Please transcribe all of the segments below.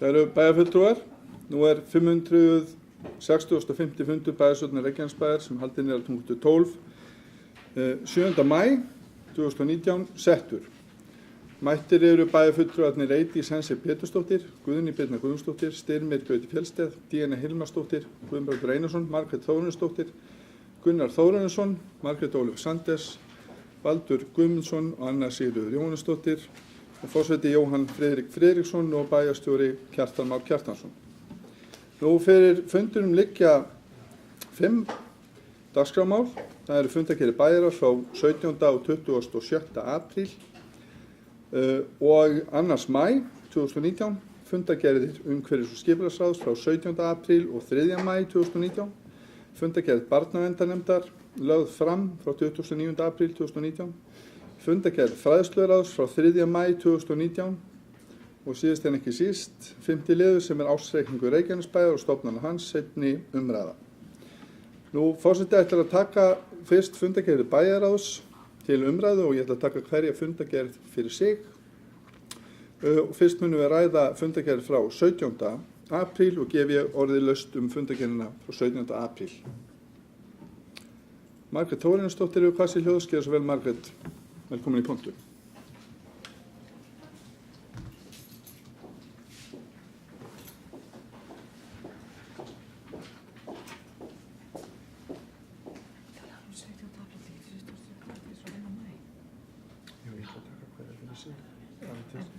Kæru bæjarfulltrúar, nú 560. fundur bæjarstjórnar Reykjanesbæjar sem haldinn á Tungutu 12, 7. maí 2019, settur. Mættir eru bæjarfulltrúarnir Eydís Hense Pétursdóttir, Guðný Birna Guðmundsdóttir, Styrmir Gauti Fjellsteð, Díana Hilmarsdóttir, Guðbrandur Einarsson, Margrét Þórarinsdóttir, Gunnar Þórarinsson, Margrét Ólöf Sanders, Baldur Guðmundsson og Anna Sigríður Jóhannesdóttir og forseti Jóhann Friðrik Friðriksson og bæjarstjóri Kjartan Már Kjartansson. Nú fyrir fundunum liggja 5 dagskrármál. Það eru fundargerðir bæjarráðs frá 17. og 27. apríl og 2. maí 2019, fundargerðir umhverfis- og skipulagsráðs frá 17. apríl og 3. maí 2019, fundargerð barnaverndarnefndar lögð fram frá 29. apríl 2019, fundargerð fræðsluráðs frá 3. maí 2019 og síðast en ekki síst 5. liður sem ársreikningur Reykjanesbæjar og stofnana hans, seinni umræða. Nú forseti ætlar að taka fyrst fundargerðir bæjarráðs til umræðu og ég ætla að taka hverja fundargerð fyrir sig. Og fyrst munum við ræða fundargerð frá 17. apríl og gef ég orðið laust fundargerðina frá 17. apríl. Margrét Þórarinsdóttir hefur hvað sér hljóðs, gjör svo vel Margrét, velkomin í pontu.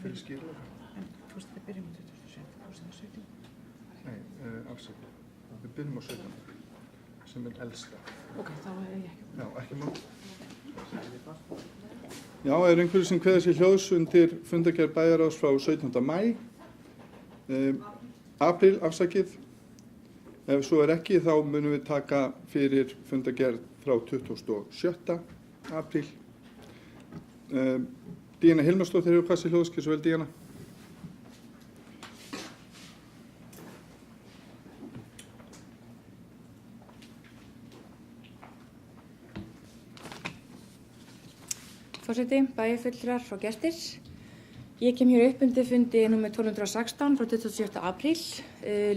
Fyrir skýrleika. En þú veist við byrjum á 27. og 17. Nei, afsakið. Við byrjum á 17. sem elsta. Ok, þá ég ekki. Já, ekki mál. Já, einhverju sem kveður sér hljóðs undir fundargerð bæjarráðs frá 17. maí. Apríl, afsakið. Ef svo ekki, þá munum við taka fyrir fundargerð frá 27. apríl. Díana Hilmarsdóttir hefur hvað sér hljóðs, gjör svo vel Díana. Forseti, bæjarfulltrúar og gestir. Ég kem hér upp undir fundi nr. 1216 frá 27. apríl,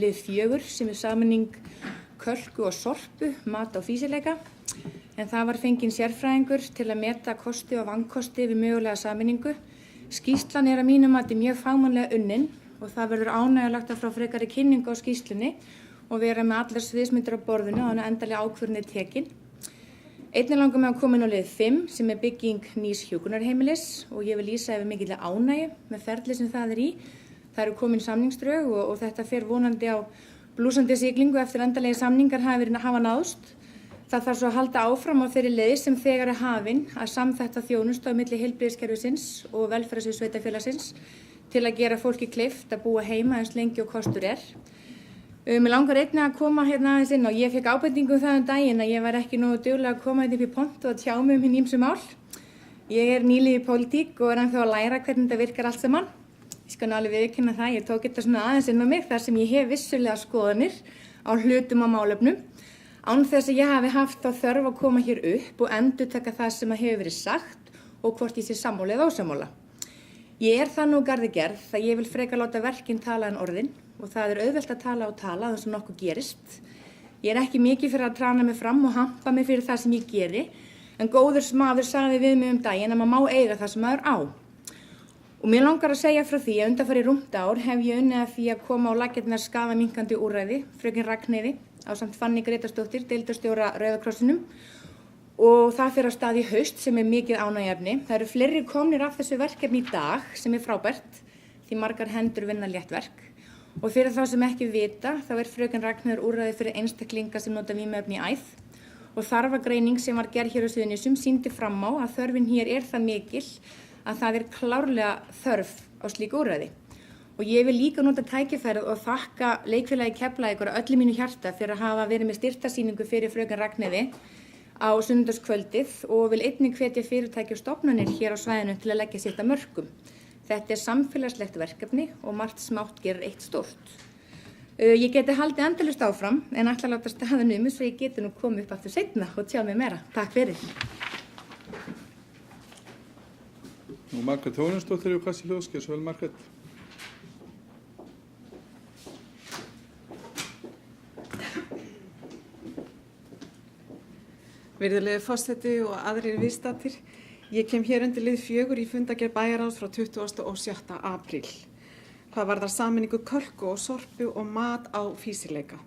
lið 4 sem sameining Kölku og Sorpu, mat á fýsileika. En það var fenginn sérfræðingur til að meta kosti og vankosti við mögulega sameiningu. Skýrslan að mínum mati mjög fagmannlega unnin og það verður ánægjulegt að frá frekari kynningu á skýrslunni og vera með allar sviðsmyndir á borðinu og endanlega ákvörðun tekin. Einnig langar mig að koma inn á lið 5 sem bygging nýs hjúkrunarheimilis og ég vil lýsa yfir mikilli ánægju með ferli sem það í. Það eru komin samningsdrög og þetta fer vonandi á blúsandi siglingu eftir endalegi samningar hafa náðst. Það þarf svo að halda áfram á þeirri leið sem þegar hafin að samþætta þjónustu á milli heilbrigðiskerfisins og velferðarsviðs sveitarfélagsins til að gera fólki kleift að búa heima eins lengi og kostur er. Mig langar einnig að koma hérna aðeins inn og ég fekk ábendingu það daginn að ég var ekki nógu duglega að koma upp í pontu og tjá mig hinn ýmsu mál. Ég nýliði í pólitík og ennþá að læra hvernig þetta virkar allt saman. Ég skal alveg viðurkenna það, ég tók þetta svona aðeins inn á mig þar sem ég hef vissulega skoðanir á hlutum og málefnum. Án þess að ég hafi haft þá þörf að koma hér upp og endurtaka það sem hefur verið sagt og hvort ég sé sammála eða ósammála. Ég það nú garði gerð að ég vil frekar láta verkin tala en orðin og það auðvelt að tala og tala þess að nokkuð gerist. Ég ekki mikið fyrir að trana mig fram og hampa mig fyrir það sem ég geri, en góður maður sagði við mig daginn að maður má eiga það sem maður á. Og mér langar að segja frá því að undanfarið rúmt ár hef ég unnið að því að koma á laggirnar skaðaminkandi úrræði, fröken Ragnheiði, ásamt Fanny Grétarsdóttir, deildarstjóra Rauða krossinum og það fer af stað í haust sem mikið ánægjuefni. Það eru fleiri komnir af þessu verkefni í dag sem frábært því margar hendur vinna létt verk. Og fyrir þá sem ekki vita þá fröken Ragnheiður úrræði fyrir einstaklinga sem nota vímuefni í æð og þarfagreining sem var gerð hér á Suðurnesjum sýndi fram á að þörfin hér það mikil að það klárlega þörf á slíku úrræði. Og ég vil líka nota tækifærið og þakka leikfélagi Keflavíkur á öllu mínu hjarta fyrir að hafa verið með styrktarsýningu fyrir fröken Ragnheiði á sunnudagskvöldið og vil einnig hvetja fyrirtæki og stofnanir hér á svæðinu til að leggja sitt af mörkum. Þetta samfélagslegt verkefni og margt smátt gerir eitt stórt. Ég geti haldið endalaust áfram en ætla að láta staðan svo ég geti nú komið upp aftur seinna og tjá mig meira. Takk fyrir. Nú Margrét Þórarinsdóttir hefur hvað sér hljóðs, gjör svo vel Margrét. Virðulegi forseti og aðrir viðstaddir. Ég kem hér undir lið 4 í fundargerð bæjarráðs frá 27. apríl. Hvað varðar sameiningu Kölku og Sorpu og mat á fýsileika.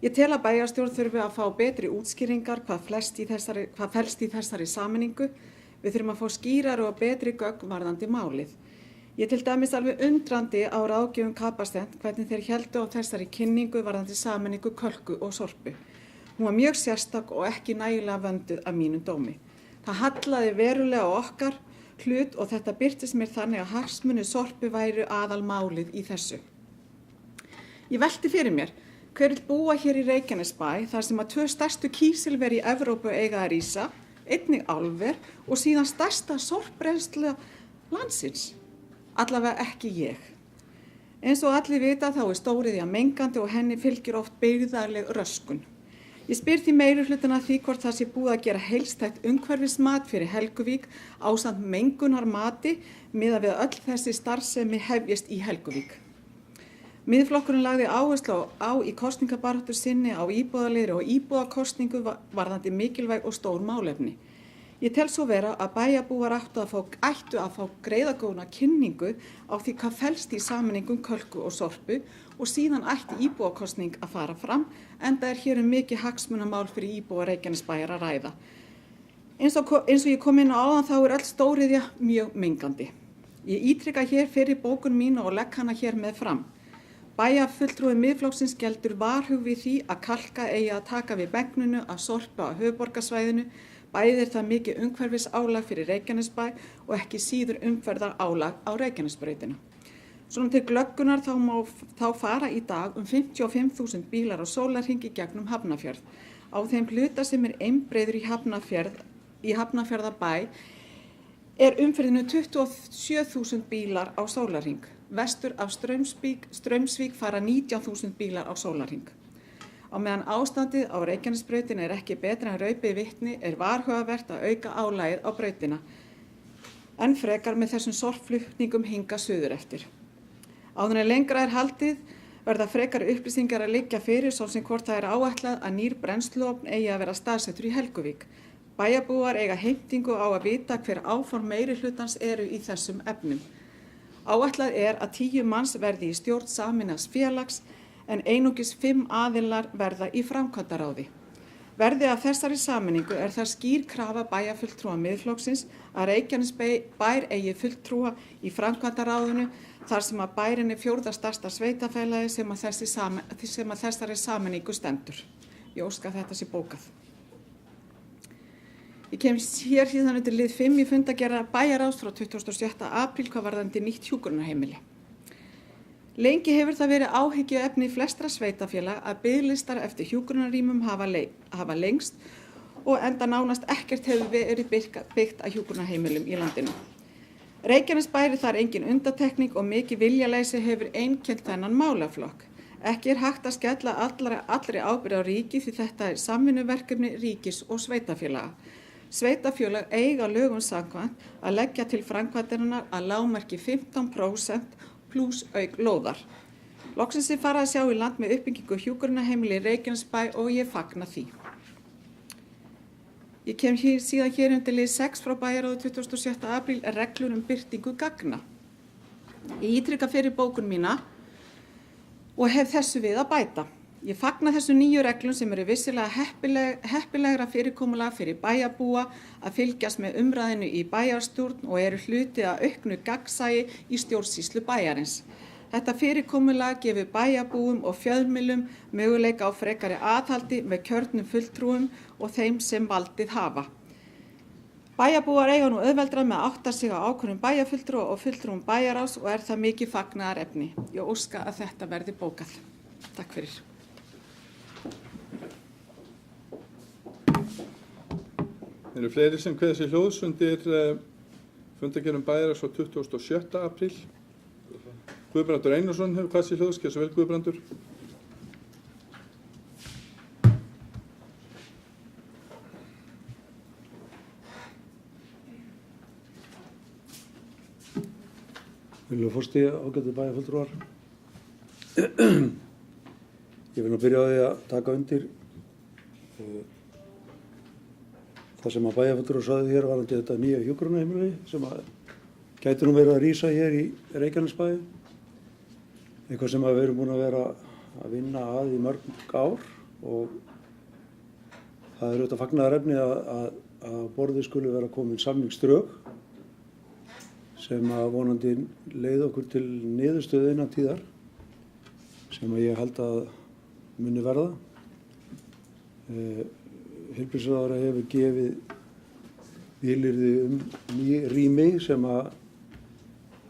Ég tel að bæjarstjórn þurfi að fá betri útskýringar hvað felst í þessari sameiningu. Við þurfum að fá skýrari og betri gögn varðandi málið. Ég til dæmis alveg undrandi á ráðgjöfum Kapastent hvernig þeir héldu á þessari kynningu varðandi sameiningu Kölku og Sorpu. Hún var mjög sérstök og ekki nægilega vönduð af mínum dómi. Það hallaði verulega á okkar hlut og þetta birtist mér þannig að hagsmunir Sorpu væru aðalmálið í þessu. Ég velti fyrir mér, hver vill búa hér í Reykjanesbæ þar sem að 2 stærstu kísilver í Evrópu eiga að rísa, einnig álver og síðan stærsta sorpbrennslu landsins? Allavega ekki ég. Eins og allir vita þá stóriðja mengandi og henni fylgir oft byggðarleg röskun. Ég spyr því meirihlutana því hvort það sé búið að gera heildstætt umhverfismat fyrir Helguvík ásamt mengunarmati miðað við öll þessi starfsemi hefjist í Helguvík. Miðflokkurinn lagði áherslu á í kosningabaráttu sinni á íbúðaleiðri og íbúðakosningu varðandi mikilvæg og stór málefni. Ég tel svo vera að bæjarbúar ættu að fá greiðagóna kynningu á því hvað felst í sameiningum Kölku og Sorpu og síðan ætti íbúakosning að fara fram, enda hér mikið hagsmunamál fyrir íbúa Reykjanesbæjar að ræða. Eins og ég kom inn á áðan þá öll stóriðja mjög mengandi. Ég ítrykka hér fyrir bókun mína og legg hana hér með fram. Bæjarfulltrúi Miðflokksins geldur varhug við því að Kalka eigi að taka við begnunu að Sorpu á höfuðborgarsvæðinu. Bæði það mikið umhverfisálag fyrir Reykjanesbæ og ekki síður umferðarálag á Reykjanesbrautina. Svona til glöggunar þá fara í dag 55.000 bílar á sólarhring í gegnum Hafnarfjörð. Á þeim hluta sem einbreiður í Hafnarfjarðarbæ umferðinu 27.000 bílar á sólarhring. Vestur af Straumsvík fara 19.000 bílar á sólarhring. Á meðan ástandið á Reykjanesbrautina ekki betra en raupið vitni varhugavert að auka álagið á brautina. En frekar með þessum sorpflutningum hingað suður eftir. Áður en lengra haldið verða frekar upplýsingar að liggja fyrir svo sem hvort það áætlað að nýr brennsluofn eigi að vera staðsettur í Helguvík. Bæjarbúar eiga heimtingu á að vita hver áform meirihlutans eru í þessum efnum. Áætlað að 10 manns verði í stjórn sameinaðs félags en einungis 5 aðilar verða í framkvæmdaráði. Verði af þessari sameiningu það skýr krafa bæjarfulltrúa Miðflokksins að Reykjanesbær eigi fulltrúa í framkvæmdaráðinu þar sem að bærinn 4. stærsta sveitarfélagi sem að þessari sameiningu stendur. Ég óska að þetta sé bókað. Ég kem hér síðan undir lið 5 í fundargerð bæjarráðs frá 27. apríl hvað varðandi nýtt hjúkrunarheimili. Lengi hefur það verið áhyggjuefni flestra sveitarfélaga að biðlistar eftir hjúkrunarrýmum hafa lengst og enda nánast ekkert hefur verið byggt að hjúkrunarheimilum í landinu. Reykjanesbær þar engin undantekning og mikið viljaleysi hefur einkennt þennan málaflokk. Ekki hægt að skella allri ábyrgð á ríki því þetta samvinnuverkefni ríkis og sveitarfélaga. Sveitarfélag eiga lögum samkvæmt að leggja til framkvæmdarinnar að lágmarki 15% pluss auk lóðar. Loksins farið að sjá í land með uppbyggingu hjúkrunarheimili í Reykjanesbæ og ég fagna því. Ég kem síðan hér undir lið 6 frá bæjarráði 27. apríl reglur birtingu gagna. Ég ítrykka fyrir bókun mína og hef þessu við að bæta. Ég fagna þessu nýju reglum sem vissilega heppilegra fyrirkomulag fyrir bæjarbúa að fylgjast með umræðinu í bæjarstjórn og hluti að auknu gagnsæi í stjórnsýslu bæjarins. Þetta fyrirkomulag gefur bæjarbúum og fjölmiðlum möguleika á frekari aðhaldi með kjörnum fulltrúum og þeim sem valdið hafa. Bæjarbúar eiga nú auðveldra með að átta sig á ákvörðun bæjarfulltrúa og fulltrúum bæjarráðs og það mikið fagnaðarefni. Ég óska að þetta verði bókað. Takk fyrir. Eru fleiri sem kveða sér hljóðs undir fundargerðum bæjarráðs frá 27. apríl? Guðbrandur Einarsson hefur kveðið sér hljóðs, gjörðu svo vel Guðbrandur. Virðulegur forseti, ágætu bæjarfulltrúar. Ég vil nú byrja á því að taka undir það sem að bæjarfulltrúar sagði hér varðandi þetta nýja hjúkrunarheimili sem að gæti nú verið að rísa hér í Reykjanesbæ. Eitthvað sem við erum búin að vera að vinna að í mörg ár og það er auðvitað fagnaðarefni að borðið skuli vera komin samningsdrög sem að vonandi leiði okkur til niðurstöðu innan tíðar sem að ég held að muni verða. Heilbrigðisráðherra hefur gefið vilyrði ný rými sem að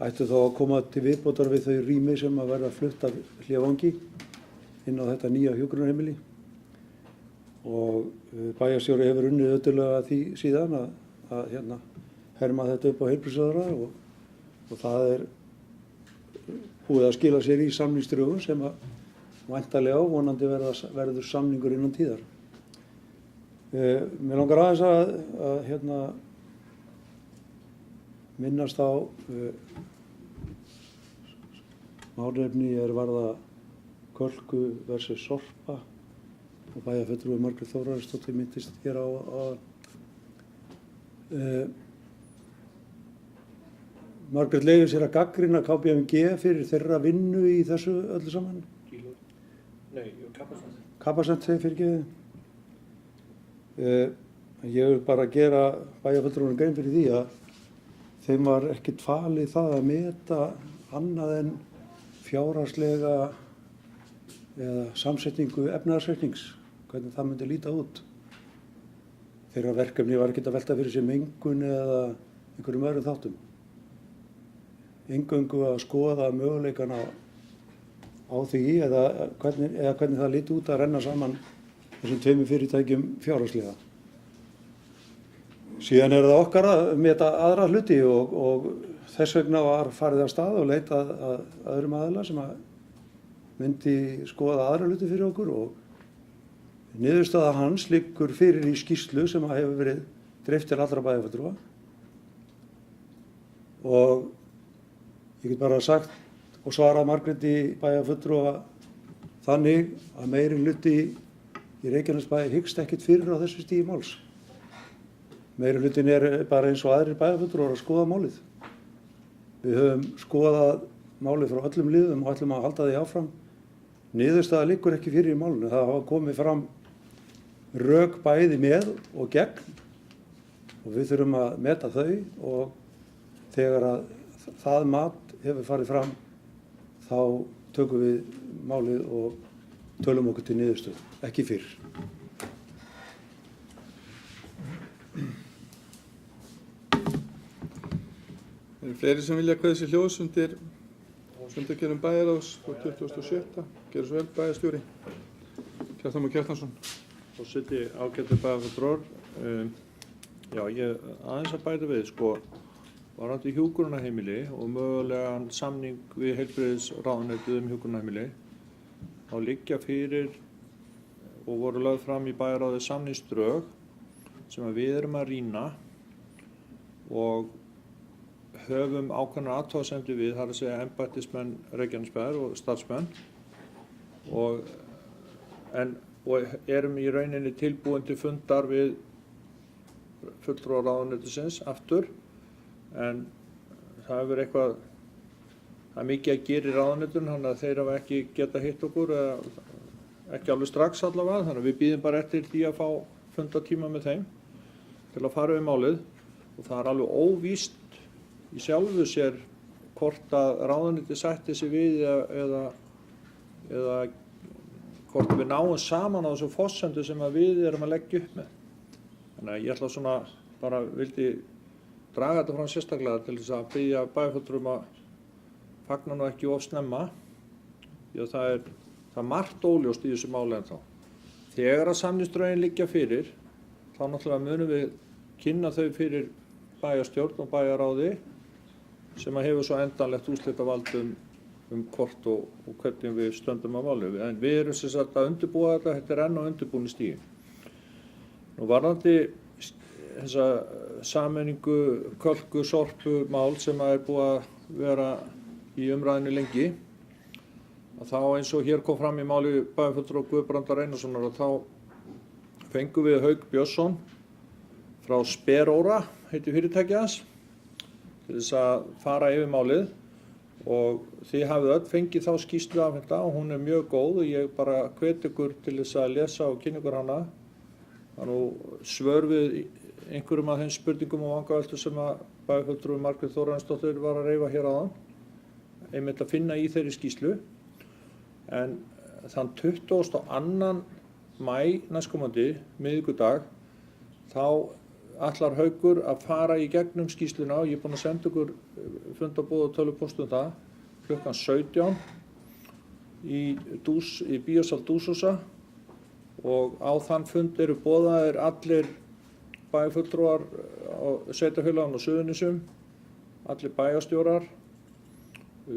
ættu þá að koma til viðbótar við þau rými sem að verða flutt af Hlévangi inn á þetta nýja hjúkrunarheimili og bæjarstjóri hefur unnið ötullega því síðan að herma þetta upp á heilbrigðisráðherra og það er búið að skila sér í samningsdrögum sem að væntanlega vonandi verður samningur innan tíðar. Mér langar aðeins að minnast á málefni varða Kölku versus Sorpa og bæjarfulltrúi Margrét Þórarinsdóttir minntist hér á Margrét leyfir sér að gagnrýna KPMG fyrir þeirra vinnu í þessu öllu saman. Kapasent segir fyrirgefið. Ég vil bara gera bæjarfulltrúanum grein fyrir því að þeim var ekkert falið það að meta annað en fjárhagslega eða samsetningu efnahagsreiknings, hvernig það myndi líta út. Þeirra verkefni var ekkert að velta fyrir sér mengun eða einhverjum öðrum þáttum. Eingöngu að skoða möguleikana á því eða hvernig það líti út að renna saman þessum tveimur fyrirtækjum fjárhagslega. Síðan er það okkar að meta aðra hluti og þess vegna var farið af stað og leitað að öðrum aðila sem að myndi skoða aðra hluti fyrir okkur og niðurstaða hans liggur fyrir í skýrslu sem hefur verið dreift til allra bæjarfulltrúa. Og ég get bara sagt og svarað Margréti bæjarfulltrúa þannig að meiri hluti í Reykjanesbæ hyggst ekkert fyrir á þessu stigi máls. Meiri hlutin er bara eins og aðrir bæjarfulltrúar að skoða málið. Við höfum skoðað málið frá öllum liðum og ætlum að halda því áfram. Niðurstaða liggur ekki fyrir í málinu. Það hafa komið fram rök bæði með og gegn og við þurfum að meta þau og þegar að það mat hefur farið fram þá tökum við málið og tölum okkur til niðurstöðu, ekki fyrr. Það eru fleiri sem vilja kveðja sér hljóðs undir fundargerðum bæjarráðs frá 27. Gjörðu svo vel, bæjarstjóri. Kjartan Már Kjartansson. Forseti, ágætu bæjarfulltrúar. Já, ég aðeins að bæta við, varðandi hjúkrunarheimili og mögulegan samning við heilbrigðisráðuneytið hjúkrunarheimili, þá liggja fyrir og voru lögð fram í bæjarráði samningsdrög sem að við erum að rýna og höfum ákveðnar athugasemdir við, það er að segja embættismenn Reykjanesbæjar og starfsmenn og erum í rauninni tilbúin til fundar við fulltrúa ráðuneytisins aftur en það hefur eitthvað, það er mikið að gera í ráðuneytun þannig að þeir hafa ekki geta hitt okkur eða ekki alveg strax allavega þannig að við bíðum bara eftir því að fá fundatíma með þeim til að fara við málið og það er alveg óvíst í sjálfu sér hvort að ráðuneyti sætti sig við eða hvort við náum saman á þessu forsendu sem að við erum að leggja upp með. Þannig að ég ætla svona bara vildi draga þetta fram sérstaklega til þess að biðja bæjarfulltrúum að fagna nú ekki of snemma því að það er margt óljóst í þessu máli ennþá. Þegar að samningsdrögin liggja fyrir þá náttúrulega munum við kynna þau fyrir bæjarstjórn og bæjarráði sem að hefur svo endanlegt úrslitavald hvort og hvernig við stöndum að máli. En við erum sem sagt að undirbúa þetta er enn á undirbúnu stigi. Nú varðandi þessa sameiningu Kölku Sorpu mál sem að er búið að vera í umræðinu lengi að þá eins og hér kom fram í máli bæjarfulltrúa Guðbrandar Einarssonar og þá fengum við Hauk Björnsson frá Sperora, heitir fyrirtækið hans, til þess að fara yfir málið og þið hafið öll fengið þá skýrslu afhenta og hún mjög góð og ég bara hvet ykkur til þess að lesa og kynna ykkur hana. Það er nú svör við einhverjum af þeim spurningum og vangaveltum sem að bæjarfulltrúi Margrét Þórarinsdóttir var að reifa hér áðan, einmitt að finna í þeirri skýrslu. En þann 22. maí næstkomandi, miðvikudag, þá ætlar Haukur að fara í gegnum skýrsluna og ég er búinn að senda ykkur fundarboð og tölvupóst um það klukkan 17 í bíósal Dúshúsa og á þann fund eru boðaðir allir bæjarfulltrúar á sveitarfélögunum á Suðurnesjum, allir bæjarstjórar,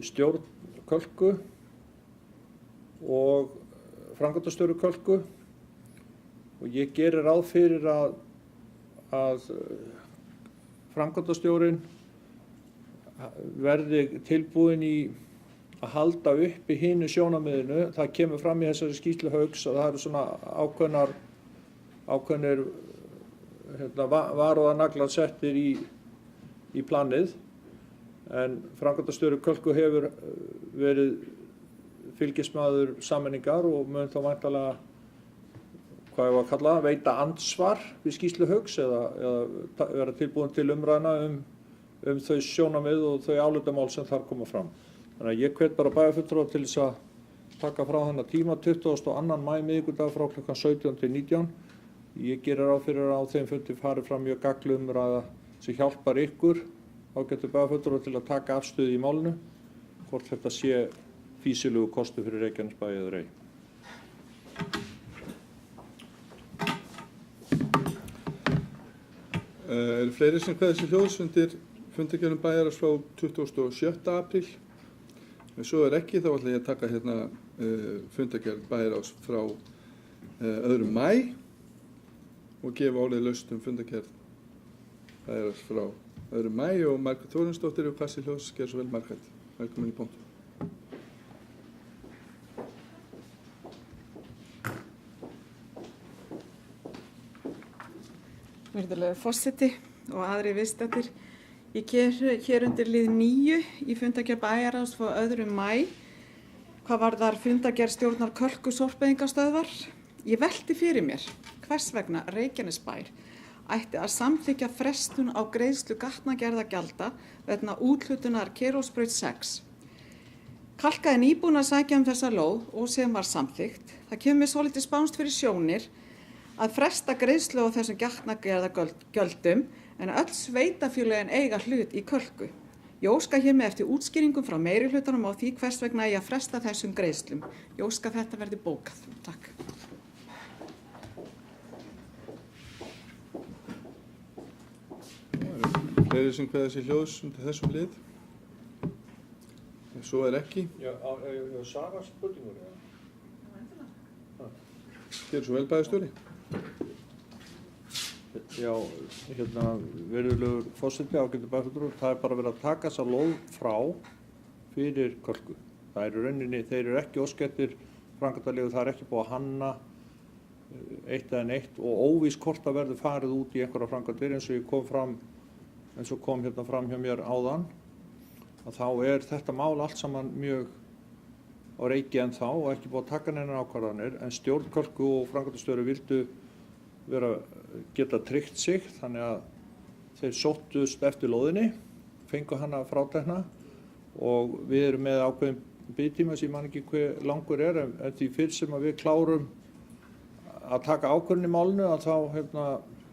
stjórn Kölku og framkvæmdastjóri Kölku og ég gerir ráð fyrir að framkvæmdastjórinn verði tilbúinn í að halda uppi hinu sjónarmiðinu. Það kemur fram í þessari skýrslu Hauks að það eru svona ákveðnir varúðarnaglar settir í planið en framkvæmdastjóri Kölku hefur verið fylgismaður sameiningar og mun þá væntanlega veita ansvar við skýrslu Hauks eða vera tilbúin til umræðna um þau sjónarmið og þau álitamál sem þar koma fram. Þannig að ég hvet bara bæjarfulltrúa til þess að taka frá þennan tíma 22. maí miðvikudag frá klukkan 17 til 19. Ég gerir ráð fyrir að á þeim fundi fari fram mjög gagnleg umræða sem hjálpar ykkur ágætu bæjarfulltrúa til að taka afstöðu í málinu, hvort þetta sé fýsilegu kostu fyrir Reykjanesbæ eður ei. Eru fleiri sem kveða sér hljóðs undir fundargerðum bæjarráðs frá 27. apríl? Ef svo ekki þá ætla ég að taka hérna fundargerð bæjarráðs frá 2. maí og gefa álið laust fundargerð bæjarráðs frá 2. maí og Margrét Þórarinsdóttir og hvað sér hljóðs, gerð svo vel Margrét. Velkomin í pontu. Virðulegur forseti og aðrir viðstaddir. Ég ger hér undir lið 9 í fundargerð bæjarráðs frá 2. maí hvað varðar fundargerð stjórnar Kölku sorpeyðingastöðvar. Ég velti fyrir mér hvers vegna Reykjanesbær ætti að samþykkja frestun á greiðslu gatnagerðargjalda vegna úthlutunar Kerósbraut 6. Kalka er nýbúin að sækja þessa lóð og sem var samþykkt. Það kemur mér svolítið spánskt fyrir sjónir að fresta greiðslu á þessum gatnagerðargjöldum en öll sveitarfélögin eiga hlut í Kölku. Ég óska hér með eftir útskýringum frá meirihlutanum á því hvers vegna eigi að fresta þessum greiðslum. Ég óska þetta verði bókað. Takk. Fleiri sem kveða sér hljóðs undir þessum lið? Ef svo ekki. Já, Sara spurningur eða? Gerðu svo vel bæjarstjóri. Já, virðulegur forseti ágætu bæjarfulltrúar, það bara verið að taka þessa lóð frá fyrir Kölku. Það eru rauninni, þeir eru ekki óskettir framkvæmdarlegu, það er ekki búið að hanna eitt eða neitt og óvíst hvort það verður farið út í einhverja framkvæmdir eins og kom hérna fram hjá mér áðan, að þá er þetta mál allt saman mjög á reiki ennþá og ekki búið að taka neinar ákvarðanir en stjórn Kölku og framkvæmdastjóri vildu geta tryggt sig þannig að þeir sóttust eftir lóðinni, fengu hana frátekna og við erum með ákveðin biðtíma sem ég man ekki hver langur er en því fyrr sem að við klárum að taka ákvörðun í málinu að þá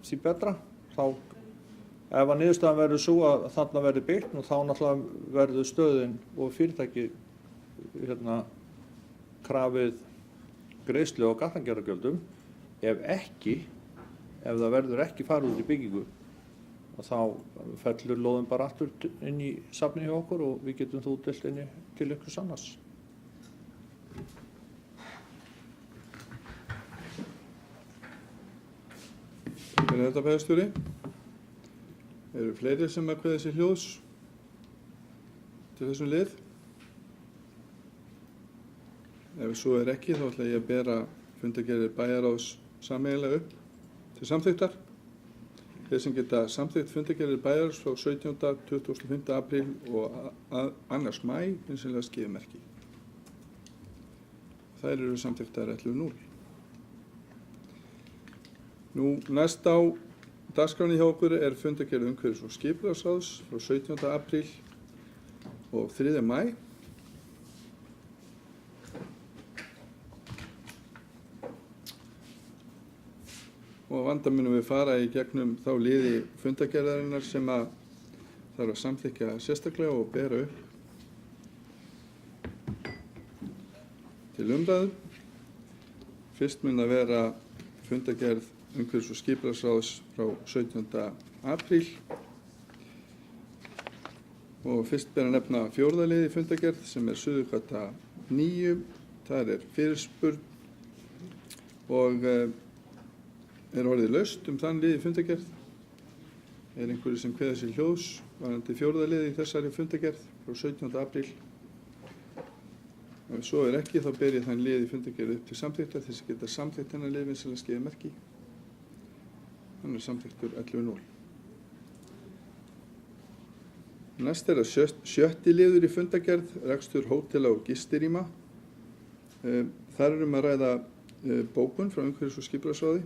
því betra. Þá ef að niðurstaðan verður svo að þarna verður byggt og þá náttúrulega verður stöðin og fyrirtæki krafið greiðslu á gatnagerðargjöldum. Ef það verður ekki farið út í byggingu og þá fellur lóðin bara aftur inn í safnið hjá okkur og við getum þú deilt inni til ykkur annars. Hvernig er þetta bæjarstjóri? Eru fleiri sem að kveða sér hljóðs til þessum lið? Ef svo ekki þá ætla ég að bera fundargerðir bæjarráðs sameiginlega upp til samþykktar. þeir sem geta samþykkt fundargerðir bæjarráðs frá 17. 25. apríl og 2. maí vinsamlega skifið merki. Þær eru samþykktar 11.0. Nú næst á dagskránni hjá okkur er fundargerð umhverfis- og skipulagsráðs frá 17. apríl og 3. maí. Og vanda munum við fara í gegnum þá liði fundargerðarinnar sem að þarf að samþykkja sérstaklega og bera upp til umræðu. Fyrst mun að vera fundargerð umhverfis- og skipulagsráðs frá 17. apríl og fyrst ber að nefna 4. liði fundargerð sem er Suðurgata 9. Það er fyrirspurn og er orðið laust þann lið í fundargerð. Er einhverju sem kveður sér hljóðs varðandi 4. lið í þessari fundargerð frá 17. apríl? Ef svo er ekki þá ber ég þann lið í fundargerð upp til samþykktar. Þeir sem geta samþykkt þennan lið vinsamlega skifið merki. Hann er samþykktur 11.0. Næst er það 7. liður í fundargerð, rekstur hótela og gistirýma. Þar er að ræða bókun frá umhverfis- og skipulagsráði.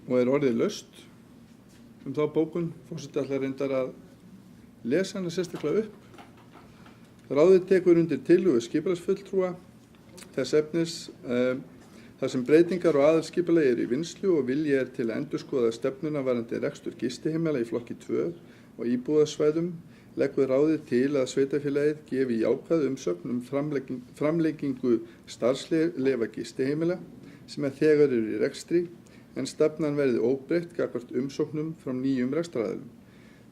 Og er orðið laust þá bókun. Forseti ætlar reyndar að lesa hana sérstaklega upp. Ráðið tekur undir tillögu skipulagsfulltrúa þess efnis þar sem breytingar og aðalskipulagi eru í vinnslu og vilji er til að endurskoða stefnuna varðandi rekstur gistiheimila í flokki 2 og íbúðasvæðum leggur ráðið til að sveitarfélagið gefi jákvæð umsögn framlengingu starfsleyfa gistiheimila sem þegar eru í rekstri en stefnan verði óbreytt gagnvart umsóknum frá nýjum rekstraraðilum.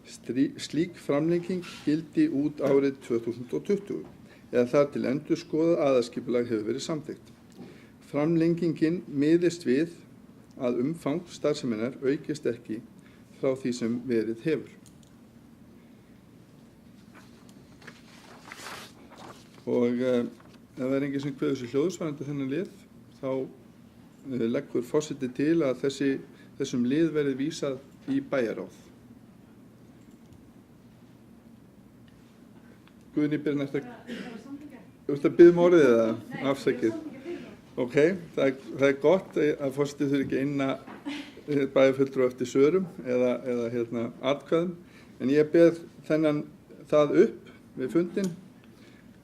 Slík framlenging gildi út árið 2020 eða þar til endurskoðað aðalskipulag hefur verið samþykkt. Framlengingin miðist við að umfang starfseminnar aukist ekki frá því sem verið hefur. Og ef það er enginn sem kveður sér hljóðs varðandi þennan lið þá leggur forseti til að þessum lið verði vísað í bæjarráð. Guðni byrja næsta. Þú ert að biðja orðið eða afsakið? Ok, það er gott að forseti þurfi ekki inna bæjarfulltrúa eftir svörum eða atkvæðum, en ég beð það upp við fundinn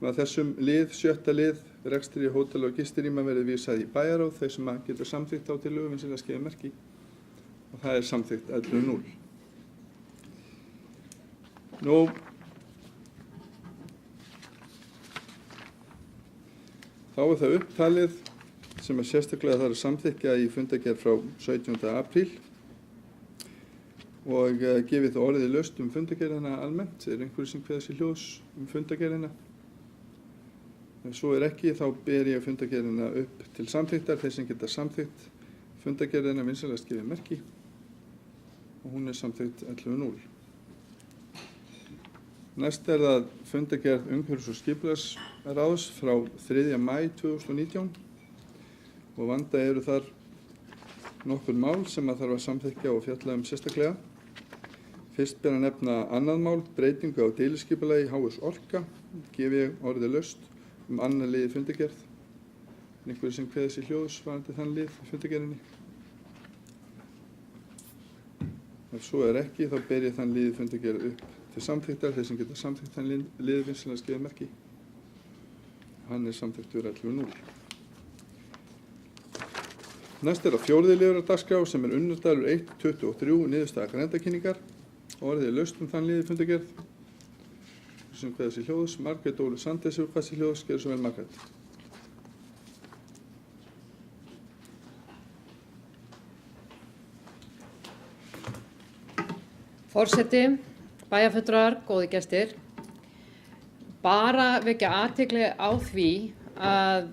að þessum lið, 7. lið, rekstri hótela og gistirýma verði vísað í bæjarráð, þeir sem geta samþykkt á tillögu vinsamlega skifið merki og það er samþykkt 11.0. Nú, þá er það upptalið sem sérstaklega þarf að samþykkja í fundargerð frá 17. apríl og gefið það orðið laust fundargerðina almennt. Er einhverju sem kveður sér hljóðs fundargerðina? Ef svo er ekki, þá ber ég fundargerðina upp til samþykktar. Þeir sem geta samþykkt fundargerðina vinsamlega skifið merki og hún er samþykkt 11.0. Næst er það fundargerð umhverfis- og skipulagsráðs frá 3. maí 2019 og vanda eru þar nokkur mál sem að þarf að samþykkja og fjalla sérstaklega. Fyrst ber að nefna annað mál, breytingu á deiliskipulagi HS Orka. Gef ég orðið laust annar lið í fundargerð. Einhverju sem kveður sér hljóðs varðandi þann lið í fundargerðinni? Ef svo er ekki, þá ber ég þann lið í fundargerð upp til samþykktar. Þeir sem geta samþykkt þann lið vinsamlega skifið merki. Hann er samþykktur 11.0. Næst er það 4. liður á dagskrá sem er unnudalur 1.23 niðurstaða grenndarkynningar. Orðið laust þann lið í fundargerð. Sem kveður sér hljóðs, Margrét Ólu Sandes hefur kveður sér hljóðs, gerðu svo vel Margrét. Forseti, bæjarfulltrúar, góðir gestir. Bara vekja athygli á því að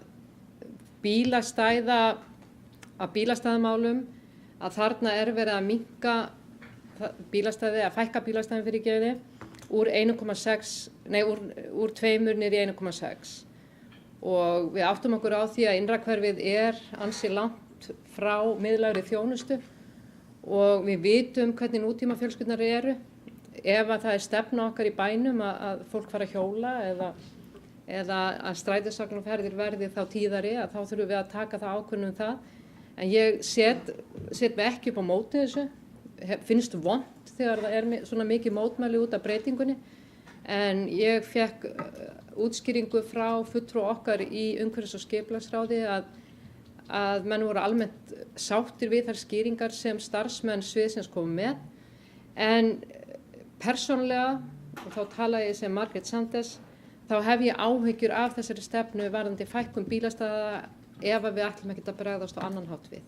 bílastæðamálum að þarna er verið að minnka bílastæði, að fækka bílastæðin fyrir geði úr 2 niður í 1,6 og við áttum okkur á því að innra hverfið er ansi langt út frá miðlægri þjónustu og við vitum hvernig nútíma fjölskyldunar eru. Ef að það er stefna okkar í bænum að fólk fara að hjóla eða að strætisvagnaferðir verði þá tíðari, að þá þurfum við að taka það ákvörðun það. En ég set mig ekki upp á móti þessu. Finnst vont þegar það er svona mikið mótmæli út af breytingunni. En ég fekk útskýringu frá fulltrúa okkar í umhverfis- og skipulagsráði að menn voru almennt sáttir við þær skýringar sem starfsmenn sviðsins komu með. En persónulega, og þá tala ég sem Margrét Sanders, þá hef ég áhyggjur af þessari stefnu varðandi fækkun bílastæða ef við ætlum ekkert að bregðast á annan hátt við.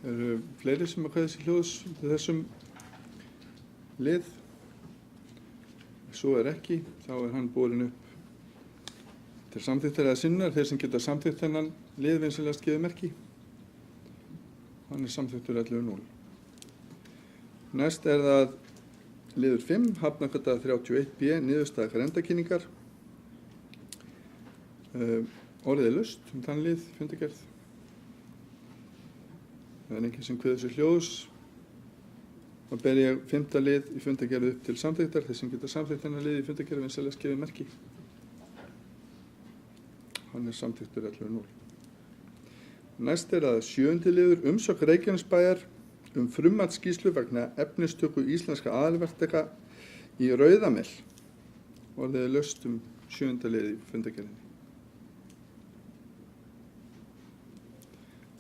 Eru fleiri sem að kveða sér hljóðs þessum lið? Ef svo er ekki, þá er hann borin upp til samþykktar eða sinnar. Þeir sem geta samþykkt þennan lið vinsamlegast gefið merki. Hann er samþykktur 11.0. Næst er það liður 5, Hafnargata 31B, niðurstaða grenndarkynningar. Orðið er laust þann lið, fundargerð. Það er enginn sem kveður sér hljóðs. Þá ber ég 5. lið í fundargerð upp til samþykktar. Þeir sem geta samþykkt þennan lið í fundargerð vinsamlegast gefið merki. Hann er samþykktur 11.0. Næst er það 7. liður, umsókn Reykjanesbæjar frummatsskýrslu vegna efnistöku íslenska aðalverktaka í Rauðamel. Orðið er laust 7. lið í fundargerðinni.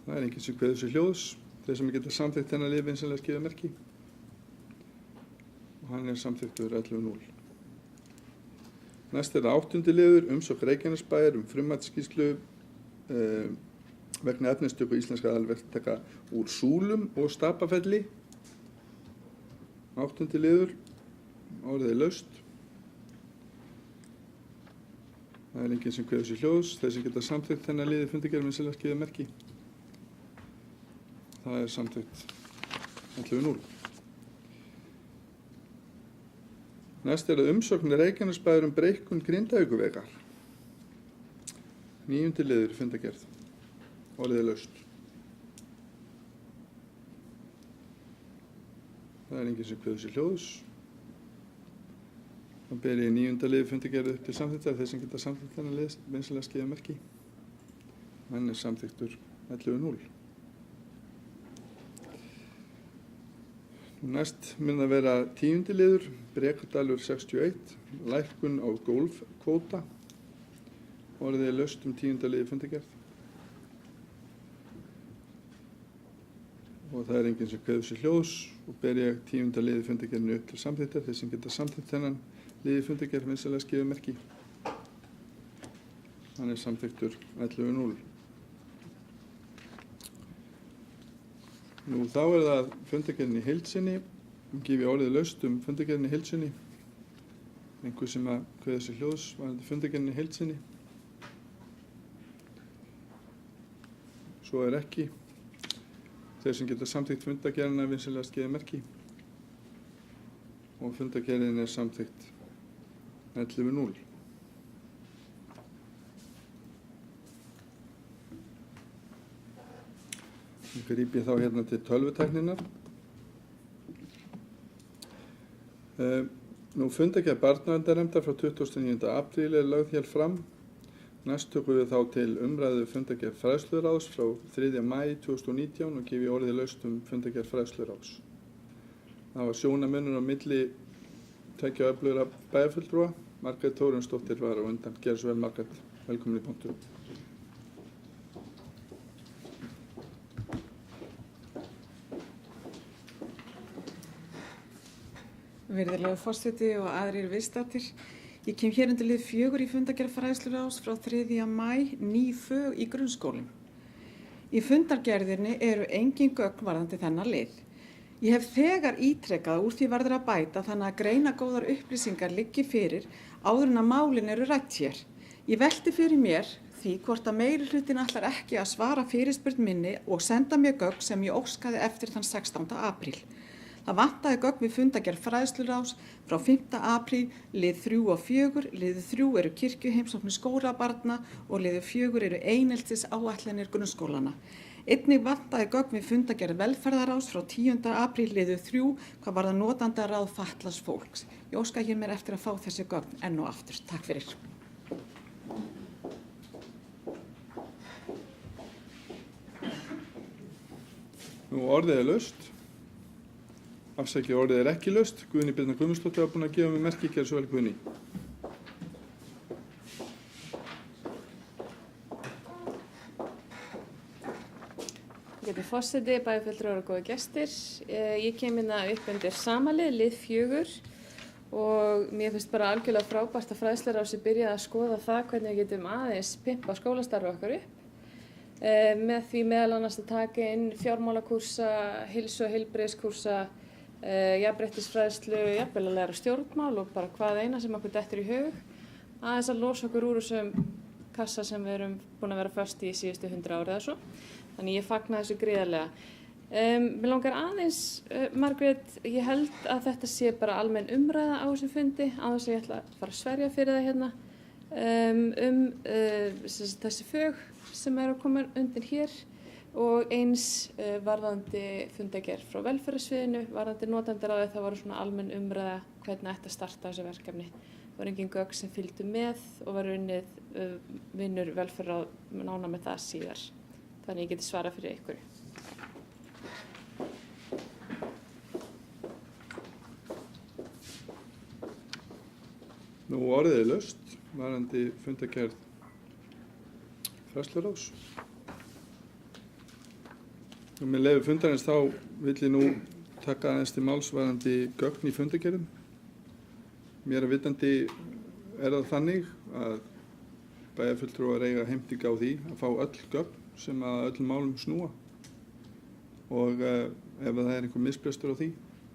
Það er enginn sem kveður sér hljóðs. Þeir sem geta samþykkt þennan lið vinsamlegast gefið merki. Og hann er samþykktur 11.0. Næst er það 8. liður, umsókn Reykjanesbæjar frummatsskýrslu vegna efnistöku íslenska aðalverktaka úr Súlum og Stapafelli. 8. liður, orðið er laust. Það er enginn sem kveður sér hljóðs. Þeir sem geta samþykkt þennan lið í fundargerð vinsamlegast gefið merki. Það er samþykkt 11.0. Næst er það umsókn Reykjanesbæjar breikkun Grindavíkurvegar. 9. liður fundargerð. Orðið er laust. Það er enginn sem kveður sér hljóðs. Þá ber ég 9. lið fundargerð upp til samþykktar. Þeir sem geta samþykkt þennan lið vinsamlegast gefið merki. Hann er samþykktur 11.0. Næst mun það vera 10. liður, Brekadalur 61, lækkun á gólfkvóta. Orðið er laust 10. lið fundargerð. Og það er enginn sem kveður sér hljóðs og ber ég 10. lið fundargerðinu upp til samþykktar. Þeir sem geta samþykkt þennan lið fundargerð vinsamlegast gefið merki. Hann er samþykktur 11.0. Nú þá er það fundargerðin í heild sinni. Gef ég orðið laust fundargerðin í heild sinni. Einhver sem að kveða sér hljóðs varðandi fundargerðin í heild sinni. Svo er ekki. Þeir sem geta samþykkt fundargerðina vinsamlegast gefið merki. Og fundargerðin er samþykkt 11.0. Nú gríp ég þá hérna til tölvutækninnar. Nú fundargerð barnaverndarnefndar frá 29. apríl er lögð hér fram. Næst tökum við þá til umræðu fundargerð fræðsluráðs frá 3. maí 2019 og gef ég orðið laust fundargerð fræðsluráðs. Það var sjónamunur á milli tveggja öflugra bæjarfulltrúa. Margrét Þórunnsdóttir var á undan. Gerðu svo vel, Margrét. Velkomin í pontu. Virðulegur forseti og aðrir viðstaddir. Ég kem hér undir lið 4 í fundargerð fræðsluráðs frá 3. maí, ný fög í grunnskólum. Í fundargerðinni eru engin gögn varðandi þennan lið. Ég hef þegar ítrekað úr því verður að bæta þannig að greinagóðar upplýsingar liggi fyrir áður en að málin eru rætt hér. Ég velti fyrir mér því hvort að meirihlutin ætlar ekki að svara fyrirspurn minni og senda mér gögn sem ég óskaði eftir þann 16. apríl. Það vantaði gögn við fundargerð fræðslurás frá 5. apríl, lið 3 og 4. Liður 3 eru kirkjuheimsóknir skólabarna og liður 4 eru eineltis áætlanir grunnskólana. Einnig vantaði gögn við fundargerð velferðarás frá 10. apríl, liður 3, hvað varðar notandaráð fatlaðs fólks. Ég óska hér mér eftir að fá þessi gögn enn og aftur. Takk fyrir. Nú orðið laust. Afsakið, orðið ekki laust. Guðný Birna Guðmundsdóttir var búin að gefa mig merki, gerðu svo vel Guðný. Forseti, bæjarfulltrúar og góðir gestir. Ég kem hérna upp undir samalið, lið 4 og mér finnst bara algjörlega frábært að fræðslurási byrjaði að skoða það hvernig við getum aðeins pimpa skólastarfi okkar upp. Með því meðal annars að taka inn fjármálakúrsa, heilsu- og heilbrigðiskúrsa, jafnréttisfræðslu, jafnvel að læra stjórnmál og bara hvað eina sem okkur dettur í hug. Aðeins að losa okkur úr þessum kassa sem við erum búin að vera föst í síðustu 100 árið eða svo. Þannig ég fagna þessu gríðarlega. Mér langar aðeins, Margrét, ég held að þetta sé bara almenn umræða á þessum fundi, á þess að ég ætla að fara að sverja fyrir það hérna, þessi fög sem eru að koma undir hér og eins varðandi fundargerð frá velferðarsviðinu, varðandi notendaráði, það voru svona almenn umræða hvernig ætti að starta þessu verkefni. Það var engin gögn sem fylgdu með og var unnið vinnur velferðaráð nána með það síðar. Þannig ég geti svara fyrir ykkur. Nú orðið laust, varðandi fundargerð fræðslurás. Og með leyfi fundarins þá vil ég nú taka aðeins til máls varðandi gögn í fundargerðum. Mér að vitandi það þannig að bæjarfulltrúar eiga heimtingu á því að fá öll gögn sem að öllum málum snúa og ef það einhver misbrestur á því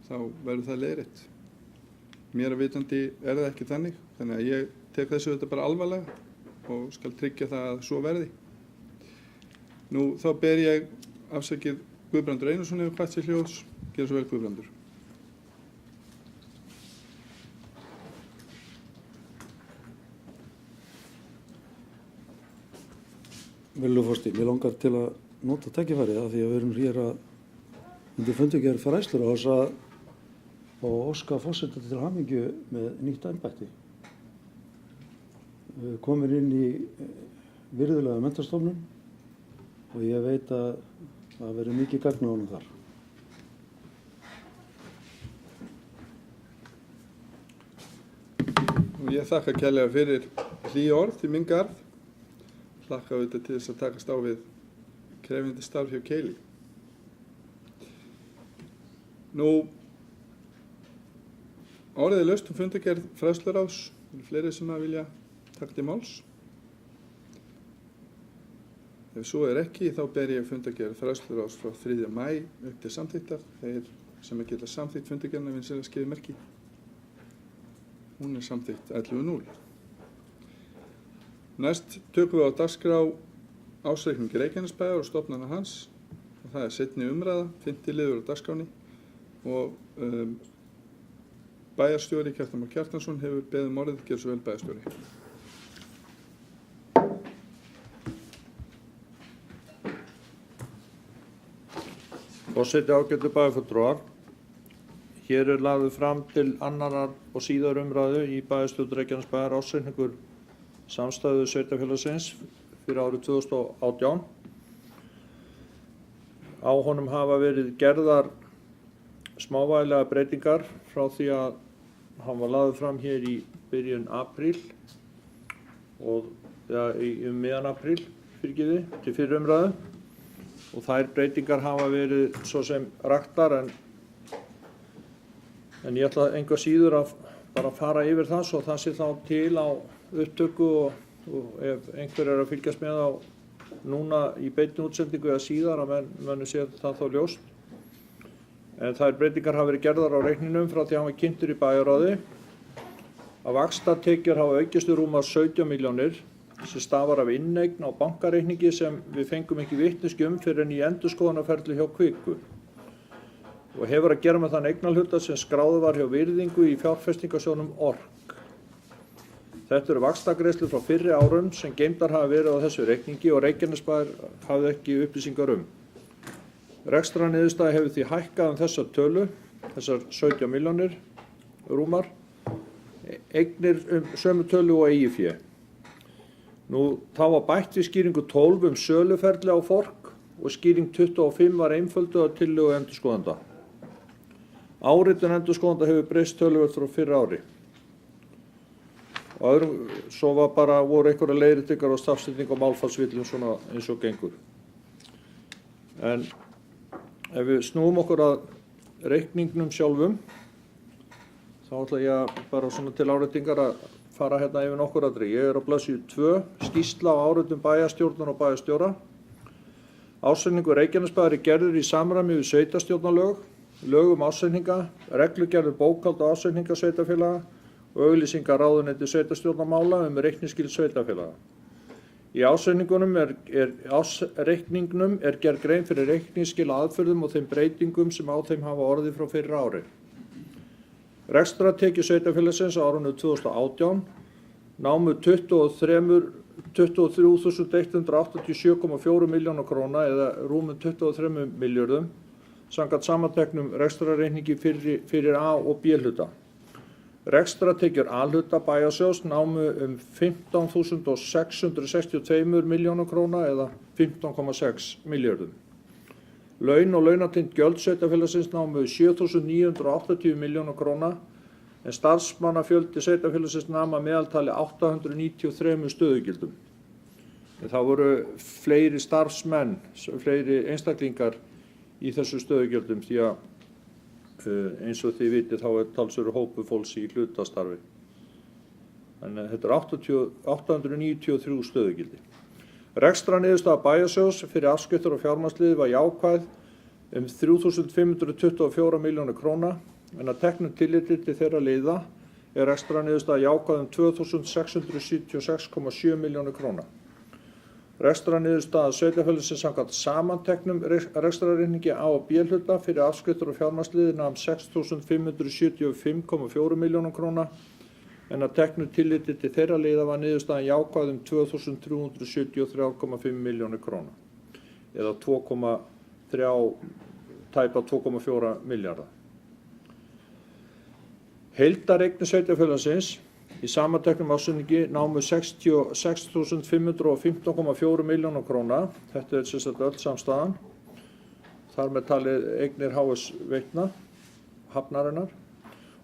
þá verður það leiðrétt. Mér að vitandi það ekki þannig að ég tek þessu þetta bara alvarlega og skal tryggja það að svo verði. Nú þá ber ég afsakið Guðbrandur Einarsson hefur kvætt sér hljóðs. Gjörðu svo vel Guðbrandur. Virðulegur forseti, mér langar til að nota tækifærið af því að við erum hér undir fundargerð fræðslurás og óska forseta til hamingju með nýtt embætti. Við komum inn í virðulega menntastofnun og ég veit að það verður mikið gagn á honum þar. Og ég þakka kærlega fyrir hlý orð í minn garð. Hlakka auðvitað til þess að takast á við krefjandi starf hjá Keili. Nú, orðið laust fundargerð fræðslurás. Það eru fleiri sem að vilja taka til máls. Ef svo ekki, þá ber ég fundargerð fræðslurás frá 3. maí upp til samþykktar. Þeir sem að geta samþykkt fundargerðina vinna sér að skrifa merki. Hún er samþykkt 11.0. Næst tökum við á dagskrá ásreikningi Reykjanesbæjar og stofnana hans og það seinni umræða, 5. liður á dagskránni og bæjarstjóri Kjartan Már Kjartansson hefur beðið orðið, gjörðu svo vel bæjarstjóri. Forseti, ágætu bæjarfulltrúar. Hér lagður fram til annarar og síðar umræðu í bæjarstjórn Reykjanesbæjar ársreikningur samstæðu sveitarfélagsins fyrir árið 2018. Á honum hafa verið gerðar smávægilegar breytingar frá því að hann var lagður fram hér í byrjun apríl og miðjan apríl til fyrri umræðu og þær breytingar hafa verið svo sem raktar en ég ætla engu að síður að bara fara yfir það svo það sé þá til á upptöku og ef einhver að fylgjast með á núna í beinni útsendingu eða síðar að menn sé það þá ljóst. En þær breytingar hafa verið gerðar á reikninum frá því að hann var kynntur í bæjarráði. Að vaxtatekjur hafa aukist rúmar 17 milljónir sem stafar af inneign á bankareikningi sem við fengum ekki vitneskju fyrir en í endurskoðunarferli hjá Kviku. og hefur að gera með þann eignarhluta sem skráður var hjá Virðingu í fjárfestingasjóðnum ORK. Þetta eru vaxtagreiðslur frá fyrri árum sem geymdar hafa verið á þessu reikningi og Reykjanesbær hafði ekki upplýsingar um. Rekstrarniðurstaða hefur því hækkað þessa tölu, þessar 17 milljónir rúmar, eignir sömu tölu og eigið fé. Þá var bætt við skýringu 12 söluferli á fork og skýring 25 var einfölduð að tillögu endurskoðanda. Áritun endurskoðanda hefur breyst töluvert frá fyrra ári. Og svo voru einhverja leiðréttingar og stafsetning og málfallsvillum svona eins og gengur. En ef við snúum okkur að reikningnum sjálfum, þá ætla ég bara svona til áréttingar að fara hérna yfir nokkur atriði. Ég er á blaðsíðu 2, skýrsla á áritun bæjarstjórnar og bæjarstjóra. Ársreikningur Reykjanesbæjar er gerður í samræmi við sveitarstjórnarlög, lög um ársreikninga, reglugerð bókhald og ársreikninga sveitarfélaga og auglýsingar ráðuneyti sveitarstjórnarmála reikningsskil sveitarfélaga. Í ársreikningnum er gerð grein fyrir reikningsskil aðferðum og þeim breytingum sem á þeim hafa orðið frá fyrra ári. Rekstrartekjur sveitarfélagsins á árinu 2018 námu 23.187,4 milljóna króna eða rúmum 23 milljörðum samkvæmt samanteknum rekstrarreikningi fyrir A- og B-hluta. Rekstrartekjur A-hluta bæjarsjóðs námu 15.662 milljóna króna eða 15,6 milljörðum. Laun og launatengd gjöld sveitarfélagsins námu 7.980 milljóna króna en starfsmannafjöldi sveitarfélagsins nam að meðaltali 893 stöðugildum. En það voru fleiri starfsmenn, fleiri einstaklingar í þessu stöðugildum því að eins og þið vitið þá talsverður hópur fólks í hlutastarfi. Þannig að þetta 893 stöðugildi. Rekstrarniðurstaða bæjarsjóðs fyrir afskriftir og fjármagnsliðið var jákvæð 3.524 milljónir króna en að teknu tilliti til þeirra liða er rekstrarniðurstaða jákvæð 2.676,7 milljónir króna. Rekstrarniðurstaða sveitarfélagsins samkvæmt samanteknum rekstrarreikningi A- og B-hluta fyrir afskriftir og fjármagnsliðið nam 6.575,4 milljónir króna en að teknu tilliti til þeirra liða var niðurstaðan jákvæð 2.373,5 milljónir króna eða tæpa 2,4 milljarða. Heildareignir sveitarfélagsins í samanteknum ársreikningi námu 66.515,4 milljóna króna. Þetta er sem sagt öll samstæðan. Þar með talið eignir HS Veitna, hafnarinnar.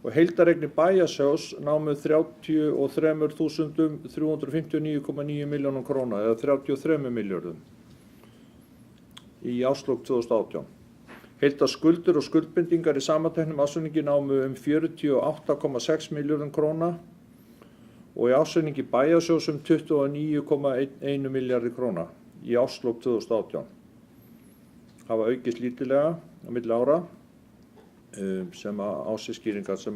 Og heildareignir bæjarsjóðs námu 33.359,9 milljónum króna eða 33 milljörðum í árslok 2018. Heildarskuldir og skuldbindingar í samanteknum ársreikningi námu 48,6 milljörðum króna og í ársreikningi bæjarsjóðs 29,1 milljarði króna í árslok 2018. Hafa aukist lítillega á milli ára sem ásiskýringar sem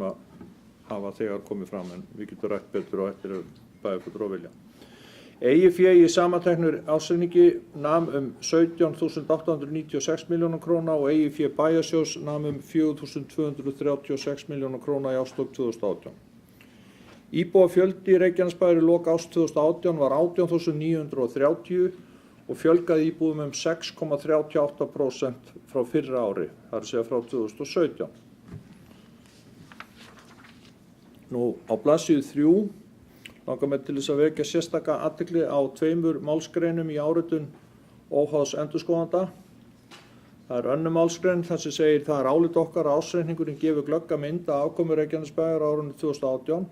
hafa þegar komið fram en við getum rætt betur og eftir bæjarfulltrúar og vilja. Eigið fé í samanteknu ársreikningi nam 17.896 milljónum króna og eigið fé bæjarsjóðs nam 4.236 milljónum króna í árslok 2018. Íbúafjöldi í Reykjanesbæjar í lok árs 2018 var 18.930 og fjölgaði íbúðum 6,38% frá fyrra ári, það er að segja frá 2017. Á blaðsíðu 3 langar mig til þess að vekja sérstaka athygli á 2 málsgreinum í áritun óháðs endurskoðanda. Það er önnur málsgrein þar sem segir það er álit okkar að ársreikningurinn gefur glögga mynd af afkomu Reykjanesbæjar á árinu 2018,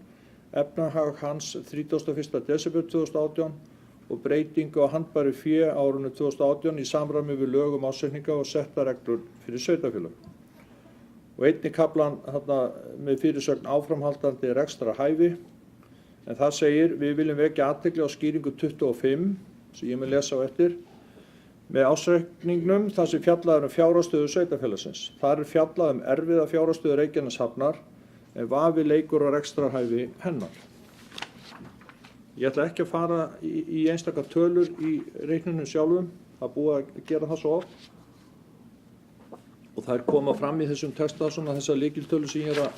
efnahag hans 31. desember 2018 og breytingu á handbæru fé á árinu 2018 í samræmi við lög um ársreikninga og setta reglur fyrir sveitarfélög. Og einnig kaflan með fyrirsögn áframhaldandi rekstrarhæfi, en það segir við viljum vekja athygli á skýringu 25 sem ég mun lesa á eftir með ársreikningnum þar sem fjallað fjárhagsstöðu sveitarfélagsins. Þar fjallað erfiða fjárhagsstöðu Reykjaneshafnar en vafi leikur á rekstrarhæfi hennar. Ég ætla ekki að fara í einstaka tölur í reikningnum sjálfum, það er búið að gera það svo oft. og þær koma fram í þessum texta svona þessar lykiltölu sem ég að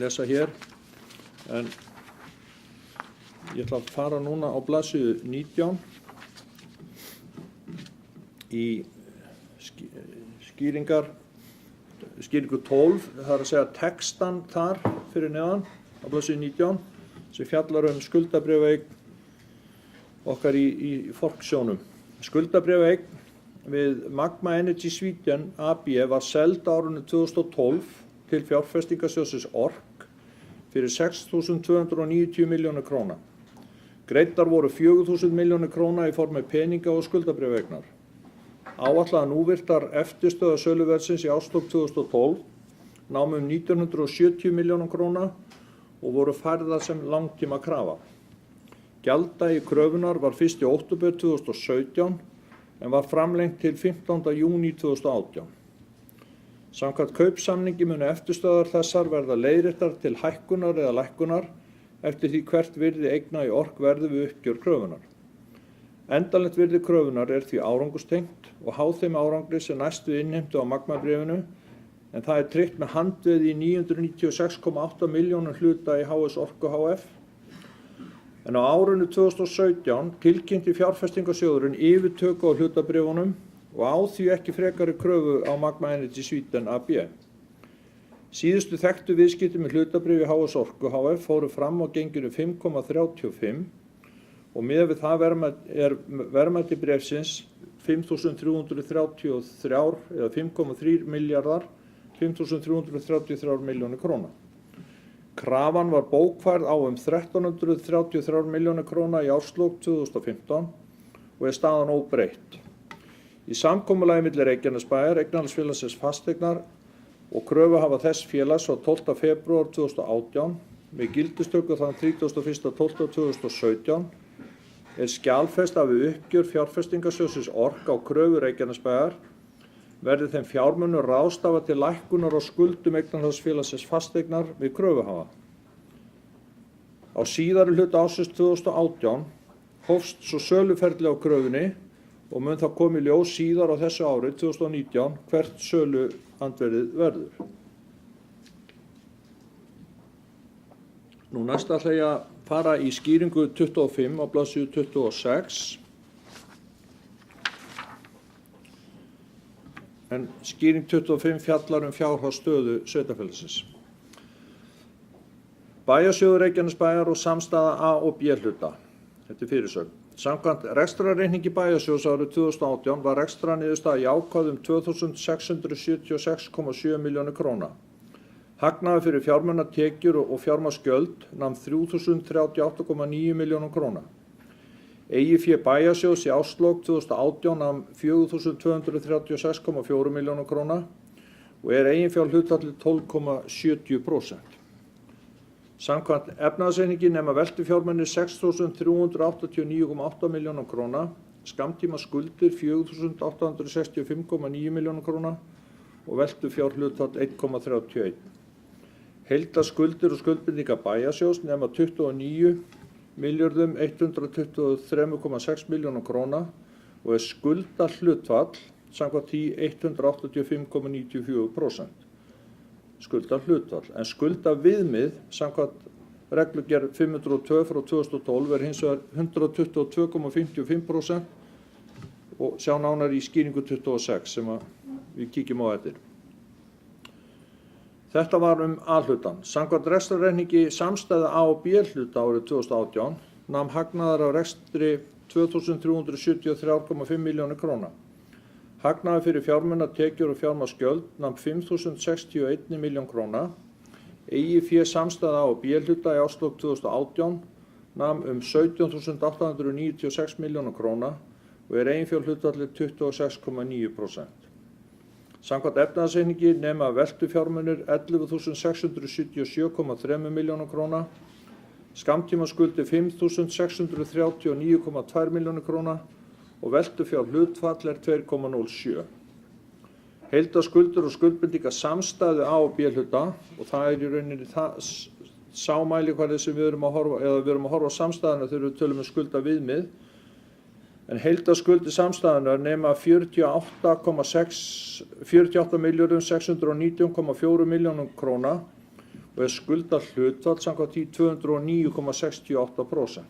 lesa hér, en ég ætla að fara núna á blaðsíðu 19 í skýringu 12, það að segja textan þar fyrir neðan á blaðsíðu 19 sem fjallar skuldabréfaeign okkar í Forksjónum. Skuldabréfaeign við Magma Energy Sweden AB var seld árinu 2012 til fjárfestingasjóðsins ORK fyrir 6.290 milljónir króna. Greiddar voru 4.000 milljónir króna í formi peninga og skuldabréfaeignar. Áætlaðar núvirtar eftirstöðvar söluverðsins í árslok 2012 námu 1970 milljónum króna og voru færðar sem langtíma krafa. Gjalddagi kröfunar var 1. október 2017 en var framlengt til 15. júní 2018. Samkvæmt kaupsamningi munu eftirstöðvar þessar verða leiðréttar til hækkunar eða lækkunar eftir því hvert virði eigna í ORK verði við uppgjör kröfunar. Endanlegt virði kröfunar því árangurstengt og háð þeim árangri sem næst við innheimtu á Magma-bréfinu, en það tryggt með handveði í 996,8 milljónum hluta í HS Orku HF. En á árinu 2017 tilkynnti fjárfestingasjóðurinn yfirtöku á hlutabréfunum og á því ekki frekari kröfu á Magma Energy Sweden AB. Síðustu þekktu viðskipti með hlutabréf í HS Orku HF fóru fram á genginu 5,35 og miðað við það verðmæti bréfsins 5.333 eða 5,3 milljarðar 5.333 milljónir króna. Krafan var bókfærð á 1.333 milljónir króna í árslok 2015 og staðan óbreytt. Í samkomulagi milli Reykjanesbæjar, Eignarhaldsfélagsins Fasteignar og kröfuhafa þess félags frá 12. febrúar 2018 með gildistöku þann 31.12.2017 skjalfest að við uppgjör fjárfestingasjóðsins ORK á kröfu Reykjanesbæjar verði þeim fjármunum ráðstafað til lækkunar á skuldum Eignarhaldsfélagsins Fasteignar við kröfuhafa. Á síðari hluta ársins 2018 hófst svo söluferli á kröfunni og mun það koma í ljós síðar á þessu ári 2019 hvert söluandverðið verður. Nú næst ætla ég að fara í skýringu 25 á blaðsíðu 26. En skýring 25 fjallar fjárhagsstöðu sveitarfélagsins. Bæjarsjóður Reykjanesbæjar og samstæða A- og B-hluta. Þetta fyrirsögn. Samkvæmt rekstrarreikningi Bæjarsjóðs árið 2018 var rekstrarniðurstaða jákvæð 2.676,7 milljónir króna. Hagnaður fyrir fjármunatekjur og fjármagnsgjöld nam 3.038,9 milljónum króna. Eigið fé Bæjarsjóðs í árslok 2018 nam 4.236,4 milljónum króna og eiginfjárhlutfallið 12,70%. Samkvæmt efnahagsreikningi nema veltufjármunir 6.389,8 milljónum króna, skammtíma skuldir 4.865,9 milljónum króna og veltufjárhlutfall 1,31. Heildarskuldir og skuldbindingar Bæjarsjóðs nema 29.123,6 milljónum króna og skuldahlutfall samkvæmt því 185,94%. Skuldahlutfall, en skuldaviðmið samkvæmt reglugerð 502 frá 2012 hins vegar 122,55% og sjá nánar í skýringu 26 sem við kíkjum á eftir. Þetta var A-hlutan. Samkvæmt rekstrarreikningi samstæða A- og B-hluta árið 2018 nam hagnaður af rekstri 2.373,5 milljónir króna. Hagnaður fyrir fjármunatekjur og fjármagnsgjöld nam 5.061 milljón króna. Eigið fé samstæða A- og B-hluta í árslok 2018 nam 17.896 milljónir króna og eiginfjárhlutfallið 26,9%. Samkvæmt efnahagsreikningi nema veltufjármunir 11.677,3 milljónum króna, skammtímaskuldir 5.639,2 milljónir króna og veltufjárhlutfall 2,07. Heildarskuldir og skuldbindingar samstæðu A- og B-hluta og það í rauninni sá mælikvarði sem við erum að horfa, eða við erum að horfa á samstæðuna þegar við tölum skuldaviðmið. en heildarskuldir samstæðunnar nema 48.619,4 milljónum króna og skuldahlutfall samkvæmt því 209,68%.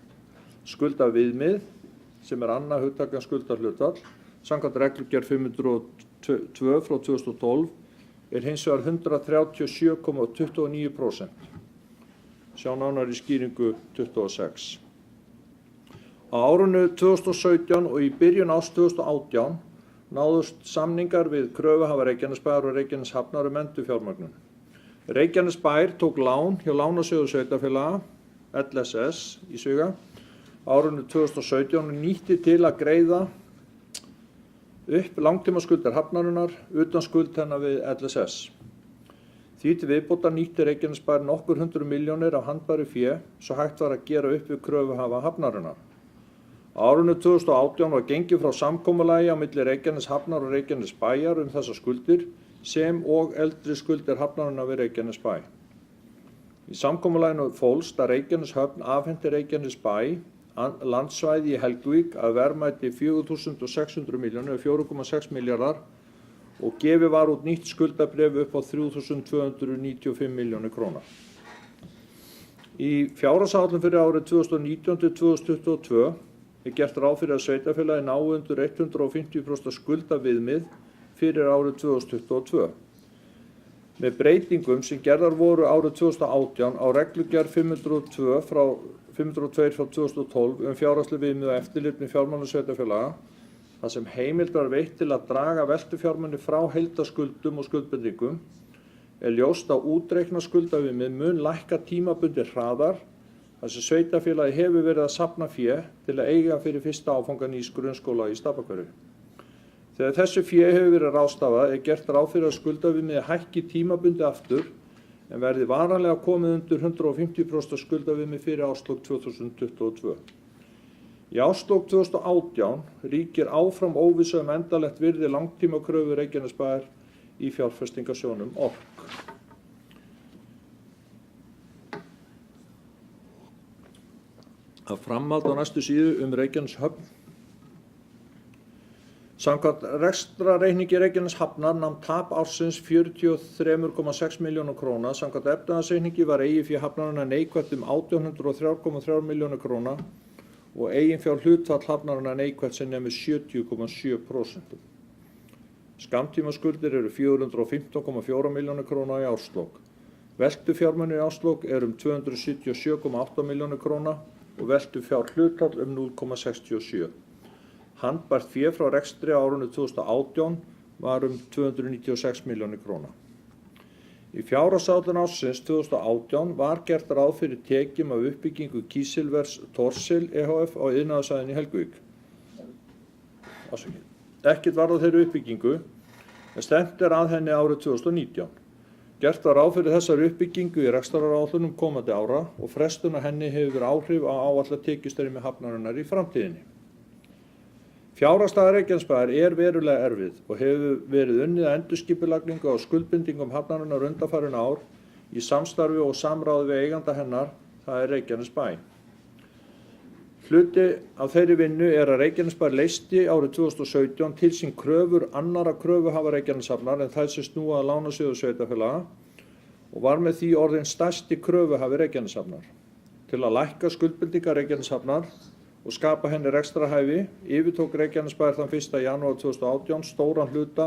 Skuldaviðmið, sem annað hugtak en skuldahlutfall, samkvæmt reglugerð 502 frá 2012, hins vegar 137,29%. Sjá nánar í skýringu 26. Á árinu 2017 og í byrjun árs 2018 náðust samningar við kröfuhafa Reykjanesbæjar og Reykjaneshafnar endurfjármögnun. Reykjanesbær tók lán hjá Lánasjóði sveitarfélaga, LSS í Sviga, árinu 2017 og nýtti til að greiða upp langtímaskuldir hafnarinnar utan skuld hennar við LSS. Því til viðbótar nýtti Reykjanesbær nokkur 100 milljónir af handbæru fé svo hægt var að gera upp við kröfuhafa hafnarinnar. Á árinu 2018 var gengið frá samkomulagi á milli Reykjaneshafnar og Reykjanesbæjar þessar skuldir sem og eldri skuldir hafnarinnar við Reykjanesbæ. Í samkomulaginu fólst að Reykjaneshöfn afhenti Reykjanesbæ landsvæði í Helguvík að verðmæti 4.600 milljónir, 4,6 milljarðar og gefið var út nýtt skuldabréf upp á 3.295 milljónir króna. Í fjárhagsáætlun fyrir árið 2019 til 2022 gert ráð fyrir að sveitarfélagi nái undir 150% skuldaviðmið fyrir árið 2022. Með breytingum sem gerðar voru árið 2018 á reglugerð 502 frá 2012 fjárhagsleg viðmið og eftirlit með fjármálum sveitarfélaga, þar sem heimild var veitt til að draga veltufjármuni frá heildarskuldum og skuldbindingum, ljóst að útreikna skuldaviðmið mun lækka tímabundið hraðar, þar sem sveitarfélagi hefur verið að safna fé til að eiga fyrir fyrsta áfanga nýs grunnskóla í Stapahverfi. Þegar þessu fé hefur verið ráðstafað gert ráð fyrir að skuldaviðmiðið hækki tímabundið aftur en verði varanlega komið undir 150% skuldaviðmið fyrir árslok 2022. Í árslok 2018 ríkir áfram óvissa endanlegt virði langtímakröfu Reykjanesbæjar í fjárfestingasjóðnum ORK. Að framhald á næstu síðu Reykjaneshöfn. Samkvæmt rekstrarreikningi Reykjaneshafnar nam tap ársins 43,6 milljónir króna. Samkvæmt efnahagsreikningi var eiginfé hafnarinnar neikvætt 1803,3 milljónir króna og eiginfjárhlutfall hafnarinnar neikvætt sem nemur 70,7%. Skammtímaskuldir eru 415,4 milljónir króna í árslok. Veltufjármunir í árslok 277,8 milljónir króna og veltufjárhlutfall 0,67. Handbært fé frá rekstri á árinu 2018 var 296 milljónir króna. Í fjárhagsáætlun ársins 2018 var gert ráð fyrir tekjum af uppbyggingu Kísilvers Thorsil EHF á iðnaðarsvæðinu í Helguvík. Ekkert varð á þeirri uppbyggingu en stefnt að henni árið 2019. Gert var ráð fyrir þessari uppbyggingu í rekstraráætlunum komandi ára og frestun á henni hefur áhrif á áætlað tekjustreymi hafnarinnar í framtíðinni. Fjárhagsstaða Reykjanesbæjar verulega erfið og hefur verið unnið að endurskipulagningu á skuldbindingum hafnarinnar undanfarin ár í samstarfi og samráði við eiganda hennar, það Reykjanesbæ. Hluti af þeirri vinnu að Reykjanesbær leysti árið 2017 til sín kröfur annarra kröfuhafa Reykjaneshafnar en þær sem snúa að Lánasjóði sveitarfélaga og var með því orðinn stærsti kröfuhafi Reykjaneshafnar. Til að lækka skuldbindingar Reykjaneshafnar og skapa henni rekstrarhæfi yfirtók Reykjanesbær þann 1. janúar 2018 stóran hluta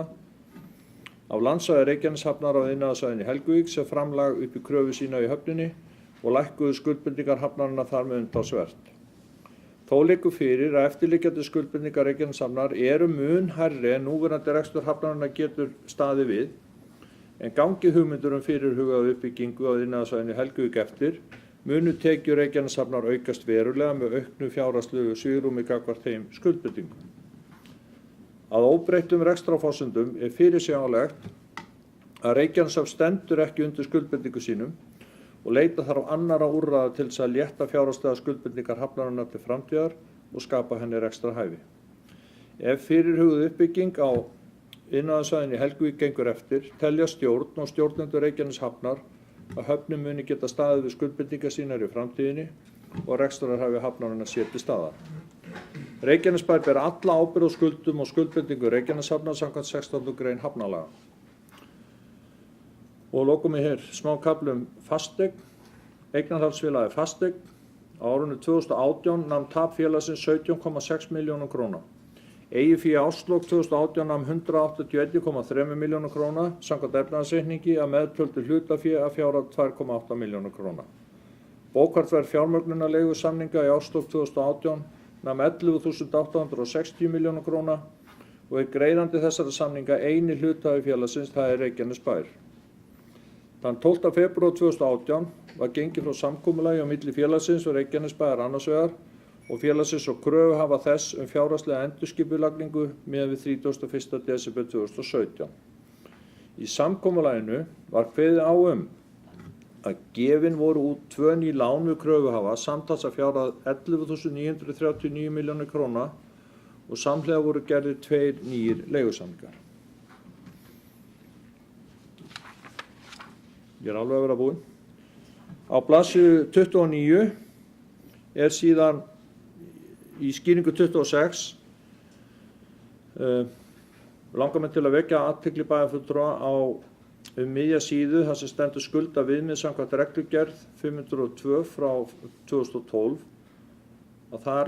af landsvæði Reykjaneshafnar á iðnaðarsvæðinu í Helguvík sem framlag upp í kröfu sína í höfninni og lækkuðu skuldbindingar hafnarinnar þar með umtalsvert. Þó liggur fyrir að eftirliggjandi skuldbindingar Reykjaneshafnar mun hærri en núverandi rekstur hafnarinnar getur staðið við, en gangi hugmyndur fyrirhugaða uppbyggingu á iðnaðarsvæðinu í Helguvík eftir, munu tekjur Reykjaneshafnar aukast verulega með auknu fjárhagslegu svigrúmi gagnvart þeim skuldbindingum. Að óbreyttum rekstrarforsendum fyrirsjáanlegt að Reykjaneshöfn stendur ekki undir skuldbindingu sínum og leita þarf annarra úrræða til þess að létta fjárhagslegar skuldbindingar hafnarinnar til framtíðar og skapa henni rekstrarhæfi. Ef fyrirhuguð uppbygging á iðnaðarsvæðinu í Helguvík gengur eftir, telja stjórn og stjórnendur Reykjaneshafnar að höfnin muni geta staðið við skuldbindingar sínar í framtíðinni og rekstrarhæfi hafnarinnar sé til staðar. Reykjanesbær ber alla ábyrgð á skuldum og skuldbindingu Reykjaneshafnar samkvæmt 16. grein hafnalaga. Og lokum við hér smá kafli fasteign. Eignarhaldsfélagið Fasteign. Á árinu 2018 nam tap félagsins 17,6 milljónum króna. Eigið fé í árslok 2018 nam 181,3 milljónum króna samkvæmt efnahagsreikningi að meðtöldu hlutafé að fjárhæð 2,8 milljónum króna. Bókhaldsverð fjármögnunarleigu samninga í árslok 2018 nam 11.860 milljónum króna og greiðandi þessara samninga eini hluthafi félagsins, það Reykjanesbær. Þann 12. febrúar 2018 var gengið frá samkomulagi á milli félagsins og Reykjanesbæjar annars vegar og félagsins og kröfuhafa þess fjárhagslega endurskipulagningu miðað við 31. desember 2017. Í samkomulaginu var kveðið á að gefin voru út 2 ný lán við kröfuhafa samtals að fjárhæð 11.939 milljónir króna og samhliða voru gerðir 2 nýir leigusamningar. Ég alveg að vera búinn. Á blaðsíðu 29 síðan í skýringu 26 langar mig til að vekja athygli bæjarfulltrúa á miðja síðu þar sem stendur skulda viðmið samkvæmt reglugerð 502 frá 2012 og þar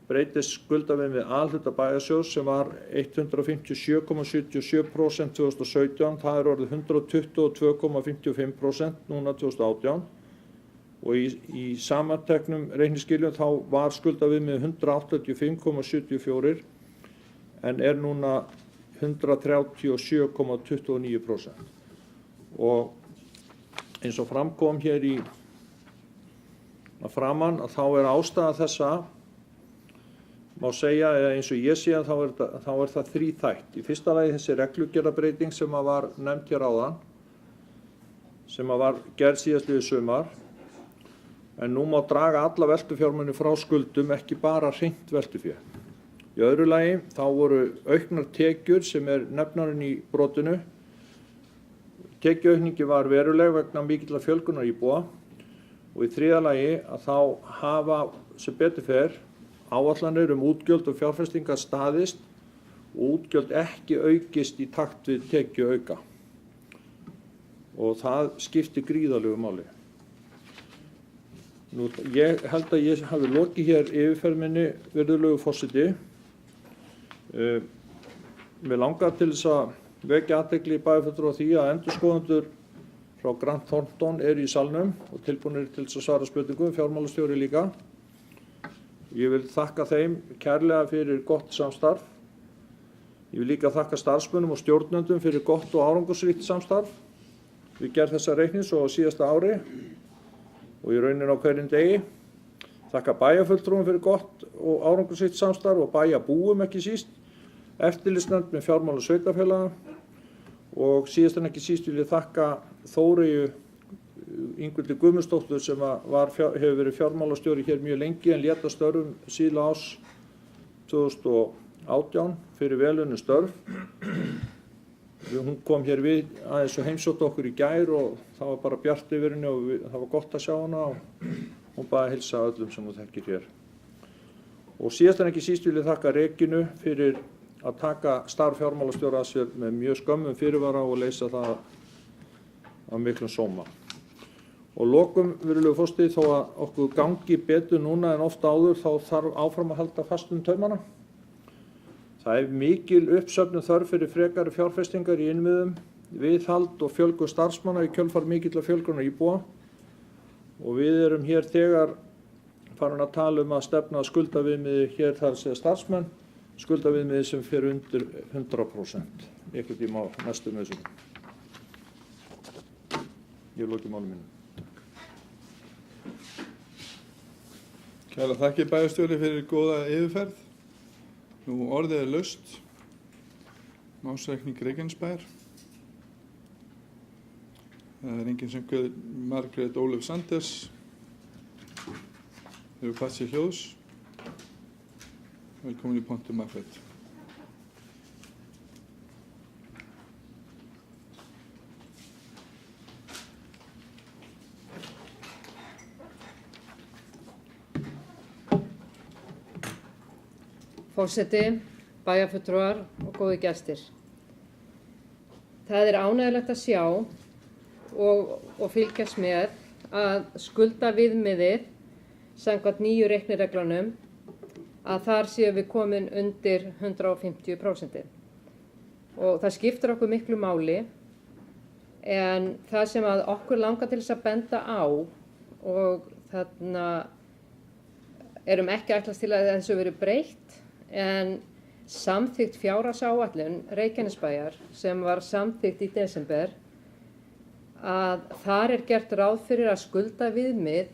breytist skuldaviðmið A-hluta bæjarsjóðs sem var 157,77% 2017, það orðið 122,55% núna 2018 og í samanteknum reikningsskiljum þá var skuldaviðmið 185,74 en núna 137,29% og eins og framkom hér að framan að þá ástæða þessa má segja, eða eins og ég sé þá það þríþætt. Í fyrsta lagi þessi reglugerðarbreyting sem var nefnd hér áðan, sem var gerð síðastliðið sumar, en nú má draga alla veltufjármuni frá skuldum, ekki bara hreint veltufé. Í öðru lagi þá voru auknar tekjur sem nefnarinn í brotinu. Tekjuaukningi var veruleg vegna mikillar fjölgunar íbúa og í þriðja lagi að þá hafa sem betur fer áætlanir útgjöld og fjárfestingar staðist og útgjöld ekki aukist í takt við tekjuauka. Og það skiptir gríðarlegu máli. Nú, ég held að ég hafi lokið hér yfirferð minni, virðulegu forseti. Mig langar til þess að vekja athygli bæjarfulltrúa á því að endurskoðendur frá Grant Thornton í salnum og tilbúnir til þess að svara spurningum, fjármálastjóri líka. Ég vil þakka þeim kærlega fyrir gott samstarf. Ég vil líka þakka starfsmönnum og stjórnendum fyrir gott og árangursríkt samstarf við gerð þessa reiknings og á síðasta ári og í rauninni á hverjum degi. Þakka bæjarfulltrúum fyrir gott og árangursríkt samstarf og bæjarbúum ekki síst, eftirlitsnefnd með fjármála sveitarfélaga og síðast en ekki síst vil ég þakka Þóreyju Ingveldi Guðmundsdóttur sem hefur verið fjármálastjóri hér mjög lengi en lét af störfum síðla árs 2018 fyrir velunni störf. Hún kom hér við aðeins og heimsótti okkur í gær og það var bara bjart yfir henni og það var gott að sjá hana og hún baði að heilsa öllum sem hún þekkir hér. Og síðast en ekki síst vil ég þakka Regínu fyrir að taka starf fjármálastjóra að sér með mjög skömmum fyrirvara og leysa það af miklum sóma. Og lokum, virðulegu forseti, þó að okkur gangi betur núna en oft áður þá þarf áfram að halda fast taumana. Það mikil uppsöfnun þörf fyrir frekari fjárfestingar í innviðum, viðhald og fjölgun starfsmanna í kjölfar mikillar fjölgunar íbúa og við erum hér þegar farin að tala að stefna skuldaviðmiði hér þar segja starfsmenn, skuldaviðmiði sem fer undir 100% einhvern tíma á næstu misserum. Ég loki máli mínu. Kæra þakkir bæjarstjóri fyrir góða yfirferð. Nú orðið laust. Málsreikning Reykjanesbæjar. Það enginn sem kveður Margrét Ólöf Sanders. Hefur kvatt sér hljóðs. Velkomin í pontu Margrét. Forseti, bæjarfulltrúar og góði gestir. Það ánægjulegt að sjá og fylgjast með að skuldaviðmiðið samkvæmt nýju reiknireglunum að þar séum við komin undir 150%. Og það skiptir okkur miklu máli, en það sem að okkur langar til þess að benda á og þarna erum ekki ætlast til að þessu verið breytt, en samþykkt fjárhagsáætlun Reykjanesbæjar sem var samþykkt í desember, að þar gert ráð fyrir að skuldaviðmið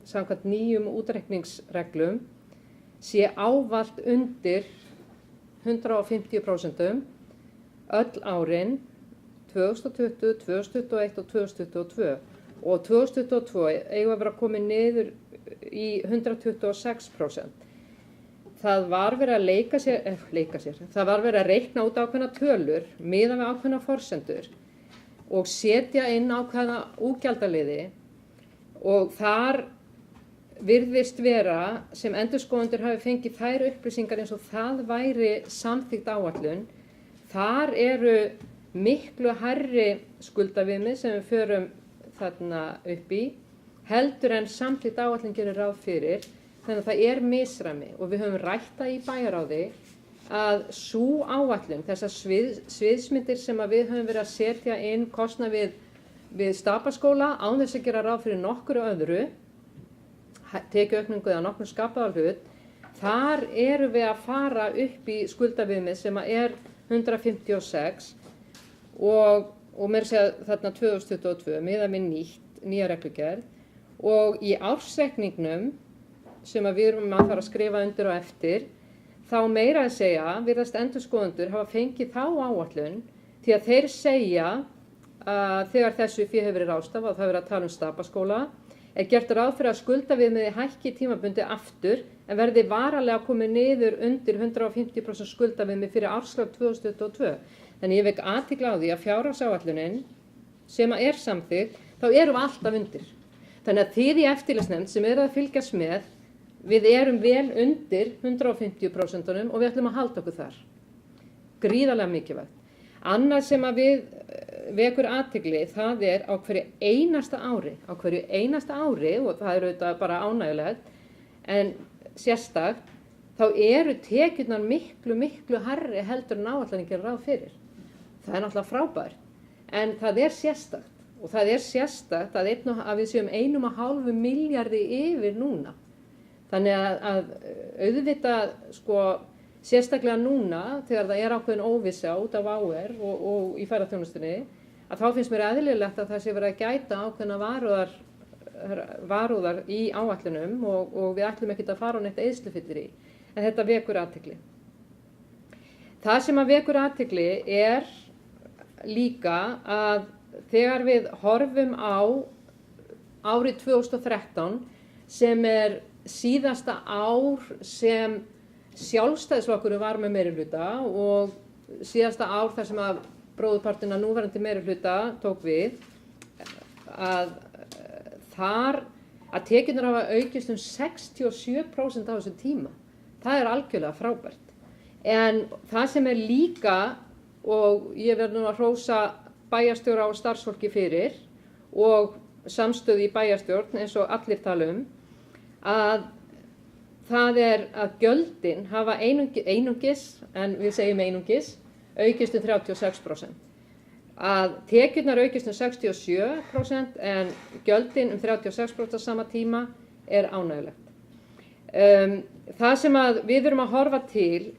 samkvæmt nýjum útreikningsreglum sé ávallt undir 150% öll árin 2020, 2021 og 2022. Og 2022 eigum að vera komið niður í 126%. Það var verið að leika sér. Það var verið að reikna út ákveðna tölur, miða við ákveðna forsendur og setja inn ákveðna útgjaldaliði, og þar virðist vera sem endurskoðendur hafi fengið þær upplýsingar eins og það væri samþykkt áætlun. Þar eru miklu hærri skuldaviðmið sem við förum þarna upp í, heldur en samþykkt áætlun gerir ráð fyrir. Þannig að það misræmi, og við höfum rætt það í bæjarráði að sú áætlun, þessar sviðsmyndir sem að við höfum verið að setja inn kostnað við Stapaskóla án þess að gera ráð fyrir nokkru öðru, tekjuaukningu eða nokkrum skapaðar hlut, þar erum við að fara upp í skuldaviðmið sem að 156 og meira að segja þarna 2022 miðað við nýja reglugerð, og í ársreikningnum sem að við erum að fara að skrifa undir og eftir, þá meira að segja virðast endurskoðendur hafa fengið þá áætlun, því að þeir segja að þegar þessu fé hefur verið ráðstafað, og það verið að tala um Stapaskóla, gert ráð fyrir að skuldaviðmiðið hækki tímabundið aftur en verði varanlega komið niður undir 150% skuldaviðmið fyrir árslok 2022. Þannig ég vek athygli á því að fjárhagsáætlunin sem að samþykkt, þá erum við alltaf undir. Þannig að þið í eftirlitsnefnd sem að fylgjast með, við erum vel undir 150% og við ætlum að halda okkur þar. Gríðarlega mikilvægt. Annað sem að við vekur athygli, það á hverju einasta ári, og það auðvitað bara ánægjulegt, en sérstakt, þá eru tekjurnar miklu hærri heldur en áætlanir gerir ráð fyrir. Það náttúrulega frábært, en það sérstakt, og það sérstakt að við séum 1,5 milljarði yfir núna. Þannig að auðvitað sérstaklega núna þegar það ákveðin óvissa út af AR og í ferðaþjónustunni, að þá finnst mér eðlilegt að það sé verið að gæta ákveðna varúðar í áætlunum og við ætlum ekkert að fara á neitt eyðslufyllir í. En þetta vekur athygli. Það sem að vekur athygli líka að þegar við horfum á árið 2013 sem síðasta ár sem Sjálfstæðisflokkurinn var með meirihluta og síðasta ár þar sem að bróðurpartinn af núverandi meirihluta tók við, að þar að tekjurnar hafa aukist 67% á þessum tíma. Það algjörlega frábært. En það sem líka, og ég verð nú að hrósa bæjarstjóra og starfsfólki fyrir og samstöðu í bæjarstjórn eins og allir tala að það að gjöldin hafa einungis, en við segjum einungis, aukist 36%. Að tekjurnar aukist 67% en gjöldin 36% á sama tíma ánægjulegt. Það sem að við erum að horfa til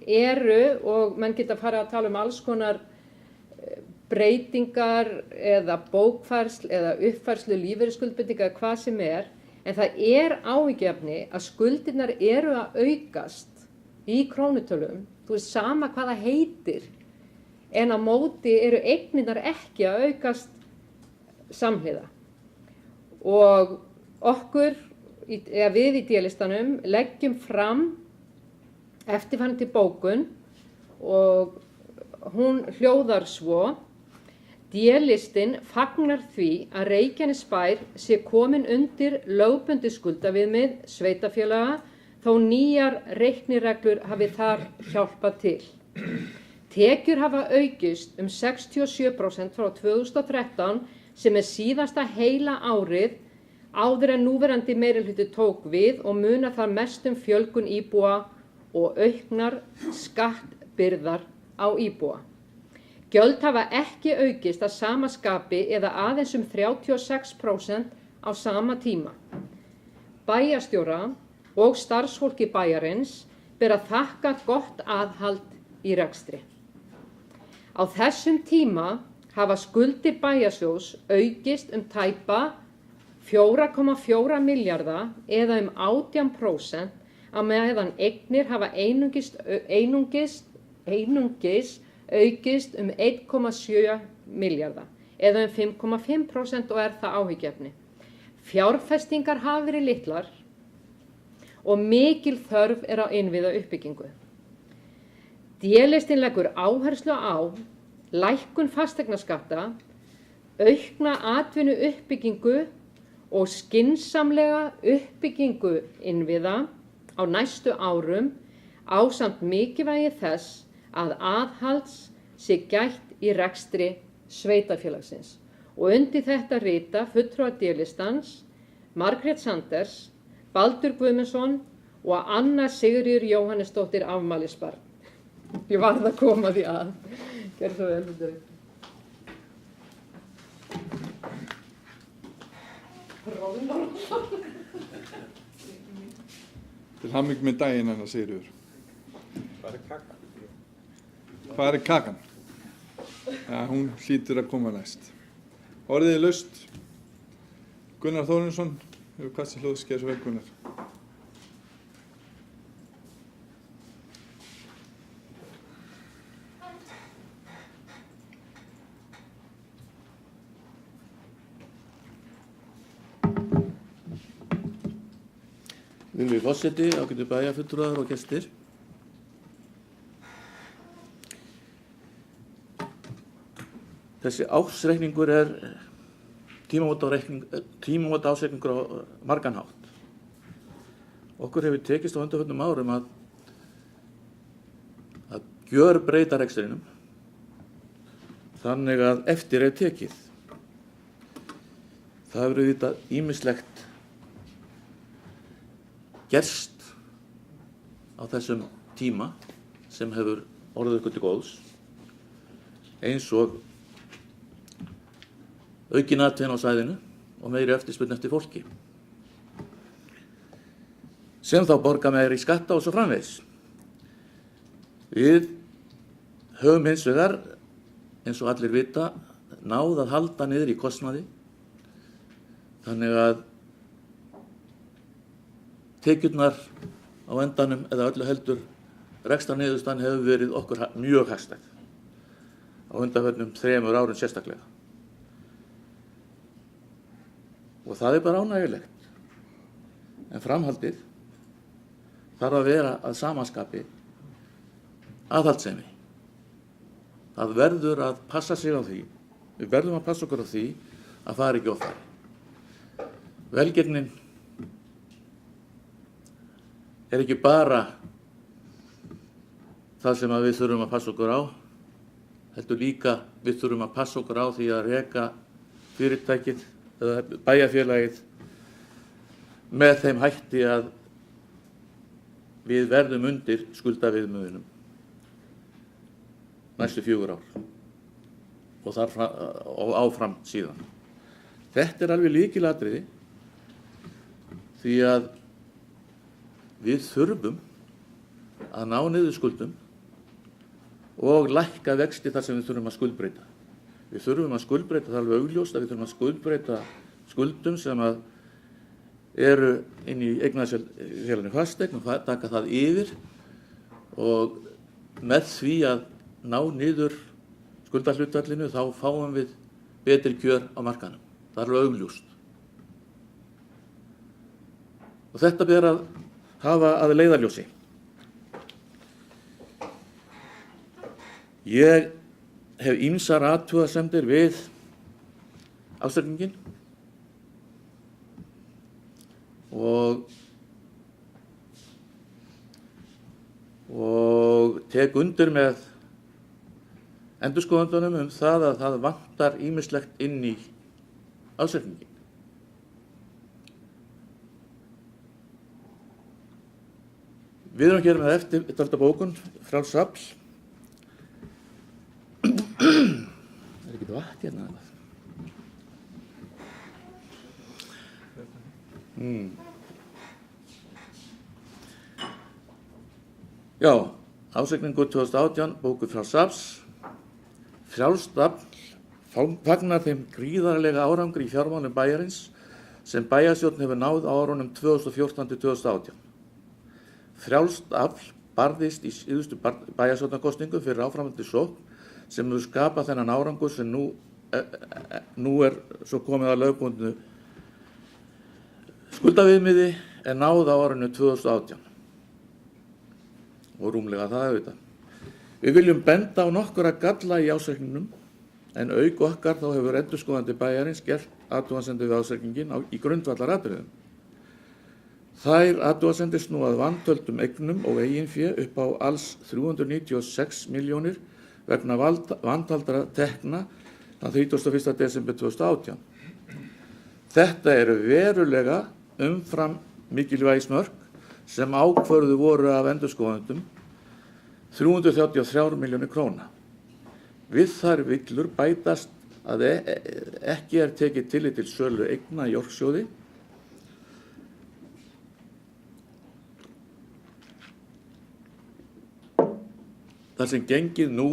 og menn geta farið að tala alls konar breytingar eða bókfærslu eða uppfærslu lífeyrisskuldbindinga eða hvað sem en það áhyggjuefni að skuldirnar eru að aukast í krónutölum, þú veist sama hvað það heitir, en á móti eru eignirnar ekki að aukast samhliða. Og við í D-listanum leggjum fram eftirfarandi bókun og hún hljóðar svo: D-listinn fagnar því að Reykjanesbær sé komin undir lögbundið skuldaviðmið sveitarfélaga þó nýjar reiknireglur hafi þar hjálpað til. Tekjur hafa aukist 67% frá 2013 sem síðasta heila árið áður en núverandi meirihluti tók við og munar þar mest fjölgun íbúa og auknar skattbyrðar á íbúa. Gjöld hafa ekki aukist að sama skapi eða aðeins 36% á sama tíma. Bæjarstjóra og starfsfólki bæjarins ber að þakka gott aðhald í rekstri. Á þessum tíma hafa skuldir bæjarsjóðs aukist tæpa 4,4 milljarða eða 18% á meðan eignir hafa einungis aukist 1,7 milljarða eða 5,5% og það áhyggjuefni. Fjárfestingar hafa verið litlar og mikil þörf á innviðauppbyggingu. D-listinn leggur áherslu á lækkun fasteignaskatta, aukna atvinnuuppbyggingu og skynsamlega uppbyggingu innviða á næstu árum ásamt mikilvægi þess að aðhalds sé gætt í rekstri sveitarfélagsins. Og undir þetta rita fulltrúar D-listans, Margrét Sanders, Baldur Guðmundsson og Anna Sigríður Jóhannesdóttir afmælisbarn. Ég varð að koma því að. Gerðu svo vel, Baldur. Til hamingju með daginn, Anna Sigríður. Hvað kakan? Hvað kakan? Ja, hún hlýtur að koma næst. Orðið laust. Gunnar Þórinsson hefur kastað hljóðskeið svo vel, Gunnar. Virðulegi forseti, ágætu bæjarfulltrúar og gestir. Þessi ársreikningur tímamóta ársreikningur á margan hátt. Okkur hefur tekist á undanförnum árum að gjörbreyta rekstrinum þannig að eftir tekið. Það hefur auðvitað ýmislegt gerst á þessum tíma sem hefur orðið okkur til góðs, eins og aukin atvinna á svæðinu og meiri eftirspurn eftir fólki, sem þá borga meiri skatta og svo framvegis. Við höfum hins vegar, eins og allir vita, náð að halda niður í kostnaði, þannig að tekjurnar á endanum eða öllu heldur rekstrarniðurstaðan hefur verið okkur mjög hagstæð á undanförnum 3 árum sérstaklega. Og það bara ánægjulegt. En framhaldið þarf að vera að samanskapi aðhaldssemi. Það verður að passa sig á því, við verðum að passa okkur á því að fara ekki offari. Velgengnin ekki bara það sem við þurfum að passa okkur á, heldur líka við þurfum að passa okkur á því að reka fyrirtækið eða bæjarfélagið með þeim hætti að við verðum undir skuldaviðmiðunum næstu 4 ár og áfram síðan. Þetta alveg lykilatriði því að við þurfum að ná niður skuldum og lækka vexti þar sem við þurfum að skuldbreyta. Við þurfum að skuldbreyta, það alveg augljóst að við þurfum að skuldbreyta skuldum sem eru inn í eignarfélaginu fasteign og taka það yfir og með því að ná niður skuldahlutfallinu þá fáum við betri kjör á markaðnum. Það alveg augljóst. Og þetta ber að hafa að leiðarljósi. Ég hef ýmsar athugasemdir við ársreikninginn og og tek undir með endurskoðendunum það að það vantar ýmislegt inn í ársreikninginn. Við erum hér með eftirtalda bókun, Frjáls afl. Ekki vatn hérna? Já, ársreikningur 2018, bóku Frjáls afls. Frjálst afl fagnar þeim gríðarlega árangri í fjármálum bæjarins sem bæjarstjórn hefur náð á árunum 2014 til 2018. Frjálst afl barðist í síðustu bæjarstjórnarkosningu fyrir áframhaldandi sókn sem hefur skapað þennan árangur sem nú er svo komið að lögbundnu skuldaviðmiði er náð á árinu 2018 og rúmlega það auðvitað. Við viljum benda á nokkura galla í ársreikningnum en auk okkar þá hefur endurskoðandi bæjarins gert athugasemdir við ársreikninginn í grundvallaratriðum. Þær athugasemdir snúa að vantöldum eignum og eiginfé upp á alls 396 milljónir vegna vantaldra tekna þann 31. desember 2018. Þetta eru verulega umfram mikilvægismörk sem ákvörðu voru af endurskoðendum 333 milljónir króna. Við þær villur bætast að ekki er tekið tillit til sölu eigna í Orkusjóði þar sem gengið nú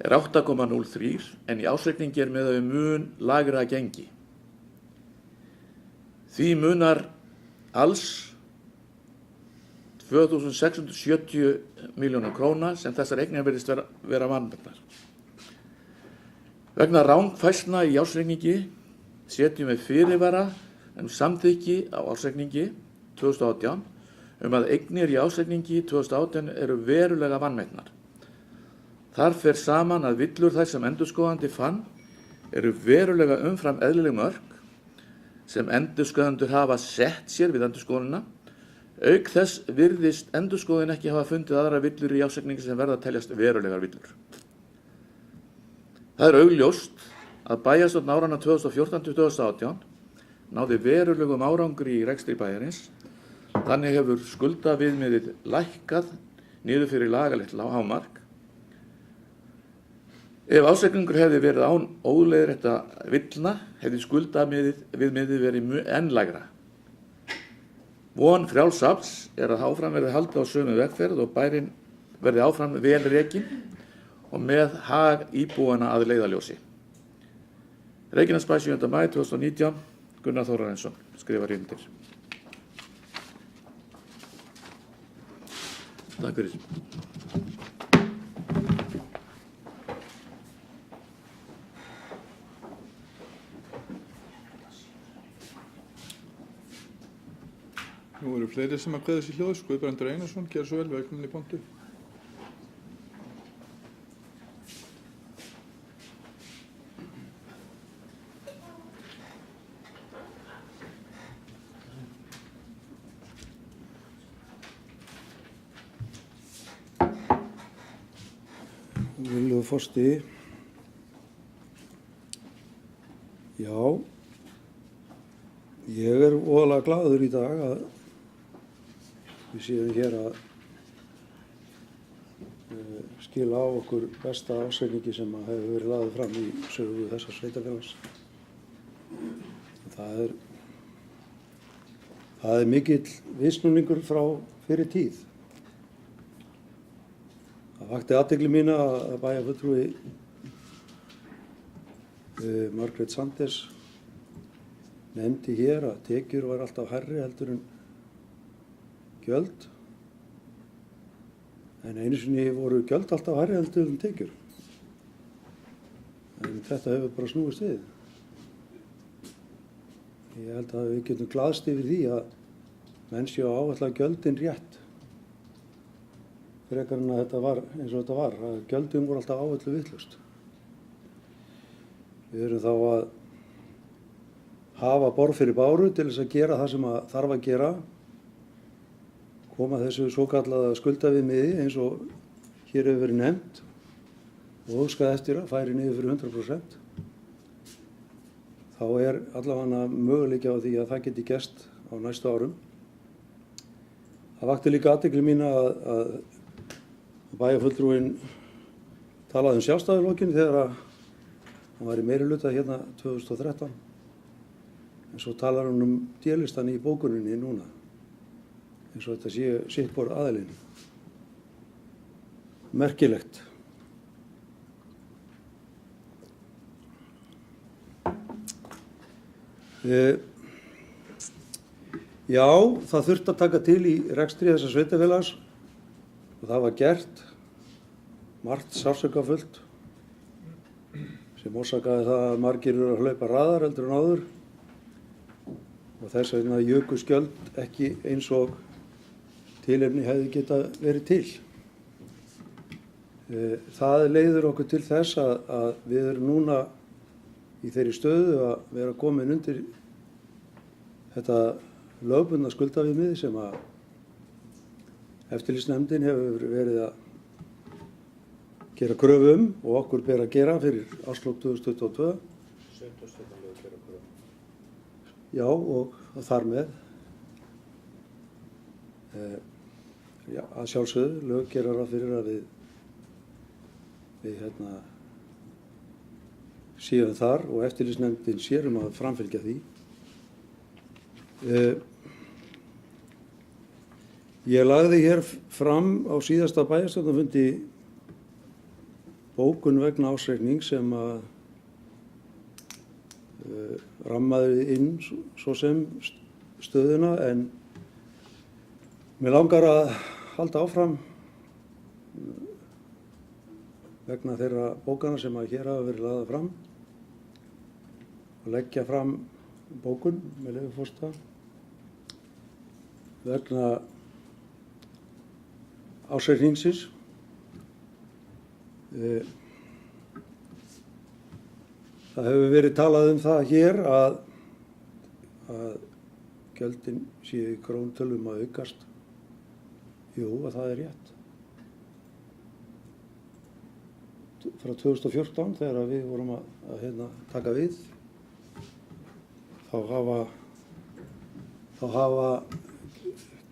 er 8,03 en í ársreikningi er miðað við mun lægra gengi. Því munar alls 2.670 milljónir króna sem þessar eignir virðist vera vanmetnar. Vegna rangfærslna í ársreikningi setjum við fyrirvara samþykki á ársreikningi 2018 að eignir í ársreikningi 2018 eru verulega vanmetnar. Þar fer saman að villur þær sem endurskoðandi fann eru verulega umfram eðlileg mörk sem endurskoðendur hafa sett sér við endurskoðunina. Auk þess virðist endurskoðun ekki hafa fundið aðra villur í ársreikningi sem verða að teljast verulegar villur. Það er augljóst að bæjarstjórn áranna 2014 til 2018 náði verulegum árangri í rekstri bæjarins. Þannig hefur skuldaviðmiðið lækkað niður fyrir lagalegt hámark. Ef ársreikningur hefði verið án óleiðréttra villna, hefði skuldaviðmiðið verið enn lægra. Von Frjáls afls er að áfram verði haldið á sömu vegferð og bærinn verði áfram vel rekinn og með hag íbúanna að leiðarljósi. Reykjanesbær 7. maí 2019, Gunnar Þórarinsson skrifar undir. Takk fyrir. Nú eru fleiri sem að kveða sér hljóðs. Guðbrandur Einarsson, gjör svo vel, velkomin í pontu. Virðulegur forseti, já, ég er voðalega glaður í dag að við séum hér að skila á okkur besta ársreikningi sem hefur verið lagður fram í sögu þessa sveitarfélags. Það er mikill viðsnúningur frá fyrri tíð. Það vakti athygli mína að bæjarfulltrúi Margrét Sanders nefndi hér að tekjur var alltaf hærri heldur en gjöld. En einu sinni voru gjöld alltaf hærri heldur en tekjur. En þetta hefur bara snúist við. Ég held að við getum glaðst yfir því að menn séu að áætla gjöldin rétt. Frekar en að þetta var eins og þetta var, að gjöldin voru alltaf áætluð vitlaust. Við erum þá að hafa borð fyrir báru til þess að gera það sem að þarf að gera koma þessu svokallaða skuldaviðmiði eins og hér hefur verið nefnt og óskað eftir að færi niður fyrir 100%, þá allavega möguleiki á því að það geti gerst á næstu árum. Það vakti líka athygli mína að bæjarfulltrúinn talaði sjálfstæðisflokkinn þegar hann var í meirihluta hérna 2013. En svo talar hann D-listan í bókuninni núna, eins og þetta sé sitt hvor aðilinn. Merkilegt. Já, það þurfti að taka til í rekstri þessa sveitarfélags og það var gert margt sársaukafullt sem orsakaði það að margir eru að hlaupa hraðar heldur en áður og þess vegna jukust gjöld ekki eins og tilefni hefði getað verið til. Það leiðir okkur til þess að við erum núna í þeirri stöðu að vera komin undir þetta lögbundna skuldaviðmið sem að eftirlitsnefndin hefur verið að gera kröfu og okkur ber að gera fyrir árslok 2022. Sveitarstjórnarlög gera kröfu. Já, og þar með að sjálfsögðu lög gera ráð fyrir að við séum þar og eftirlitsnefndin sér að framfylgja því. Ég lagði hér fram á síðasta bæjarstjórnarfundi bókun vegna ársreiknings sem að rammaði inn svo sem stöðuna en mér langar að halda áfram vegna þeirra bókana sem að hér hafa verið lagðar fram og leggja fram bókun með leyfi forseta vegna ársreikningsins. Það hefur verið talað það hér að gjöldin séu í krónutölum að aukast. Jú, að það rétt. Frá 2014 þegar við vorum að taka við, þá hafa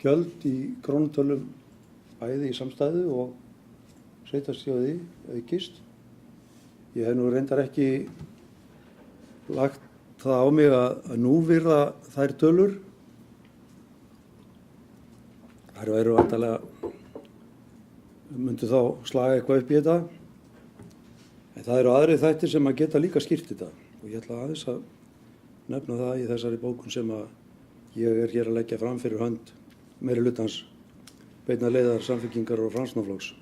gjöld í krónutölum bæði í samstæðu og sveitarstjóði aukist. Ég hef nú reyndar ekki lagt það á mig að núvirða þær tölur. Þær væru vantarlega, myndu þá slaga eitthvað upp í þetta. En það eru aðrir þættir sem að geta líka skýrt þetta. Og ég ætla aðeins að nefna það í þessari bókun sem að ég hér að leggja fram fyrir hönd meirihlutans beinna leiðar Samfylkingar og Framsóknarflokks.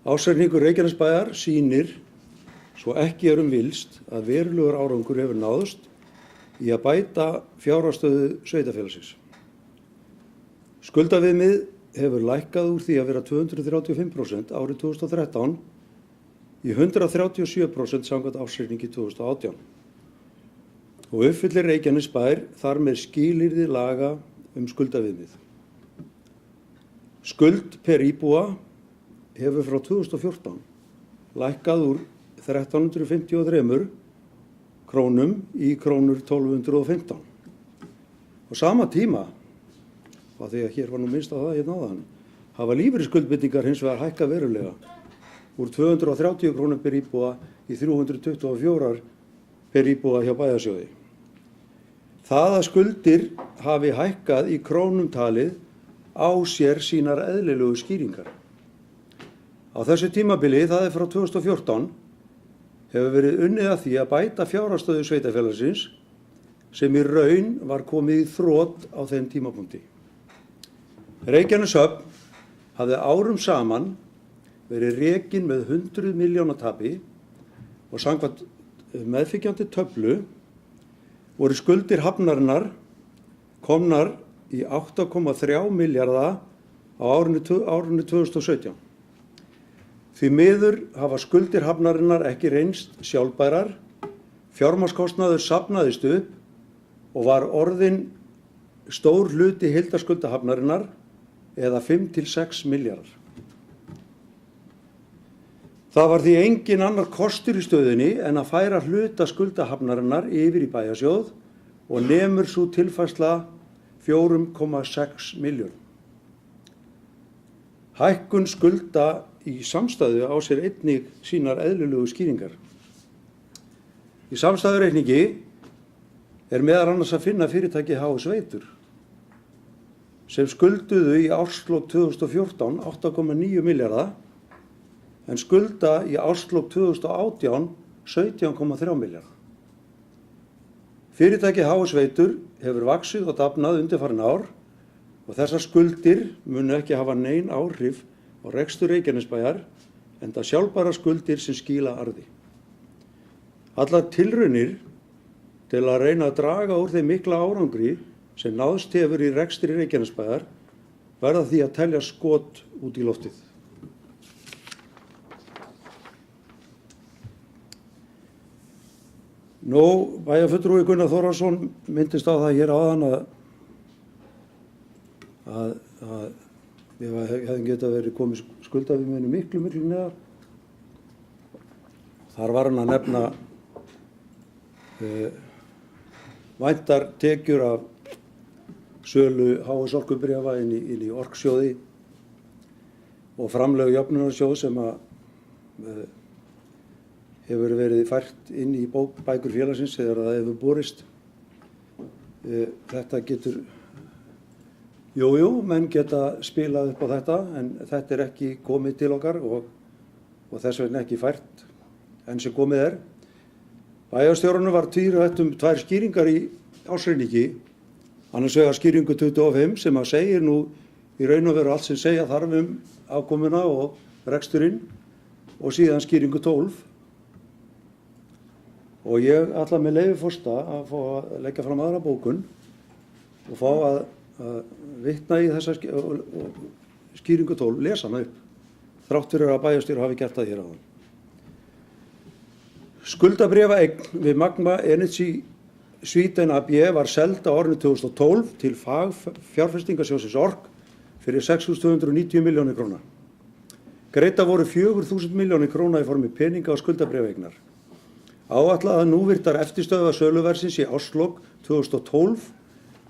Ársreikningur Reykjanesbæjar sýnir, svo ekki villst, að verulegur árangur hefur náðst í að bæta fjárhagsstöðu sveitarfélagsins. Skuldaviðmið hefur lækkað úr því að vera 235% árið 2013 í 137% samkvæmt ársreikningi 2018. Og uppfyllir Reykjanesbær þar með skilyrði laga skuldaviðmið. Skuld per íbúa hefur frá 2014 lækkað úr 1353 krónum í krónur 1215. Á sama tíma, og því að hér var nú minnst á það hérna áðan, hafa lífeyrisskuldbindingar hins vegar hækkað verulega úr 230 krónum per íbúa í 324 per íbúa hjá bæjarsjóði. Það að skuldir hafi hækkað í krónum talið á sér sínar eðlilegu skýringar. Á þessu tímabili, það frá 2014, hefur verið unnið að því að bæta fjárhagsstöðu sveitarfélagsins sem í raun var komið í þrot á þeim tímapunkti. Reykjaneshöfn hafði árum saman verið rekin með 100 milljóna tapi og samkvæmt meðfylgjandi töflu voru skuldir hafnarinnar komnar í 8,3 milljarða á árinu 2017. Því miður hafa skuldir hafnarinnar ekki reynst sjálfbærar, fjármagnskostnaður safnaðist upp og var orðinn stór hluti heildarskulda hafnarinnar eða 5 til 6 milljarðar. Það var því engin annar kostur í stöðunni en að færa hluta skuldahafnarinnar yfir í bæjarsjóð og nemur svo tilfærsla 4,6 milljörðum. Hækkun skulda í samstæðu á sér einnig sínar eðlilegu skýringar. Í samstæðureikningi er meðal annars að finna fyrirtækið HS Veitur sem skulduðu í árslok 2014 8,9 milljarða en skulda í árslok 2018 17,3 milljarða. Fyrirtækið HS Veitur hefur vaxið og dafnað undanfarin ár og þessar skuldir munu ekki hafa nein áhrif á rekstur Reykjanesbæjar enda sjálfbærar skuldir sem skila arði. Allar tilraunir til að reyna að draga úr þeim mikla árangri sem náðst hefur í rekstri Reykjanesbæjar verða því að telja skot út í loftið. Bæjarfulltrúi Gunnar Þórðarson myndist á það hér áðan að við hefðum getað verið komið skuldavíminu miklu neðar. Þar var hann að nefna væntar tekjur af sölu HS orkubréfa inn í Orksjóði og framlög jöfnunarsjóð sem hefur verið fært inn í bækur félagsins þegar það hefur borist. Þetta getur, menn geta spilað upp á þetta en þetta ekki komið til okkar og þess vegna ekki fært enn sem komið er. Bæjarstjórunum var tvírætt tvær skýringar í ársreikningi, annars vegar skýringu 25 sem að segir nú í raun og veru allt sem segja þarf afkomuna og reksturinn og síðan skýringu 12. Og ég ætla með leyfi forseta að fá að leggja fram aðra bókun og fá að vitna í þessa skýringu 12, lesa hana upp, þrátt fyrir að bæjarstjóri hafi gert það hér áðan. Skuldabréfaeign við Magma Energy Sweden AB var seld á árinu 2012 til fjárfestingasjóðsins Ork fyrir 6.290 milljónir króna. Greidda voru 4.000 milljónir króna í formi peninga og skuldabréfaeignar. Áætlað að núvirtar eftirstöðvar söluverðsins í árslok 2012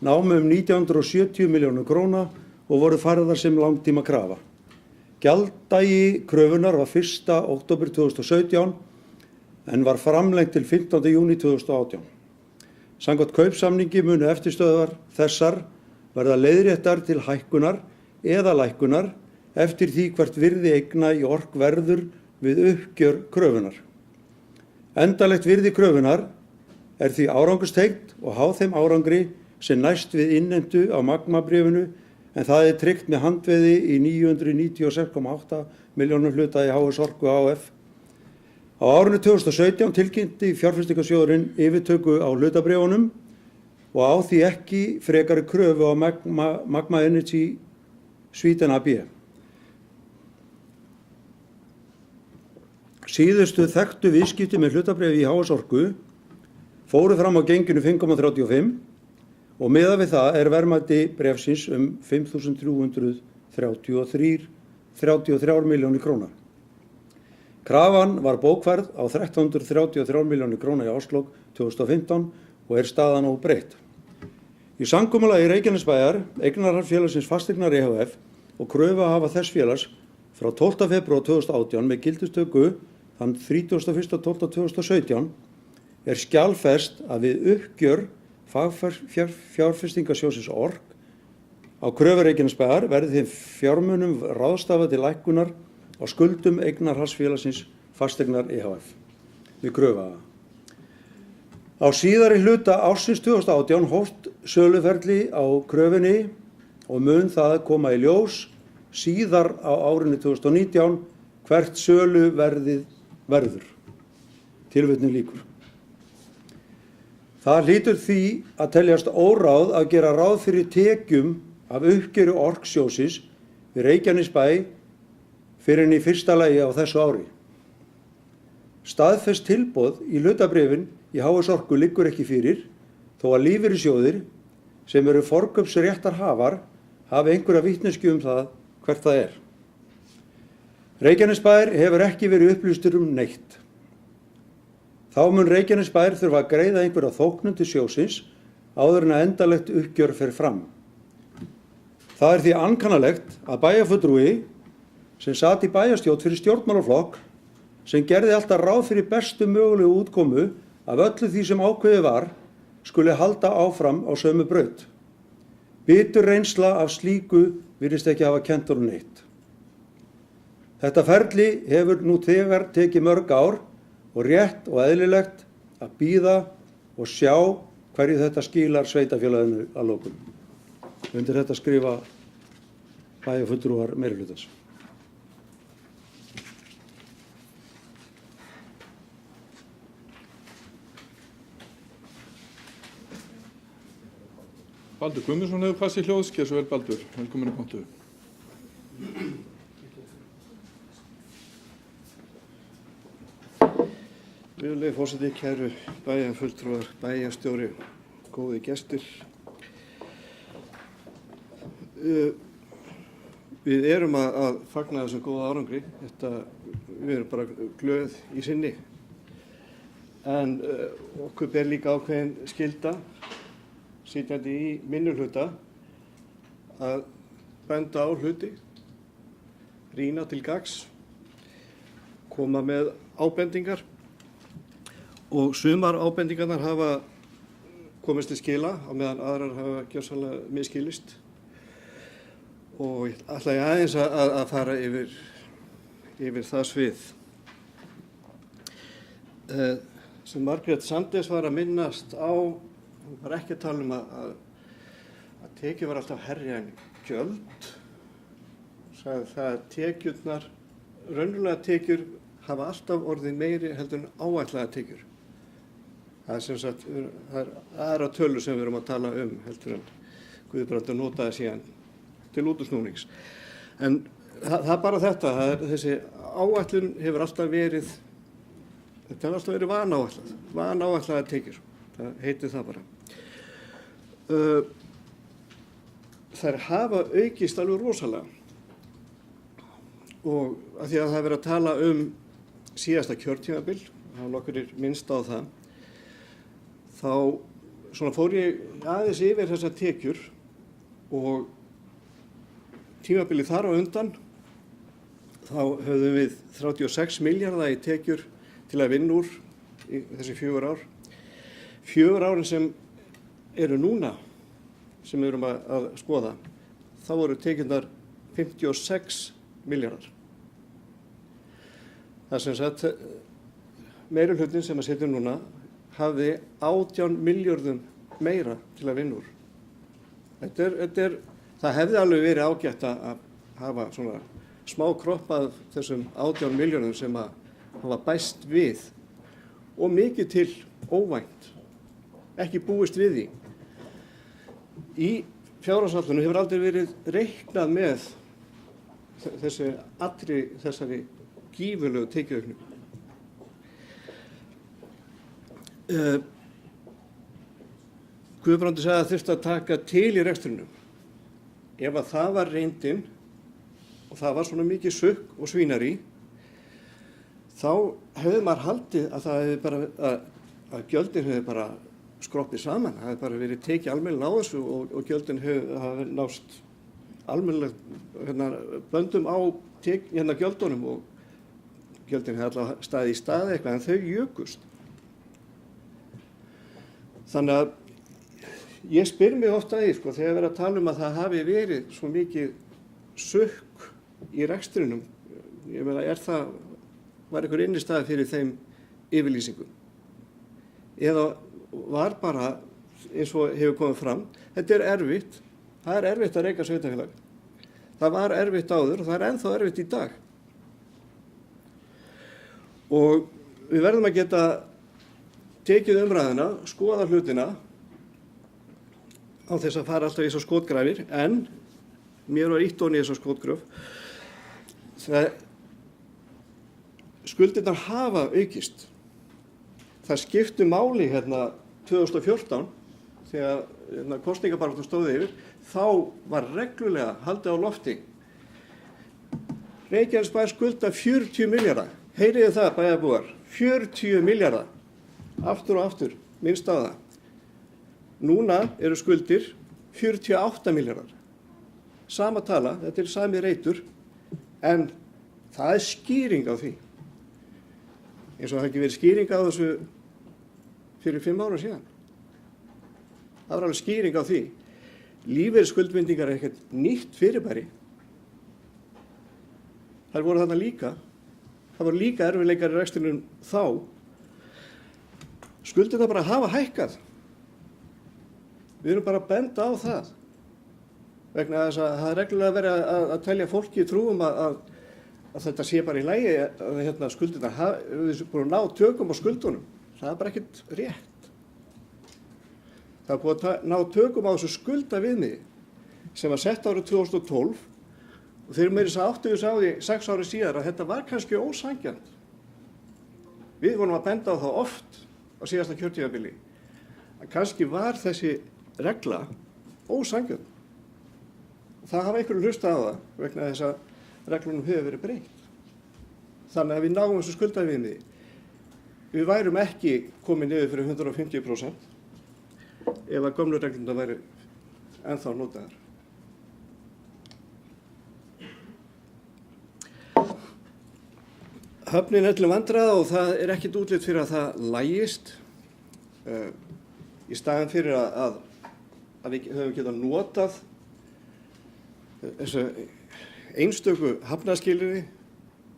námu 1970 milljónir króna og voru færðar sem langtíma krafa. Gjalddagi kröfunar var 1. október 2017 en var framlengt til 15. júní 2018. Samkvæmt kaupsamningi munu eftirstöðvar þessar verða leiðréttar til hækkunar eða lækkunar eftir því hvert virði eigna í Ork verður við uppgjör kröfunar. Endalegt virði kröfunar því árangurstengt og háð þeim árangri sem næst við innheimtu á Magma-bréfinu en það tryggt með handveði í 996,8 milljónum hluta í HS Orku AF. Á árinu 2017 tilkynnti fjárfestingasjóðurinn yfirtöku á hlutabréfunum og á því ekki frekari kröfu á Magma Energy Sweden AB. Síðustu þekktu viðskipti með hlutabréfi í HS Orku fóru fram á genginu 5,35 og miðað við það verðmæti bréfsins 5.333 milljónir króna. Krafan var bókfærð á 1.333 milljónir króna í árslok 2015 og staðan óbreytt. Í samkomulagi Reykjanesbæjar, eignarhaldsfélagsins Fasteignar EHF og kröfuhafa þess félags frá 12. febrúar 2018 með gildistöku þann 31.12.2017 skjalfest að við uppgjör fjárfestingasjóðsins Ork á kröfu Reykjanesbæjar verði þeim fjármunum ráðstafað til lækkunar á skuldum eignarhaldsfélagsins Fasteignar EHF við kröfuhafa. Á síðari hluta ársins 2018 hófst söluferli á kröfunni og mun það koma í ljós síðar á árinu 2019 hvert söluverðið verður. Tilvitnun lýkur. Það hlýtur því að teljast óráð að gera ráð fyrir tekjum af uppgjöri Orksjóðsins við Reykjanesbæ fyrr en í fyrsta lagi á þessu ári. Staðfest tilboð í hlutabréfin í HS Orku liggur ekki fyrir þó að lífeyrissjóðir sem eru forkaupsréttarhafar hafi einhverja vitneskju það hvert það er. Reykjanesbær hefur ekki verið upplýstur neitt. Þá mun Reykjanesbær þurfa að greiða einhverja þóknun til sjóðsins áður en að endanlegt uppgjör fer fram. Það því ankannalegt að bæjarfulltrúi sem sat í bæjarstjórn fyrir stjórnmálaflokk sem gerði alltaf ráð fyrir bestu mögulegu útkomu af öllu því sem ákveðið var skuli halda áfram á sömu braut. Bitur reynsla af slíku virðist ekki hafa kennt honum neitt. Þetta ferli hefur nú þegar tekið mörg ár og rétt og eðlilegt að bíða og sjá hverju þetta skilar sveitarfélaginu að lokum. Undir þetta skrifa bæjarfulltrúar meirihlutans. Baldur Guðmundsson hefur passið hljóðs, gjör svo vel Baldur, velkomin í pontu. Virðulegi forseti, kæru bæjarfulltrúar, bæjarstjóri, góði gestir. Við erum að fagna þessum góða árangri. Við erum bara glöð í sinni. En okkur ber líka ákveðin skylda, sitjandi í minnihluta, að benda á hluti, rýna til gagns, koma með ábendingar. Og sumar ábendingarnar hafa komist til skila á meðan aðrar hafa gjörsamlega misskilist. Og ætla ég aðeins að fara yfir það svið. Sem Margrét Sanders var að minnast á, hún var ekki að tala um að tekjur var alltaf hærri en gjöld. Sagði það að tekjurnar, raunverulega tekjur, hafa alltaf orðið meiri heldur en áætlaðar tekjur. Það er sem sagt, það er aðra tölur sem við erum að tala um heldur en Guðbrandur notaði síðan til útúrsnúnings. En það er bara þetta, þessi áætlun hefur alltaf verið, þetta hefur alltaf verið vanáætlaðar tekjur. Það heitir það bara. Þær hafa aukist alveg rosalega. Og af því að það er verið að tala um síðasta kjörtímabil, það var nokkur minnst á það, þá svona fór ég aðeins yfir þessar tekjur og tímabilið þar á undan þá höfðum við 36 milljarða í tekjur til að vinna úr í þessi 4 ár. 4 árin sem eru núna, sem við erum að skoða, þá voru tekjurnar 56 milljarðar. Það sem sagt, meirihlutin sem að setja núna hafði 18 milljörðum meira til að vinna úr. Það hefði alveg verið ágætt að hafa svona smá kropp af þessum 18 milljörðum sem að hafa bæst við og mikið til óvænt, ekki búist við því. Í fjárhagsáætlun hefur aldrei verið reiknað með þessari gífurlegu tekjuaukningu. Guðbrandur sagði að þurfti að taka til í rekstrinum. Ef að það var reyndin og það var svona mikið sukk og svínarí, þá hefði maður haldið að það hefði bara, að gjöldin hefði bara skroppið saman. Það hefði bara verið tekið almennilega á þessu og gjöldin hefði nást almennilega böndum á gjöldunum og gjöldin hefði alltaf staðið í staði eitthvað en þau jukust. Þannig að ég spyr mig ofta í, þegar verið að tala um að það hafi verið svo mikið sukk í rekstrinum, ég meina, var einhver innistæða fyrir þeim yfirlýsingum? Eða var bara, eins og hefur komið fram, þetta er erfitt, það er erfitt að reka sveitarfélag. Það var erfitt áður og það er ennþá erfitt í dag. Og við verðum að geta tekið umræðina, skoða hlutina á þess að fara alltaf í þessar skotgrafir, en mér var ýtt ofan í þessar skotgröf. Skuldirnar hafa aukist. Það skipti máli 2014 þegar kosningabaráttan stóð yfir. þá var reglulega haldið á lofti. Reykjanesbær skulda 40 milljarða. Heyriði það, bæjarbúar? 40 milljarða. Aftur og aftur, minnst á það. Núna eru skuldir 48 milljarðar. Sama tala, þetta er sami reitur, en það er skýring á því. Eins og það ekki verið skýring á þessu fyrir 5 ára síðan. Það var alveg skýring á því. Lífeyrisskuldbindingar er ekkert nýtt fyrirbæri. Þær voru þarna líka. Það voru líka erfiðleikar í rekstrinum þá. Skuldirnar bara hafa hækkað. Við erum bara að benda á það. Vegna þess að það er reglulega verið að telja fólki í trúum að þetta sé bara í lagi að skuldirnar við búin að ná tökum á skuldunum. Það er bara ekkert rétt. Það er búin að ná tökum á þessu skuldaviðmiði sem var sett árið 2012 og þeir meira þess að áttu þess á því 6 ári síðar að þetta var kannski ósanngjarnt. Við vorum að benda á það oft á síðasta kjörtímabili að kannski var þessi regla ósanngjarn. Það hafa einhverju hlustað á það vegna þess að reglunum hefur verið breytt. Þannig að við náum þessu skuldaviðmiði. Við værum ekki komið niður fyrir 150% ef að gömlu reglurnar væri ennþá notaðar. Höfnin er til vandræða og það er ekkert útlit fyrir að það lægist. Í staðinn fyrir að við höfum getað notað þessu einstöku hafnaskilyrði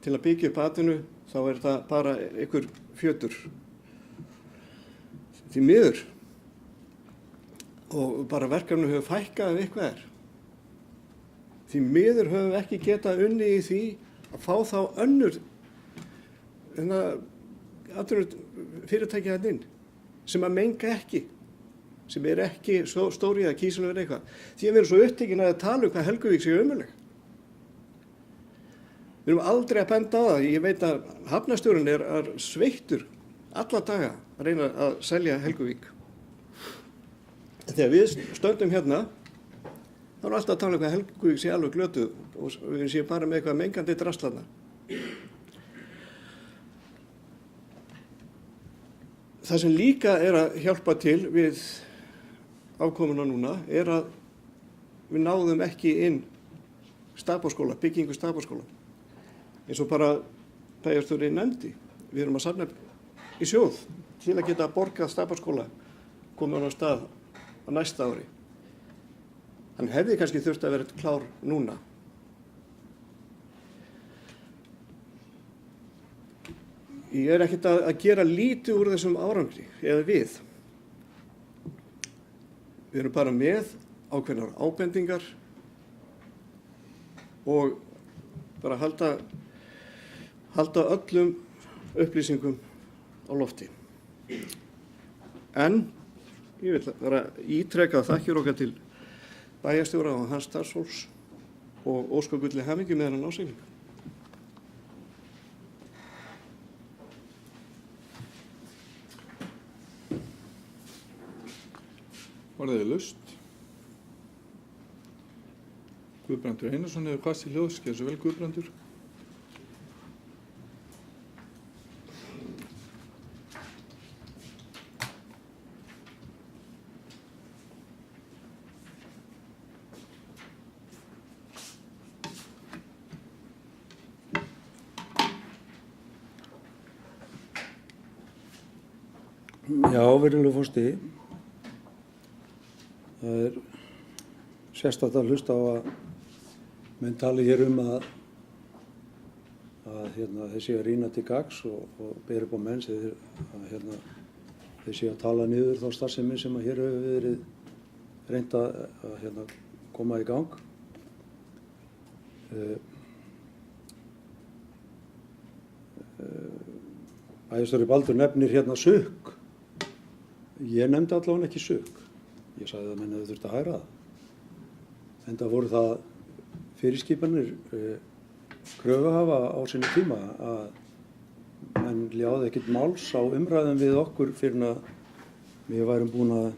til að byggja upp atvinnu, þá er þetta bara einhver fjötur. Því miður. Og bara verkefnum hefur fækkað ef eitthvað er. Því miður höfum við ekki getað unnið í því að fá þá önnur fyrirtæki þarna inn sem að menga ekki, sem er ekki stóri eða kísilöf eða eitthvað. Því að við erum svo upptekin að tala um hvað Helguvík sé ömurleg. Við erum aldrei að benda á það. Ég veit að hafnarstjórinn er sveittur alla daga að reyna að selja Helguvík. Þegar við stöndum hérna, þá erum alltaf að tala um hvað Helguvík sé alveg glötuð og við séum bara með eitthvað mengandi drasl. Það sem líka er að hjálpa til við afkomuna núna er að við náðum ekki inn stafáskóla, byggingu stafáskóla. Eins og bara bæjarstjóri nefndi. Við erum að safna í sjóð til að geta borgað stafáskóla komið á stað á næsta ári. Hann hefði kannski þurft að vera klár núna. Ég er ekkert að gera lítið úr þessum árangri, eða við. Við erum bara með ákveðnar ábendingar og bara halda öllum upplýsingum á lofti. En ég vil bara ítreka þakkir okkar til bæjarstjóra og hans starfsfólks og óska gulli hamingju með þennan ásýning. Orðið er laust. Guðbrandur Einarsson hefur hvasst í hljóðs. Gjörðu svo vel, Guðbrandur. Já, virðulegur forseti. Það er sérstakt að hlusta á að menn tali hér að þeir séu að rýna til gagns og bera upp á menn þeir séu að tala niður þá starfsemi sem að hér hefur verið reynt að koma í gang. Bæjarstjóri Baldur nefnir sukk. Ég nefndi allavega ekki sukk. Ég sagði að menn hefði þurft að hægra það. Enda voru það fyrirskipanir kröfuhafa á sinni tíma að menn ljáði ekkert máls á umræðum við okkur fyrir að við værum búin að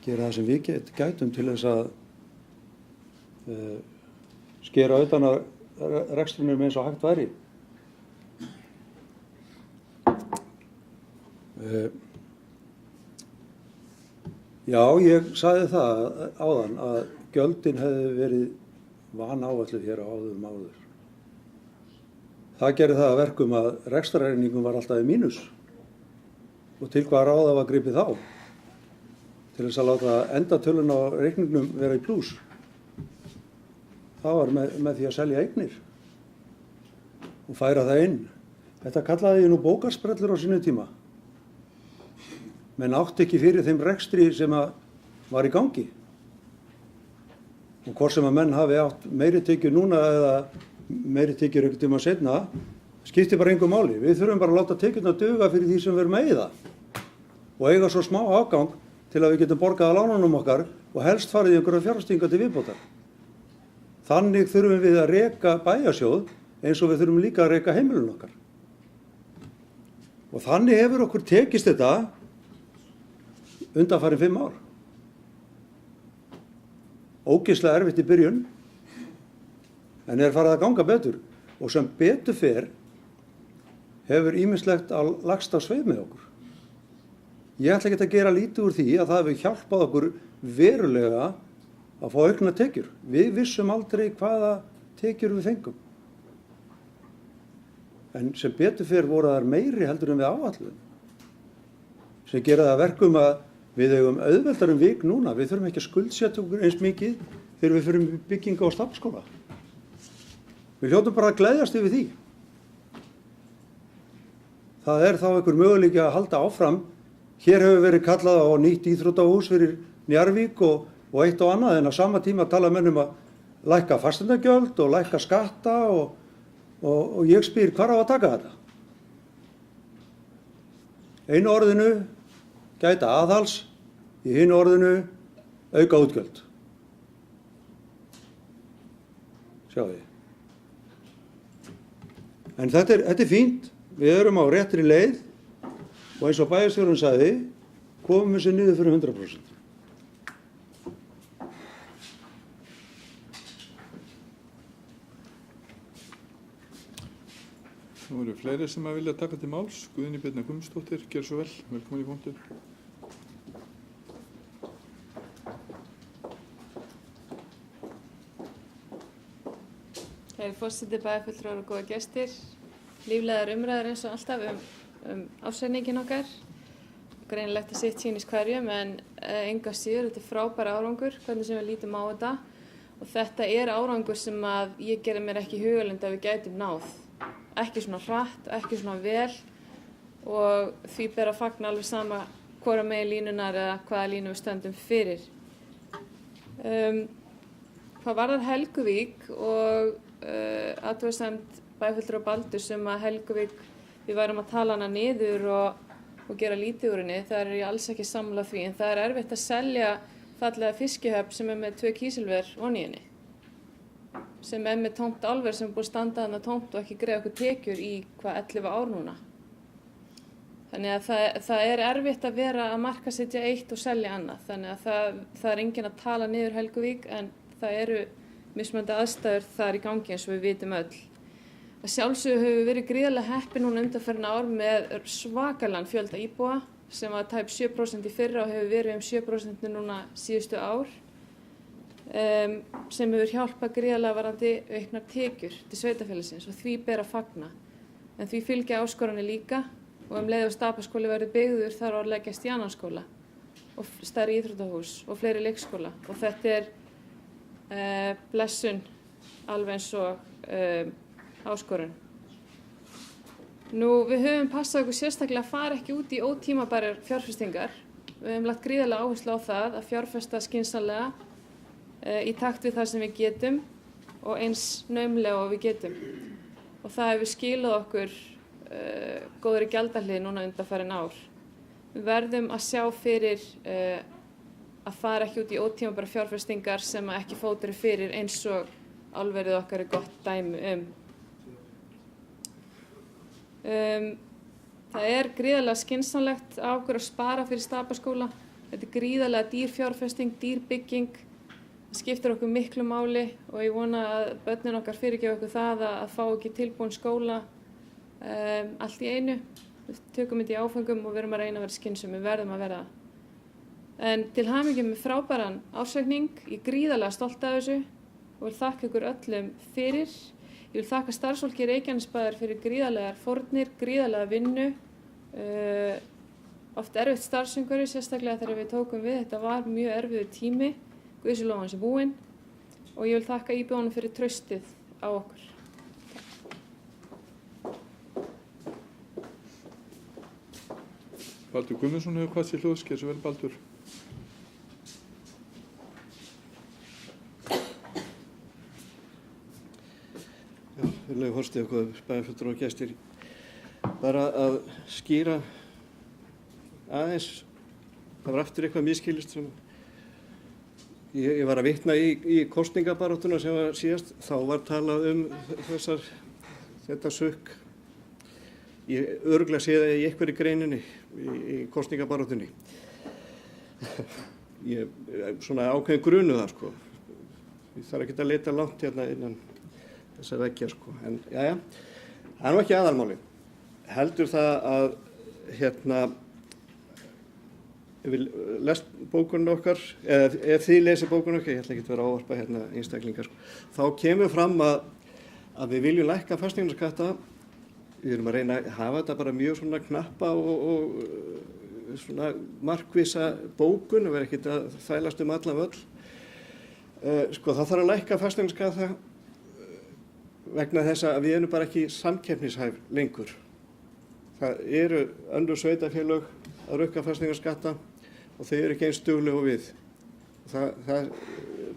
gera það sem við gætum til þess að skera utan að rekstrinum eins og hægt væri. Já, ég sagði það áðan að gjöldin hefði verið vanáætluð hér á áður. Það gerði það að verkum að rekstrareiningum var alltaf í mínus og til hvað ráða var gripið þá til þess að láta endatölun á reikningnum vera í plús. Það var með því að selja eignir og færa það inn. Þetta kallaði ég nú bókarsprellur á sínu tíma. Menn átti ekki fyrir þeim rekstri sem var í gangi. Og hvort sem að menn hafi átt meiri tekjur núna eða meiri tekjur einhvern tíma seinna, skiptir bara engu máli. Við þurfum bara að láta tekjurnar duga fyrir því sem við erum að eyða og eiga svo smá afgang til að við getum borgað að lánunum okkar og helst farið í einhverja fjárfestingar til viðbótar. Þannig þurfum við að reka bæjarsjóð eins og við þurfum líka að reka heimilin okkar. Og þannig hefur okkur tekist þetta undanfarin 5 ár. Ógeðslega erfitt í byrjun, en farið að ganga betur. Og sem betur fer hefur ýmislegt lagst á sveif með okkur. Ég ætla ekki að gera lítið úr því að það hefur hjálpað okkur verulega að fá aukna tekjur. Við vissum aldrei hvaða tekjur við fengum. En sem betur fer voru þær meiri heldur en við áætluðum. Sem gera það verkum að við eigum auðveldarum vik núna. Við þurfum ekki að skuldsetja okkur eins mikið þegar við förum bygginga á stafnskóla. Við hljótum bara að gleðjast yfir því. Það þá einhver möguleiki að halda áfram. Hér hefur verið kallað á nýtt íþróttahús fyrir Njarðvík og eitt og annað, en á sama tíma tala menn um að lækka fasteignagjöld og lækka skatta og ég spyr hvar á að taka þetta? Einu orðinu gæta aðhals, í hinu orðinu auka útgjöld. Sjáðu þið. En þetta er fínt, við erum á réttri leið og eins og bæjarstjórinn sagði, komum við sér niður fyrir 100%. Nú eru fleiri sem að vilja taka til máls. Guðný Birna Guðmundsdóttir, gjör svo vel. Velkomin í pontu. Kæri forseti, bæjarfulltrúar og góða gestir. Líflegar umræður eins og alltaf ársreikninginn okkar. Greinilegt að sitt sýnist hverjum, en engu að síður, þetta er frábær árangur, hvernig sem við lítum á þetta. Og þetta er árangur sem að ég gerði mér ekki hugulund að við gætum náð. Ekki svona hratt, ekki svona vel og því ber að fagna alveg sama hvora megin línunar eða hvaða línu við stöndum fyrir. Hvað varðar Helguvík og athugasemd bæjarfulltrúa Baldurs sem að Helguvík, við værum að tala hana niður og gera lítið úr henni, það er ég alls ekki sammála því, en það er erfitt að selja fallega fiskihöfn sem með 2 kísilver ofan í henni. Sem með tómt álver sem búið að standa þarna tómt og ekki greiða okkur tekjur í 11 ár núna. Þannig að það er erfitt að vera að markaðsetja eitt og selja annað. Þannig að það er enginn að tala niður Helguvík, en það eru mismunandi aðstæður þar í gangi eins og við vitum öll. Að sjálfsögðu höfum við verið gríðarlega heppin núna undanfarin ár með svakalega fjölda íbúa sem var tæp 7% í fyrra og hefur verið 7% núna síðustu ár. Sem hefur hjálpað gríðarlega varðandi auknar tekjur til sveitarfélagsins og því ber að fagna. En því fylgja áskoranir líka og leið og Stapaskóli verður byggður þar að leggjast í annan skóla og stærri íþróttahús og fleiri leikskóla og þetta er blessun alveg eins og áskorun. Nú, við höfum passað okkur sérstaklega að fara ekki út í ótímabærar fjárfestingar. Við höfum lagt gríðarlega áherslu á það að fjárfesta skynsamlega í takt við það sem við getum og eins naumlega og við getum. Og það hefur skilað okkur góðri gjaldahlið núna undanfarin ár. Við verðum að sjá fyrir að fara ekki út í ótímabærar fjárfestingar sem ekki fótur fyrir eins og álverið okkar er gott dæmi Það er gríðarlega skynsamlegt á okkur að spara fyrir Stapaskóla. Þetta er gríðarlega dýr fjárfesting, dýr bygging. skiptir okkur miklu máli og ég vona að börnin okkar fyrirgefa okkur það að fá ekki tilbúin skóla allt í einu. Við tökum þetta í áföngum og við erum að reyna að vera skynsöm, við verðum að vera það. En til hamingju með frábæran ársreikning, ég er gríðarlega stolt af þessu og vil þakka ykkur öllum fyrir. Ég vil þakka starfsfólki Reykjanesbæjar fyrir gríðarlegar fórnir, gríðarlega vinnu, oft erfitt starfsumhverfi, sérstaklega þegar við tókum við. Þetta var mjög erfiður tími, guðsjálfan sé búinn og ég vil þakka íbúunum fyrir traustið á okkur. Baldur Guðmundsson hefur hvað sér hljóðs, gerð svo vel Baldur. Já, virðulegi forseti og góðir bæjarfulltrúar og gestir. Bara að skýra aðeins, það var aftur eitthvað misskilist sem ég var að vitna í kosningabaráttuna sem var síðast. Þá var talað þetta sukk. Ég örugglega sé það í einhverju greininni í kosningabaráttunni. Ég svona ákveðin grunu það sko. Ég þarf ekki að leita langt hérna innan þessa veggja sko. En jæja, það er nú ekki aðalmáli. Heldur það að ef við lest bókunum okkar, eða ef þið lesið bókunum okkar, ég ætla ekki að vera að ávarpa hérna einstaklingar sko. Þá kemur fram að við viljum lækka fasteignaskatta. Við erum að reyna að hafa þetta bara mjög svona knappa og svona markvissa bókun og vera ekkert að þvælast allan völl. Sko það þarf að lækka fasteignaskatta vegna þess að við erum bara ekki samkeppnishæf lengur. Það eru önnur sveitarfélög að rukka fasteignaskatta og þau eru ekki eins dugleg og við. Það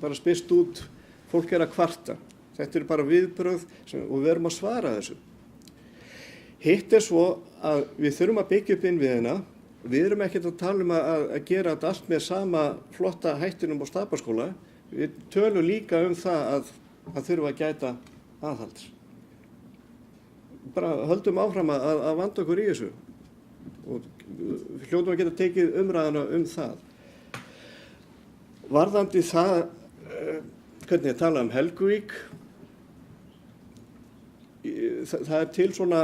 bara spyrst út, fólk er að kvarta. Þetta eru bara viðbrögð og við erum að svara þessu. Hitt er svo að við þurfum að byggja upp innviðina. Við erum ekkert að tala um að gera þetta allt með sama flotta hættinum á Stapaskóla. Við tölum líka um það að þurfa að gæta aðhalds. Bara höldum áfram að vanda okkur í þessu. Og við hljótum að geta tekið umræðuna um það. Varðandi það, hvernig ég tala um Helguvík, það er til svona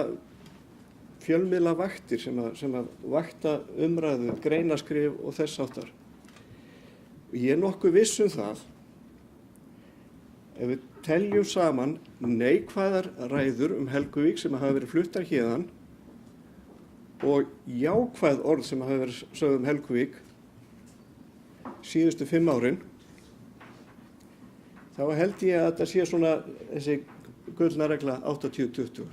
fjölmiðlavaktir sem að vakta umræðu, greinaskrif og þess háttar. Ég er nokkuð viss um það, ef við teljum saman neikvæðar ræður Helguvík sem hafa verið fluttar héðan og jákvæð orð sem hafa verið sögð Helguvík síðustu 5 árin, þá held ég að þetta sé svona þessi gullna regla 80-20.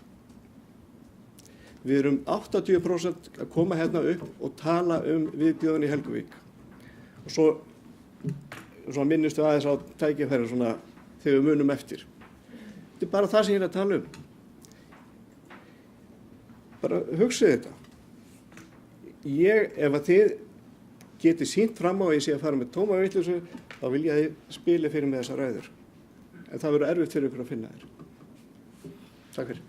Við erum 80% að koma hérna upp og tala viðbjóðin í Helguvík. Og svo minnistu aðeins á tækifæri svona þegar við munum eftir. Þetta er bara það sem ég er að tala um. Bara hugsið þetta. Ef að þið getið sýnt fram á að ég sé að fara með tóma vitleysu, þá vil ég að þið spili fyrir með þessar ræður. En það verður erfitt fyrir ykkur að finna þér. Takk fyrir.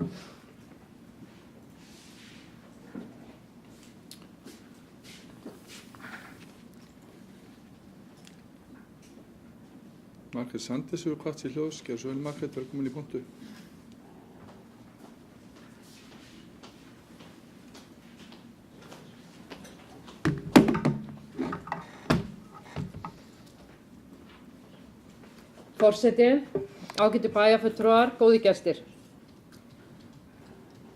Margrét Sandnes hefur hvað sér hljóðs, gerð svo vel Margrét, velkomin í pontu. Forseti, ágætu bæjarfulltrúar, góðir gestir.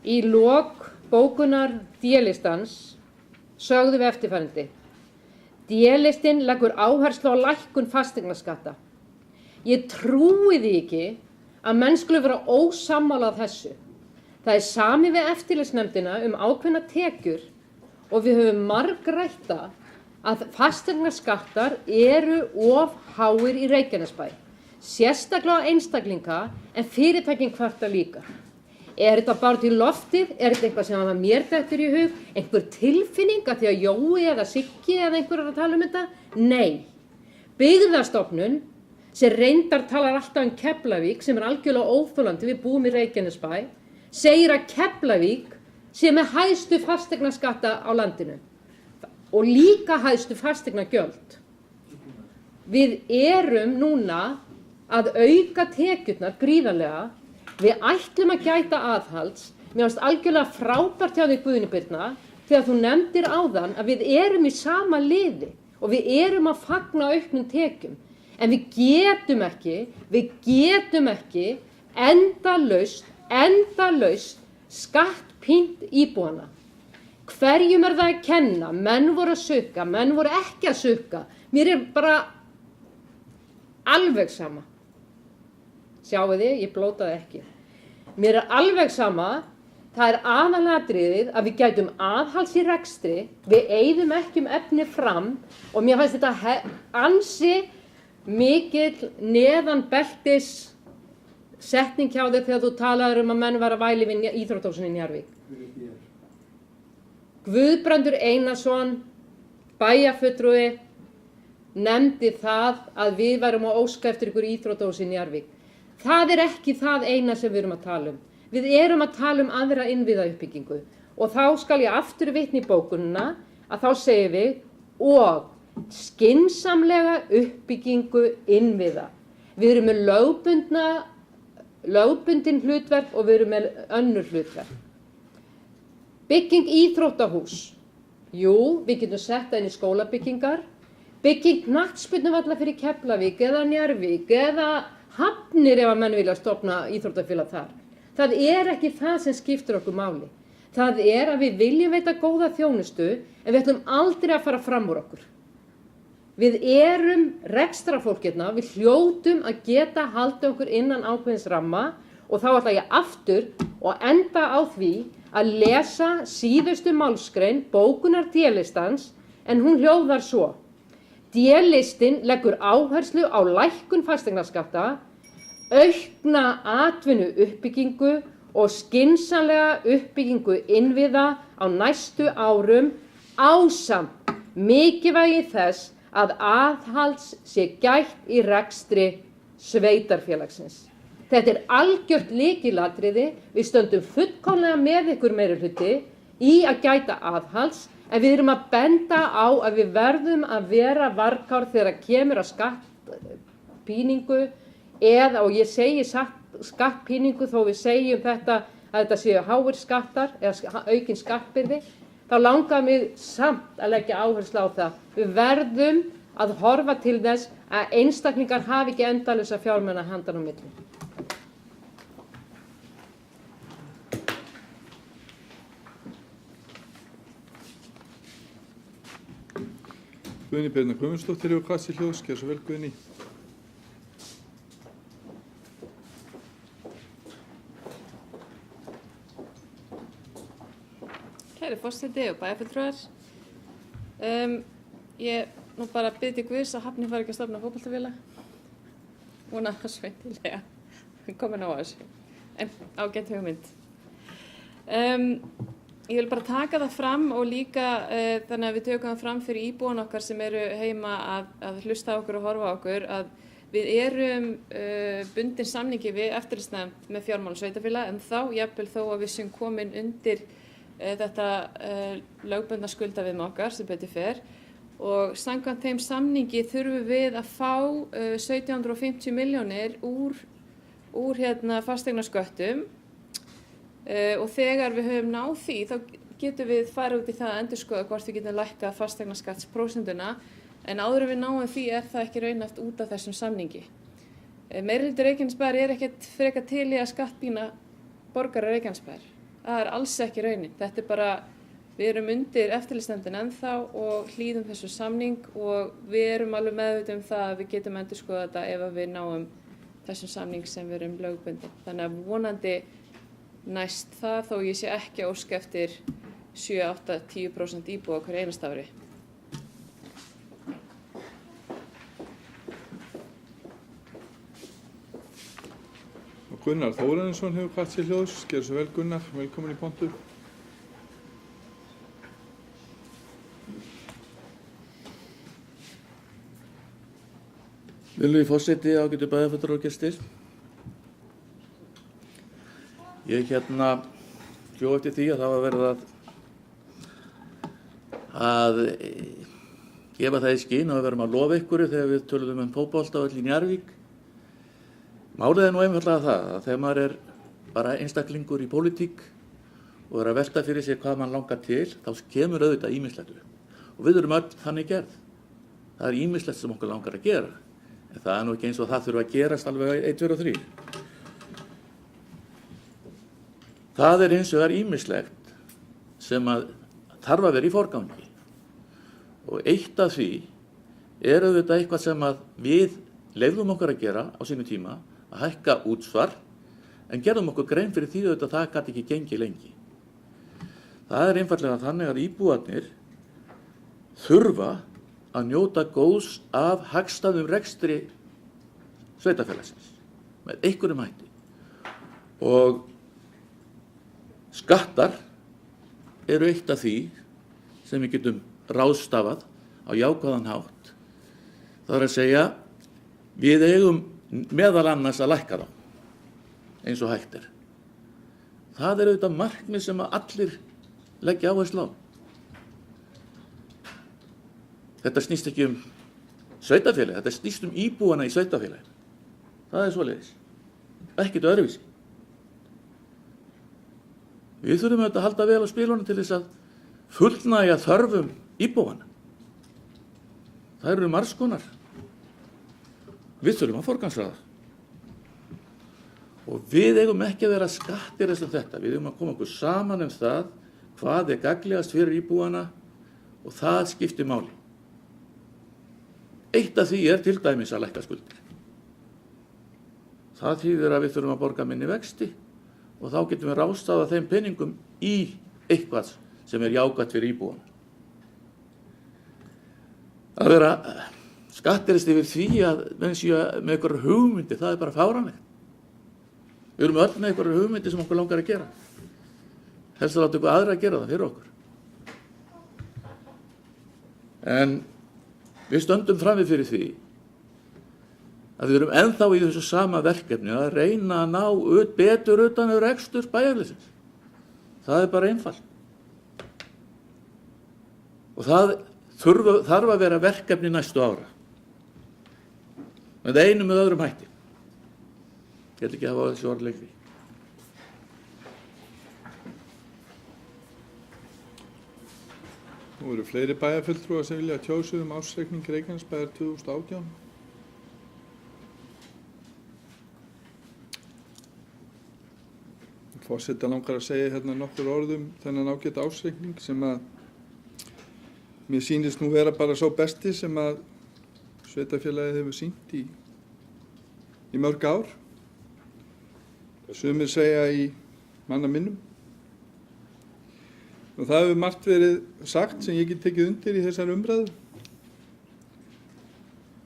Í lok bókunar D-listans sögðum við eftirfarandi. D-listinn leggur áherslu á lækkun fasteignaskatta. Ég trúi því ekki að menn skulu vera ósammála þessu. Það er samið við eftirlitsnefndina ákveðna tekjur og við höfum margrætt að fasteignaskattar eru of háir í Reykjanesbæ. Sérstaklega á einstaklinga en fyrirtækin kvarta líka. Er þetta bara til loftið? Er þetta eitthvað sem að mér dettur í hug? Einhver tilfinning að því að Jói eða Siggi eða einhver er að tala um þetta? Nei. Byggðastofnun sem reyndar talar alltaf Keflavík sem er algjörlega óþolandi, við búum í Reykjanesbæ, segir að Keflavík sé með hæstu fasteignaskatta á landinu og líka hæstu fasteignagjöld. við erum núna að auka tekjurnar gríðarlega. Við ætlum að gæta aðhalds. Mér finnst algjörlega frábært hjá þig, Guðný Birna, þegar þú nefndir áðan að við erum í sama liði og við erum að fagna auknum tekjum. En við getum ekki endalaust skattpínt íbúana. Hverjum það að kenna? Menn voru að sukka, menn voru ekki að sukka. Mér bara alveg sama. Sjáu þið, ég blótaði ekki. Mér alveg sama, það aðalega atriðið að við gætum aðhalds í rekstri, við eyðum ekki efni fram og mér finnst þetta ansi mikill neðanbeltis setning hjá þér þegar þú talaður að menn var að væli við íþróttahúsinu í Njarðvík. Guðbrandur Einarsson, bæjarfulltrúi, nefndi það að við værum að óska eftir ykkur íþróttahúsi í Njarðvík. Það ekki það eina sem við erum að tala um. Við erum að tala um aðra innviðauppbyggingu og þá skal ég aftur vitna í bókunina að þá segjum við og skynsamlega uppbyggingu innviða. Við erum með lögbundin hlutverk og við erum með önnur hlutverk. Bygging íþróttahús. Jú, við getum sett það inn í skólabyggingar. Bygging knattspyrnuvalla fyrir Keflavík eða Njarðvík eða Hafnir ef að menn vilja stofna íþróttafélag þar. Það ekki það sem skiptir okkur máli. Það að við viljum veita góða þjónustu en við ætlum aldrei að fara fram úr okkur. Við erum rekstrafólk hérna, við hljótum að geta haldið okkur innan ákveðins ramma og þá ætla ég aftur og enda á því að lesa síðustu málsgrein bókunar D-listans en hún hljóðar svo. D-listin leggur áherslu á lækkun fasteignaskatta, aukna atvinnu uppbyggingu og skynsamlega uppbyggingu innviða á næstu árum ásamt mikilvægi þess að aðhalds sé gætt í rekstri sveitarfélagsins. Þetta algjört lykilatriði, við stöndum fullkomlega með ykkur meirihluti í að gæta aðhalds, en við erum að benda á að við verðum að vera varkár þegar kemur að skattpíningu eða, og ég segi skattpíningu þó við segjum þetta að þetta séu háir skattar eða aukin skattbyrði, þá langar mig samt að leggja áherslu á það. Við verðum að horfa til þess að einstaklingar hafi ekki endalausa fjármuna handan á milli. Guðný Birna Guðmundsdóttir hefur kvatt sér hljóðs, gjörðu svo vel Guðný. Kæri forseti og bæjarfulltrúar, ég nú bara bið til Guðs að Hafnir fari ekki að stofna fótboltafélag. Vona það sveintilega, komin á þessu, en ágætt hugmynd. Ég vil bara taka það fram og líka þannig að við tökum það fram fyrir íbúan okkar sem eru heima að hlusta á okkur og horfa á okkur að við erum bundin samningi við eftirlitsnefnd með fjármálum sveitarfélaga en þá jafnvel þó að við séum komin undir þetta lögbundna skuldaviðmið okkar sem betur fer og samkvæmt þeim samningi þurfum við að fá 1750 milljónir úr fasteignarsköttum og þegar við höfum náð því þá getum við farið út í það að endurskoða hvort við getum lækkað fasteignaskattsprósentuna en áður en við náum því það ekki raunhæft út af þessum samningi. Meirihluti Reykjanesbæjar ekkert frekar til í að skattpína borgara Reykjanesbæjar. Það alls ekki raunin. Þetta bara, við erum undir eftirlitsnefndin ennþá og hlýðum þessu samning og við erum alveg meðvituð það að við getum endurskoða þetta ef við náum þessum samning sem við erum lögbundin. Þannig að vonandi næst það þó ég sé ekki að óska eftir 7, 8, 10% íbúa hverju einasta ári. Og Gunnar Þórarinsson hefur kvatt sér hljóðs, gjörðu svo vel Gunnar, velkomin í pontu. Virðulegi forseti, ágætu bæjarfulltrúar og gestir. Ég hjó eftir því að það var verið að gefa það í skyn að við verum að lofa ykkur þegar við töluðum um fótboltavöll í Njarðvík. Málið nú einfaldlega það að þegar maður bara einstaklingur í pólitík og að velta fyrir sig hvað mann langar til, þá kemur auðvitað ýmislegt upp. Og við erum öll þannig gerð. Það ýmislegt sem okkur langar að gera. En það nú ekki eins og það þurfa að gerast alveg 1, 2 og 3. Það hins vegar ýmislegt sem að þarf að vera í forgangi. Og eitt af því auðvitað eitthvað sem að við leyfðum okkur að gera á sínu tíma, að hækka útsvar, en gerðum okkur grein fyrir því auðvitað það gat ekki gengið lengi. Það einfaldlega þannig að íbúarnir þurfa að njóta góðs af hagstæðum rekstri sveitarfélagsins með einhverjum hætti. Og skattar eru eitt af því sem við getum ráðstafað á jákvæðan hátt. Það að segja, við eigum meðal annars að lækka þá eins og hægt er. Það auðvitað markmið sem að allir leggja áherslu á. Þetta snýst ekki sveitarfélagi, þetta snýst íbúana í sveitarfélagi. Það svoleiðis. Ekkert öðruvísi. Við þurfum auðvitað að halda vel á spilunum til þess að fullnægja þörfum íbúana. Það eru margs konar. Við þurfum að forgangsraða. Og við eigum ekki að vera skattir þess að þetta. Við eigum að koma okkur saman það hvað gagnlegast fyrir íbúana og það skiptir máli. Eitt af því til dæmis að lækka skuldir. Það þýðir að við þurfum að borga minni vexti og þá getum við ráðstafað þeim peningum í eitthvað sem jákvætt fyrir íbúana. Að vera skattirist yfir því að menn séu með einhverjar hugmyndir, það bara fáránlegt. Við erum öll með einhverjar hugmyndir sem okkur langar að gera. Helst að láta ykkur aðra að gera það fyrir okkur. En við stöndum frammi fyrir því að við erum ennþá í þessu sama verkefni að reyna að ná betur utan rekstur bæjarliðsins. Það bara einfalt. Og það þarf að vera verkefni næstu ára. Með einum með öðrum hætti. Ég ætla ekki að hafa þessu orð lengi. Nú eru fleiri bæjarfulltrúar sem vilja kjósa ársreikning Reykjanesbæjar 2018. Forseta langar að segja hérna nokkur orðum þennan ágæta ársreikning sem að mér sýnist nú vera bara sá besti sem að sveitarfélagið hefur sýnt í mörg ár. Sumir segja í manna minnum. Og það hefur margt verið sagt sem ég get tekið undir í þessar umræðu.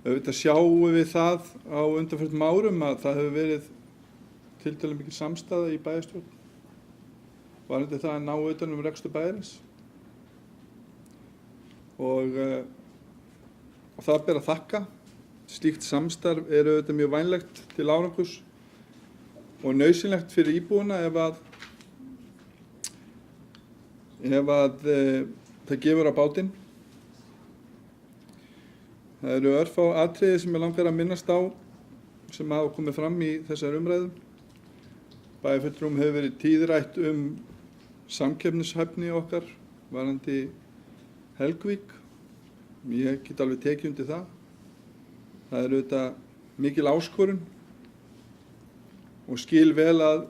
Auðvitað sjáum við það á undanförnum árum að það hefur verið tiltölulega mikil samstaða í bæjarstjórn. Varðandi það að ná utan rekstur bæjarins. Og það ber að þakka. Slíkt samstarf auðvitað mjög vænlegt til árangurs og nauðsynlegt fyrir íbúana ef það gefur á bátinn. Það eru örfá atriði sem ég langar að minnast á sem hafa komið fram í þessar umræðu. Bæjarfulltrúum hefur verið tíðrætt samkeppnishæfni okkar varðandi Helguvík. Ég get alveg tekið undir það. Það er auðvitað mikil áskorun og skil vel að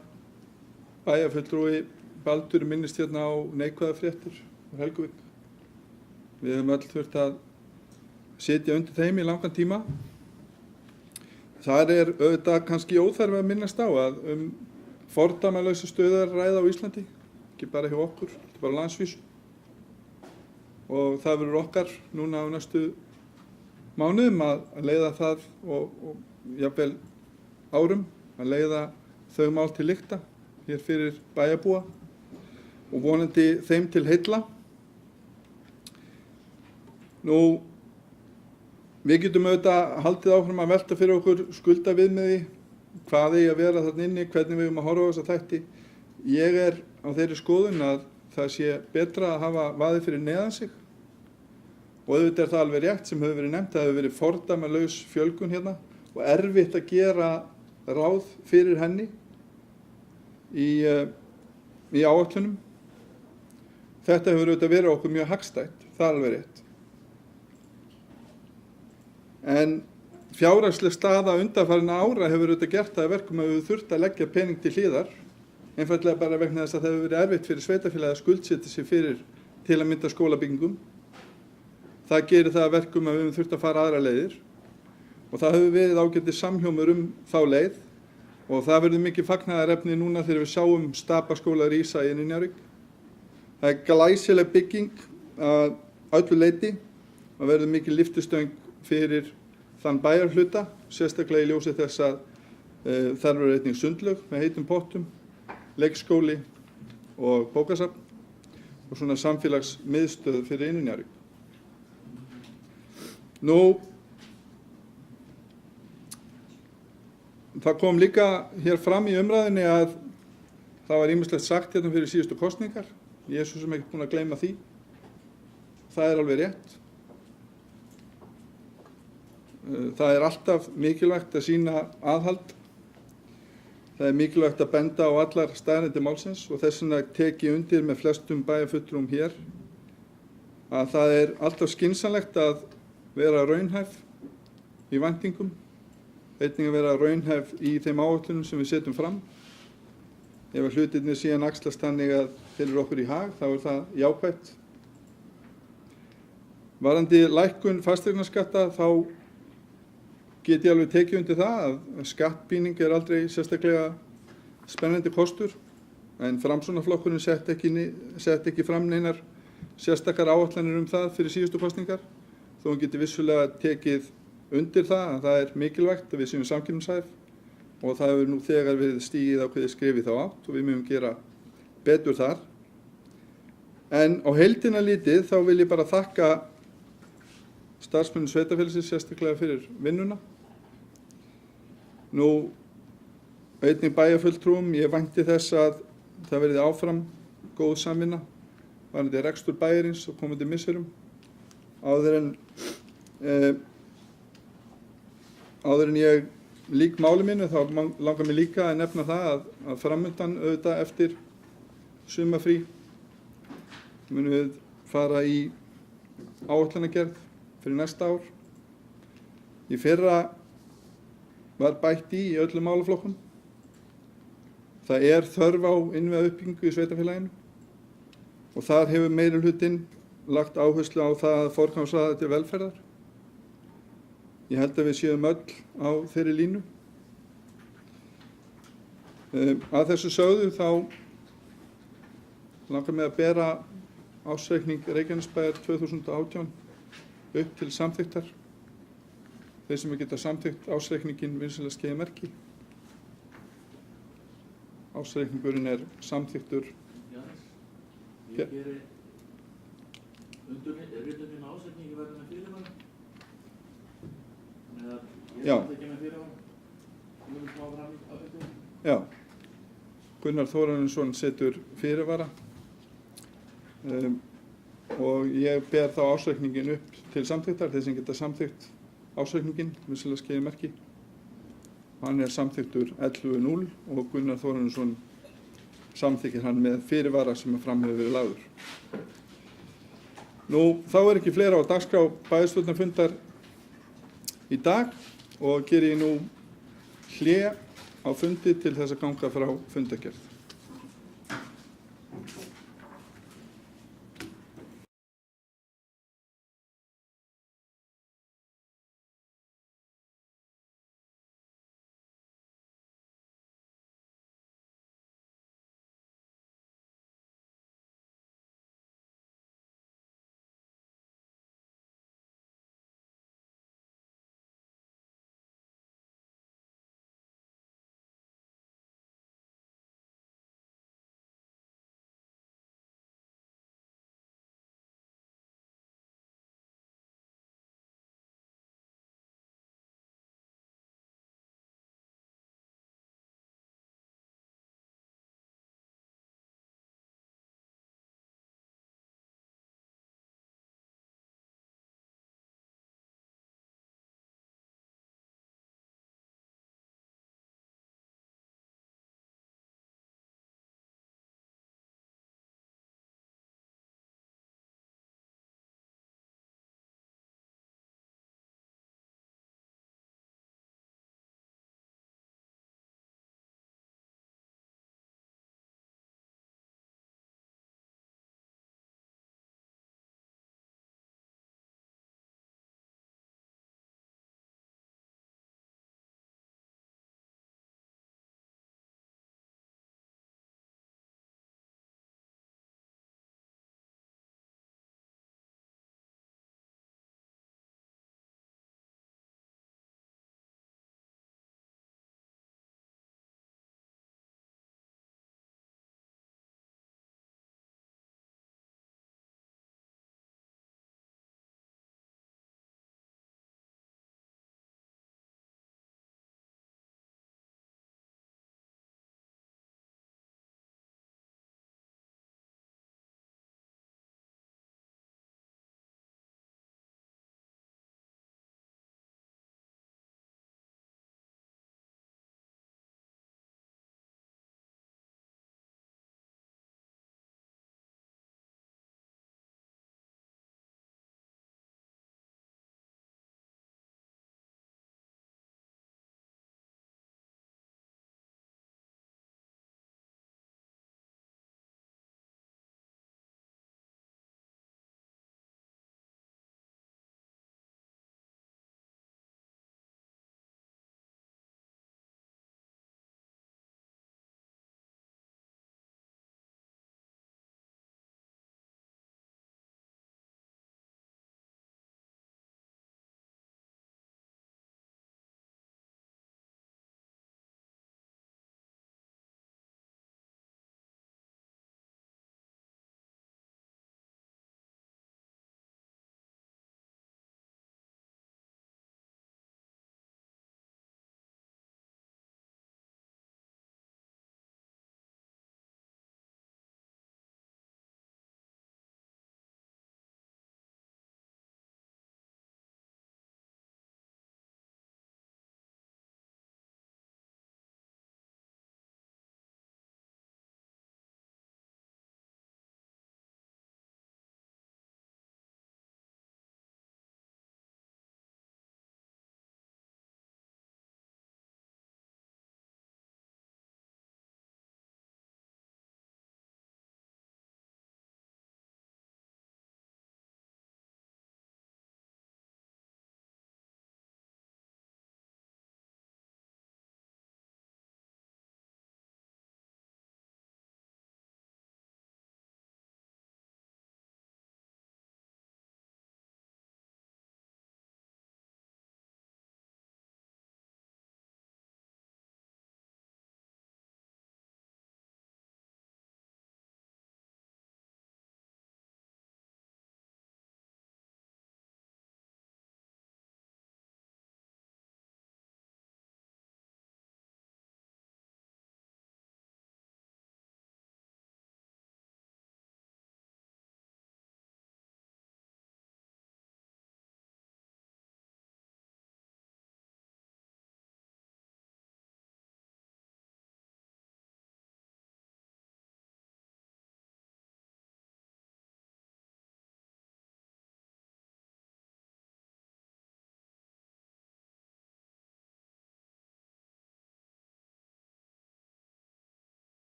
bæjarfulltrúi Baldur minnist hérna á neikvæðar fréttir á Helguvík. Við höfum öll þurft að sitja undir þeim í langan tíma. Það er auðvitað kannski óþarfi að minnast á að fordæmalausa stöðu að ræða á Íslandi, ekki bara hjá okkur, ekki bara landsvísu. Og það verður okkar núna á næstu mánuðum að leiða það og jafnvel árum að leiða þau mál til lykta hér fyrir bæjarbúa og vonandi þeim til heilla. Nú, við getum auðvitað haldið áfram að velta fyrir okkur skuldaviðmiði, hvað eigi að vera þarna inni, hvernig við eigum að horfa á þessa þætti. Ég er á þeirri skoðun að það sé betra að hafa vaðið fyrir neðan sig Og auðvitað er það alveg rétt sem hefur verið nefnt, það hefur verið fordæmalaus fjölgun hérna og erfitt að gera ráð fyrir henni í áætlunum. Þetta hefur auðvitað verið okkur mjög hagstætt, það er alveg rétt. En fjárhagsleg staða undanfarinna ára hefur auðvitað gert það að verkum að við þurft að leggja pening til hliðar, einfaldlega bara vegna þess að það hefur verið erfitt fyrir sveitarfélagið að skuldsetja sig fyrir til að mynda skólabyggingum. Það gerir það að verkum að við höfum þurft að fara aðra leiðir og það hefur verið ágætis samhljómur þá leið og það verður mikið fagnaðarefni núna þegar við sjáum Stapaskóla rísa í Njarðvík. Það er glæsileg bygging að öllu leyti og verður mikið lyftistöng fyrir þann bæjarhluta, sérstaklega í ljósi þess að þar verður einnig sundlaug með heitum pottum, leikskóli og bókasafn og svona samfélagsmiðstöð fyrir Njarðvík. Nú, það kom líka hér fram í umræðinni að það var ýmislegt sagt hérna fyrir síðustu kosningar. Ég er svo sem ekki búinn að gleyma því. Það er alveg rétt. Það er alltaf mikilvægt að sýna aðhald. Það er mikilvægt að benda á allar staðreyndir málsins og þess vegna tek ég undir með flestum bæjarfulltrúum hér að það er alltaf skynsamlegt að vera raunhæf í væntingum, einnig að vera raunhæf í þeim áætlunum sem við setjum fram. Ef hlutirnir síðan axlast þannig að þeir eru okkur í hag, þá er það jákvætt. Varðandi lækkun fasteignaskatta, þá get ég alveg tekið undir það að skattpíning er aldrei sérstaklega spennandi kostur, en Framsóknarflokkurinn sett ekki fram neinar sérstakar áætlanir það fyrir síðustu kosningar. Þó hann geti vissulega tekið undir það að það er mikilvægt að við séum samkeppnishæf og það hefur nú þegar verið stigið ákveðið skref í þá átt og við munum gera betur þar. En á heildina litið þá vil ég bara þakka starfsmönnum sveitarfélagsins sérstaklega fyrir vinnuna. Nú, einnig bæjarfulltrúum, ég vænti þess að það verði áfram góð samvinna varðandi rekstur bæjarins og komandi misserum. Áður en ég lýk máli mínu þá langar mig líka að nefna það að framundan auðvitað eftir sumarfrí munum við fara í áætlanagerð fyrir næsta ár. Í fyrra var bætt í öllum málaflokkum. Það er þörf á innviðauppbyggingu í sveitarfélaginu og þar hefur meirihlutinn lagt áherslu á það að forgangsraða til velferðar. Ég held að við séum öll á þeirri línu. Að þessu sögðu þá langar mig að bera ársreikning Reykjanesbæjar 2018 upp til samþykktar. Þeir sem geta samþykkt ársreikningin vinsamlegast skeiða merki. Ársreikningurinn er samþykktur. Er ritunin ásetningi verið með fyrirvara? Þannig að ég Já. ekki með fyrirvara? Þú munum smá fram í ásetningu? Já. Gunnar Þórarinsson setur fyrirvara og ég ber þá ársreikningin upp til samþykktar, þeir sem geta samþykkt ársreikningin, vinsamlegast skeiða merki. Hann er samþykktur 11.0 og Gunnar Þórarinsson samþykkir hann með fyrirvara sem fram hefur verið lagður. Nú, þá er ekki fleira á dagskrá bæjarstjórnarfundar í dag og geri ég nú hlé á fundi til þess að ganga frá fundargerð.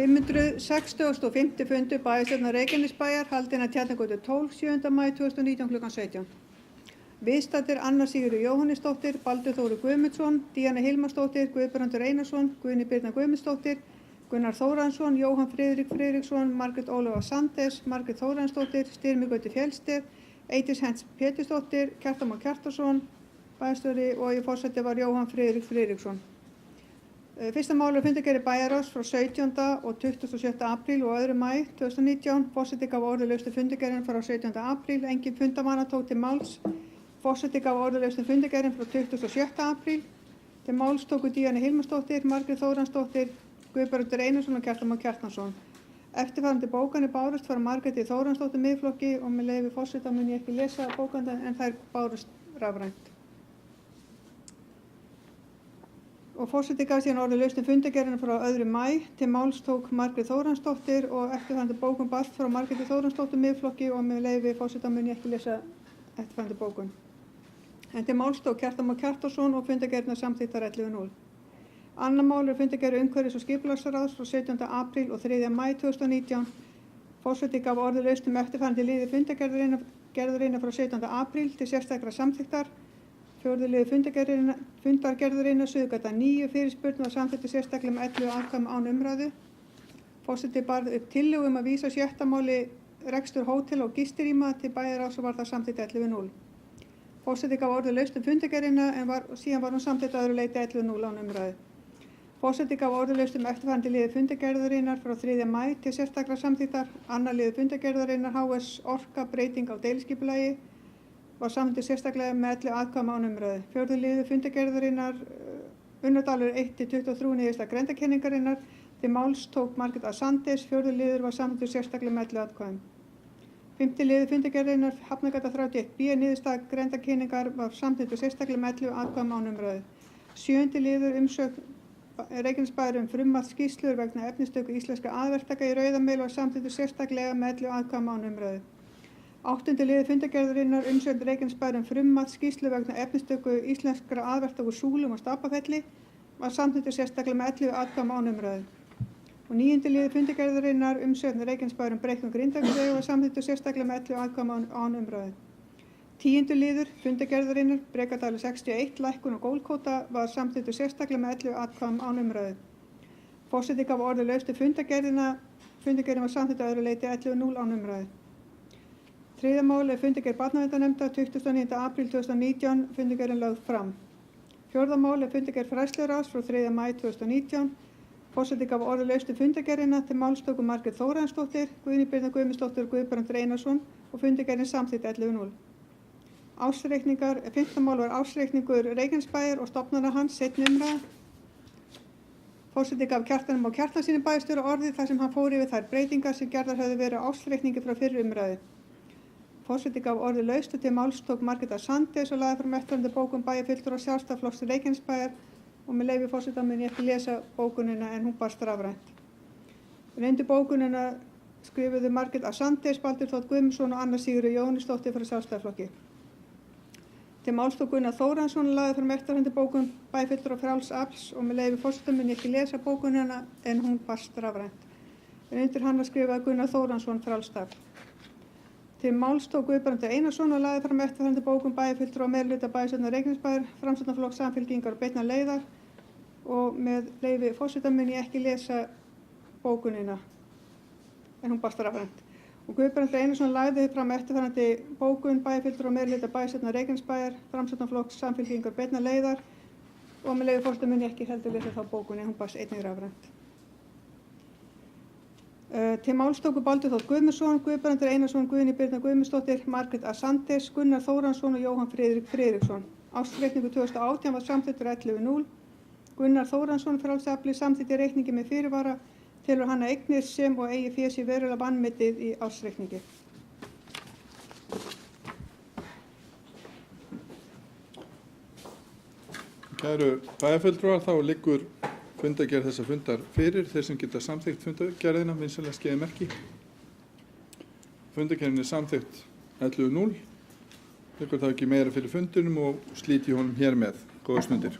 565. fundur bæjarstjórnar Reykjanesbæjar haldinn að Tjarnargötu 12, 7. maí 2019 kl. 17. Viðstaddir Anna Sigríður Jóhannesdóttir, Baldur Þórir Guðmundsson, Díana Hilmarsdóttir, Guðbrandur Einarsson, Guðni Birna Guðmundsdóttir, Gunnar Þóransson, Jóhann Friðrik Friðriksson, Margrét Ólafur Sandes, Margrét Þóransdóttir, Styrmi Gauti Fjellsteð, Eydís Hents Pétursdóttir, Kjartan Már Kjartansson, bæjarstjóri og í forseti var Jóhann Friðrik Friðriksson. Fyrsta mál er fundargerð bæjarráðs frá 17. og 27. apríl og 2. maí 2019. Forseti gaf orðalaust fundargerðin frá 17. apríl, engin fundarmanna tók til máls. Forseti gaf orðalaust fundargerðin frá 27. apríl. Til máls tóku Díana Hilmarsdóttir, Margrét Þóransdóttir, Guðbrandur Einarsson og Kjartan Már Kjartansson. Eftirfarandi bókanir bárust frá Margréti Þóransdóttir Miðflokki og með leyfi forseta mun ég ekki lesa bókanda en þær bárust rafrænt. Og forseti gaf síðan orðalaust fundargerðina frá 2. maí. Til máls tók Margrét Þóransdóttir og eftirfarandi bókun barst frá Margréti Þóransdóttir Miðflokki og með leyfi forseta mun ég ekki lesa eftirfarandi bókun. En til máls tók Kjartan Már Kjartansson og fundargerðina samþykktar 11.0. Annað mál er fundargerð umhverfis- og skipulagsráðs frá 17. apríl og 3. maí 2019. Forseti gaf orðalaust eftirfarandi liði fundargerðarinnar frá 17. apríl til sérstakra samþykktar. 4. liður fundargerðarinnar Suðurgata 9 fyrirspurn var samþykktur sérstaklega með 11 atkvæðum án umræðu. Forseti barði upp tillögu að vísa 6. máli rekstur hótela og gistirýma til bæjarráðs og var það samþykkt 11.0. Forseti gaf orðalaust fundargerðina en síðan var hún samþykkt að öðru leyti 11.0 án umræðu. Forseti gaf orðalaust eftirfarandi liður fundargerðarinnar frá 3. maí til sérstakra samþykktar. 2. liður fundargerðarinnar HS Orka breyting á deiliskipulagi var samþykkt sérstaklega með 11 atkvæðum án umræðu. 4. liður fundargerðarinnar Unnardalur 1-23 niðurstaða grenndarkenningarinnar. Til máls tók Margrét A. Sandes. 4. liður var samþykkt sérstaklega með 11 atkvæðum. 5. liður fundargerðarinnar Hafnargata 31b niðurstaða grenndarkenningar var samþykkt sérstaklega með 11 atkvæðum án umræðu. 7. liður umsögn Reykjanesbæjar frumvarp skýrslur vegna efnistöku íslenskra aðverktaka í Rauðameil var samþykktur sérstaklega með 11 atkvæðum án umræðu. 8. liður fundargerðarinnar umsögn Reykjanesbæjar frumvarp skýrslur vegna efnistöku íslenskra aðverktaka úr Súlum og Stapafelli var samþykktur sérstaklega með 11 atkvæðum án umræðu. Og 9. liður fundargerðarinnar umsögn Reykjanesbæjar breikkun Grindavíkurvegi var samþykktur sérstaklega með 11 atkvæðum án umræðu. 10. liður fundargerðarinnar Brekadalur 61 lækkun og gólkvóta var samþykktur sérstaklega með 11 atkvæðum án umræðu. Forseti gaf orðalaust fundargerðin var samþykkt að öðru leyti 11.0 án umræðu. 3. mál er fundargerð barnaverndarnefndar 29. apríl 2019 fundargerðin lögð fram. 4. mál er fundargerð fræðsluráðs frá 3. maí 2019. Forseti gaf orðalaust fundargerðina til máls tóku Margrét Þóransdóttir, Guðni Birna Guðmundsdóttir og Guðbrandur Einarsson og fundargerðin samþykkt 11.0. Ársreikningar, 5. mál var ársreikningur Reykjanesbæjar og stofnana hans, seinni umræða. Forseti gaf Kjartani Má Kjartanssyni bæjarstjóra orðið þar sem hann fór yfir þær breytingar sem gerðar höfðu verið á ársreikningi frá fyrri umræðu. Forseti gaf orðið laust og til máls tók Margrét A. Sandes og lagði fram eftirfarandi bókun bæjarfulltrúa Sjálfstæðisflokks Reykjanesbæjar og með leyfi forseta mun ég ekki lesa bókunina en hún barst rafrænt. Undir bókunina skrifuðu Margrét A. Sandes, Baldur Þór Guðmundsson og Anna Sigríður Jóhannesdóttir frá Sjálfstæðisflokki. Til máls tók Gunnar Þóransson lagði fram eftirfarandi bókun bæjarfulltrúa Frjáls afls og með leyfi forseta mun ég ekki lesa bókunina en hún barst rafrænt. Undir hana skrifaði Gunnar Þóransson Frjáls afl. Til máls tók Guðbrandur Einarsson og lagði fram eftirfarandi bókun bæjarfulltrúa meirihluta bæjarstjórnar Reykjanesbæjar, Framsóknarflokks, Samfylkingar og Beinnar leiðar og með leyfi forseta mun ég ekki lesa bókunina en hún barst rafrænt. Og Guðbrandur Einarsson lagði fram eftirfarandi bókun bæjarfulltrúa meirihluta bæjarstjórnar Reykjanesbæjar, Framsóknarflokks, Samfylkingar og Beinnar leiðar og með leyfi forseta mun ég ekki heldur lesa þá bókun en hún barst einnig rafrænt. Til máls tóku Baldur Þór Guðmundsson, Guðbrandur Einarsson, Guðni Birna Guðmundsdóttir, Margrét A. Sandes, Gunnar Þóransson og Jóhann Friðrik Friðriksson. Ársreikningur 2018 var samþykktur 11.0. Gunnar Þóransson Frjáls afli samþykkti reikningi með fyrirvara telur hann að eignir sem og eigi fé sé verulega vanmetið í ársreikningi. Kæru bæjarfulltrúar, þá liggur fundargerð þessa fundar fyrir. Þeir sem geta samþykkt fundargerðina vinsamlega skeiði merki. Fundargerðin er samþykkt 11.0. Liggur það ekki meira fyrir fundinum og slíti honum hér með. Góðar stundir.